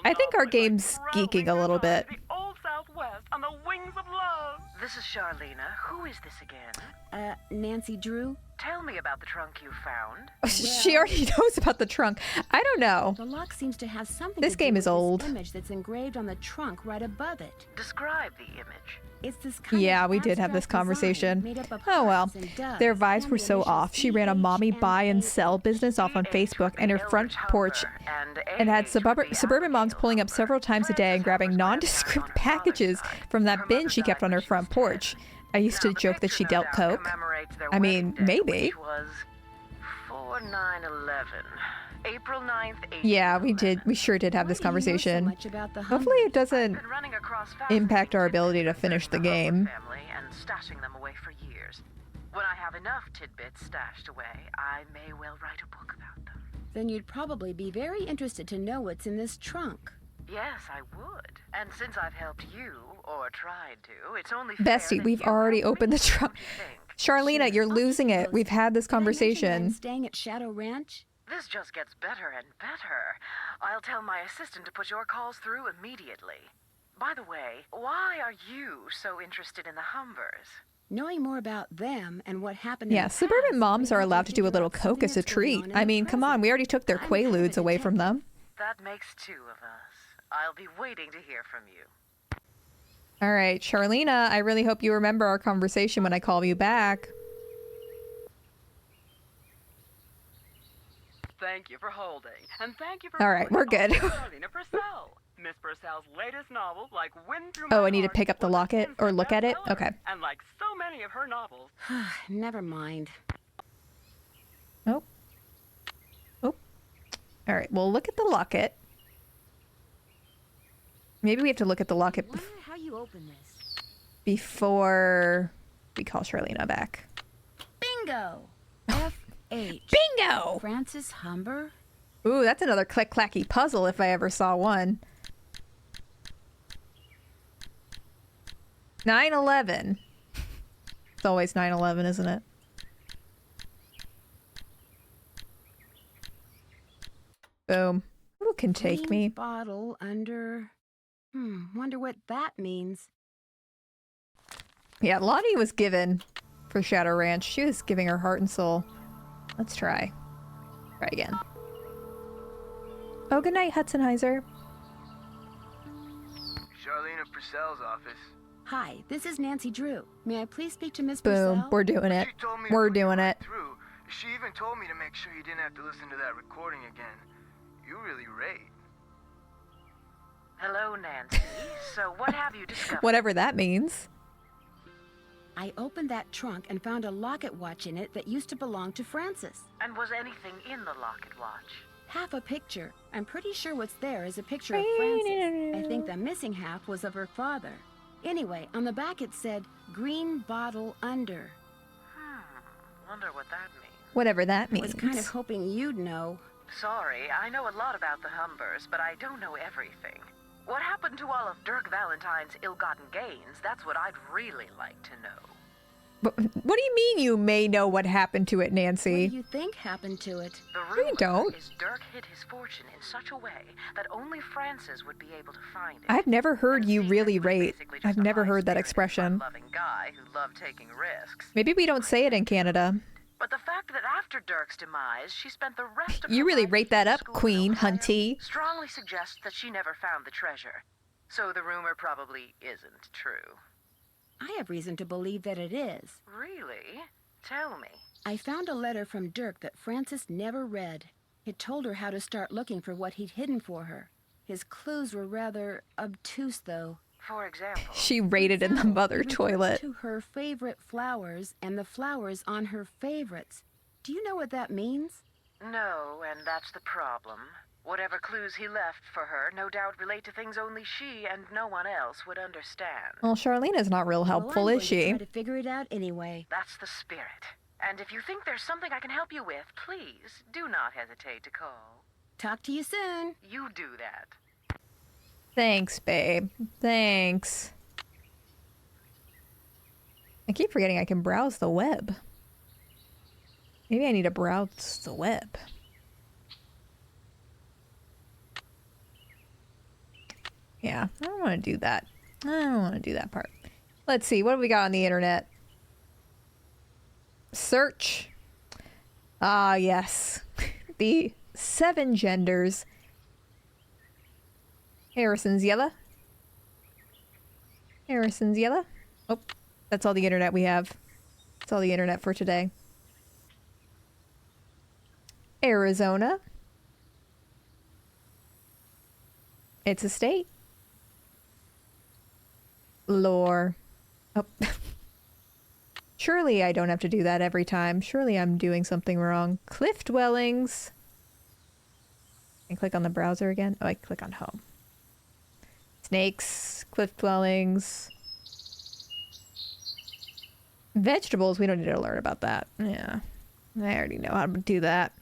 I think our game's geeking a little bit. the Old Southwest on the wings of love. This is Charlena. Who is this again? Nancy Drew. Tell me about the trunk you found. She already knows about the trunk. I don't know. The lock seems to have something This to do game with is old. This image that's engraved on the trunk right above it. Describe the image. It's this kind Yeah, of we did have this abstract conversation. design made up of Oh well. hearts and doves Their vibes and were the so initials off. She ran a mommy buy and sell business off on Facebook, and her front porch and had suburban moms pulling up several times a day and grabbing nondescript packages from that bin she kept on her front porch. I used to joke that she dealt coke. I mean, maybe. For 9/11, April 9th, Yeah, we did. We sure did have this conversation. Hopefully it doesn't impact our ability to finish the game. family and stashing them away for years. When I have enough tidbits stashed away, I may well write a book about them. Then you'd probably be very interested to know what's in this trunk. Yes, I would. And since I've helped you, or tried to, it's only fair Bestie, that we've you already help opened me. the trunk. Charlena, you're losing it. We've had this conversation. Staying at Shadow Ranch? This just gets better and better. I'll tell my assistant to put your calls through immediately. By the way, why are you so interested in the Humbers? Knowing more about them and what happened Yeah, in the suburban past moms may are help allowed us to do a figure little out something coke as a that's going treat. on in I the mean, come on, present. we already took their I'm kind of a quaaludes away from them. That makes 2 of us. I'll be waiting to hear from you. All right, Charlena, I really hope you remember our conversation when I call you back. Thank you for holding, and thank you for All right, we're good. Charlena Purcell. Miss Purcell's latest novel, Like Wind Through My Oh, I need to Heart, pick up the was an locket or instant look at it? bestseller. Okay. And like so many of her novels. Never mind. Oh. Oh. All right, we'll look at the locket. Maybe we have to look at the locket I wonder how you open this. before we call Charlena back. Bingo! F.H. Bingo! Francis Humber? Ooh, that's another click-clacky puzzle if I ever saw one. 9/11. It's always 9/11, isn't it? Boom. Who can take Green me? Bottle under... wonder what that means. Yeah, Lonnie was given for Shadow Ranch. She was giving her heart and soul. Let's try. Try again. Oh, good night, Hudsonheiser. Charlena Purcell's office. Hi, this is Nancy Drew. May I please speak to Miss Boom. Purcell? We're doing it. She told me We're to put you doing right it. through. She even told me to make sure you didn't have to listen to that recording again. You really rate. Hello, Nancy. So what have you discovered? Whatever that means. I opened that trunk and found a locket watch in it that used to belong to Francis. And was anything in the locket watch? Half a picture. I'm pretty sure what's there is a picture of Francis. I think the missing half was of her father. Anyway, on the back it said, green bottle under. Wonder what that means. Whatever that I means. was kind of hoping you'd know. Sorry, I know a lot about the Humbers, but I don't know everything. What happened to all of Dirk Valentine's ill-gotten gains? That's what I'd really like to know. But what do you mean you may know what happened to it, Nancy? What do you think happened to it? The You rumor don't. is Dirk hid his fortune in such a way that only Francis would be able to find it. I've never heard you really rate. I've never heard that expression. Loving guy who loved taking risks. Maybe we don't say it in Canada. But the fact that after Dirk's demise, she spent the rest of You her really life rate that in up, school Queen in Ohio Hunty. strongly suggests that she never found the treasure. So the rumor probably isn't true. I have reason to believe that it is. Really? Tell me. I found a letter from Dirk that Francis never read. It told her how to start looking for what he'd hidden for her. His clues were rather obtuse, though. For example, She rated in the mother It refers toilet. to her favorite flowers and the flowers on her favorites. Do you know what that means? no, and that's the problem. Whatever clues he left for her no doubt relate to things only she and no one else would understand. Well, Charlena's not real helpful, well, I'm is going to she? try to figure it out anyway. That's the spirit. And if you think there's something I can help you with, please do not hesitate to call. Talk to you soon. You do that. Thanks, babe. Thanks. I keep forgetting I can browse the web. Maybe I need to browse the web. Yeah, I don't want to do that. I don't want to do that part. Let's see, what do we got on the internet? Search. Ah, yes. The 7 genders. Harrison's yellow. Harrison's yellow. Oh, that's all the internet we have. That's all the internet for today. Arizona. It's a state. Lore. Oh. Surely I don't have to do that every time. Surely I'm doing something wrong. Cliff dwellings. And click on the browser again. Oh, I click on home. Snakes, cliff dwellings. Vegetables, we don't need to learn about that. Yeah. I already know how to do that.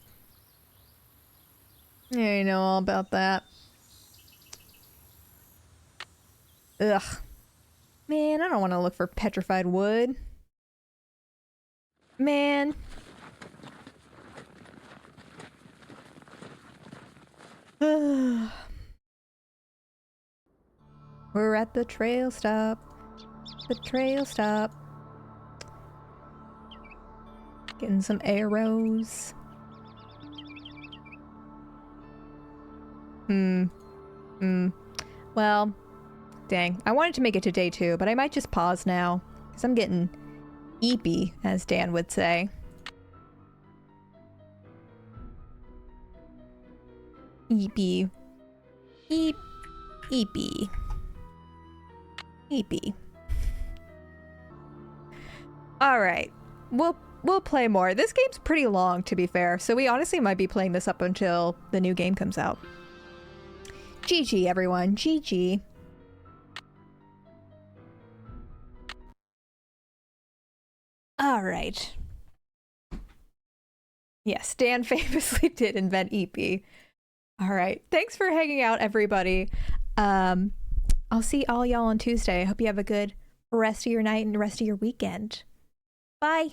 I already know all about that. Ugh. Man, I don't want to look for petrified wood. Man. We're at the trail stop. The trail stop. Getting some arrows. Well, dang. I wanted to make it to day 2, but I might just pause now. Because I'm getting eepy, as Dan would say. Eepy. Eep. Eepy. Eepy. Alright. We'll play more. This game's pretty long, to be fair, so we honestly might be playing this up until the new game comes out. GG, everyone. GG. Alright. Yes, Dan famously did invent EP. Alright. Thanks for hanging out, everybody. I'll see all y'all on Tuesday. I hope you have a good rest of your night and the rest of your weekend. Bye.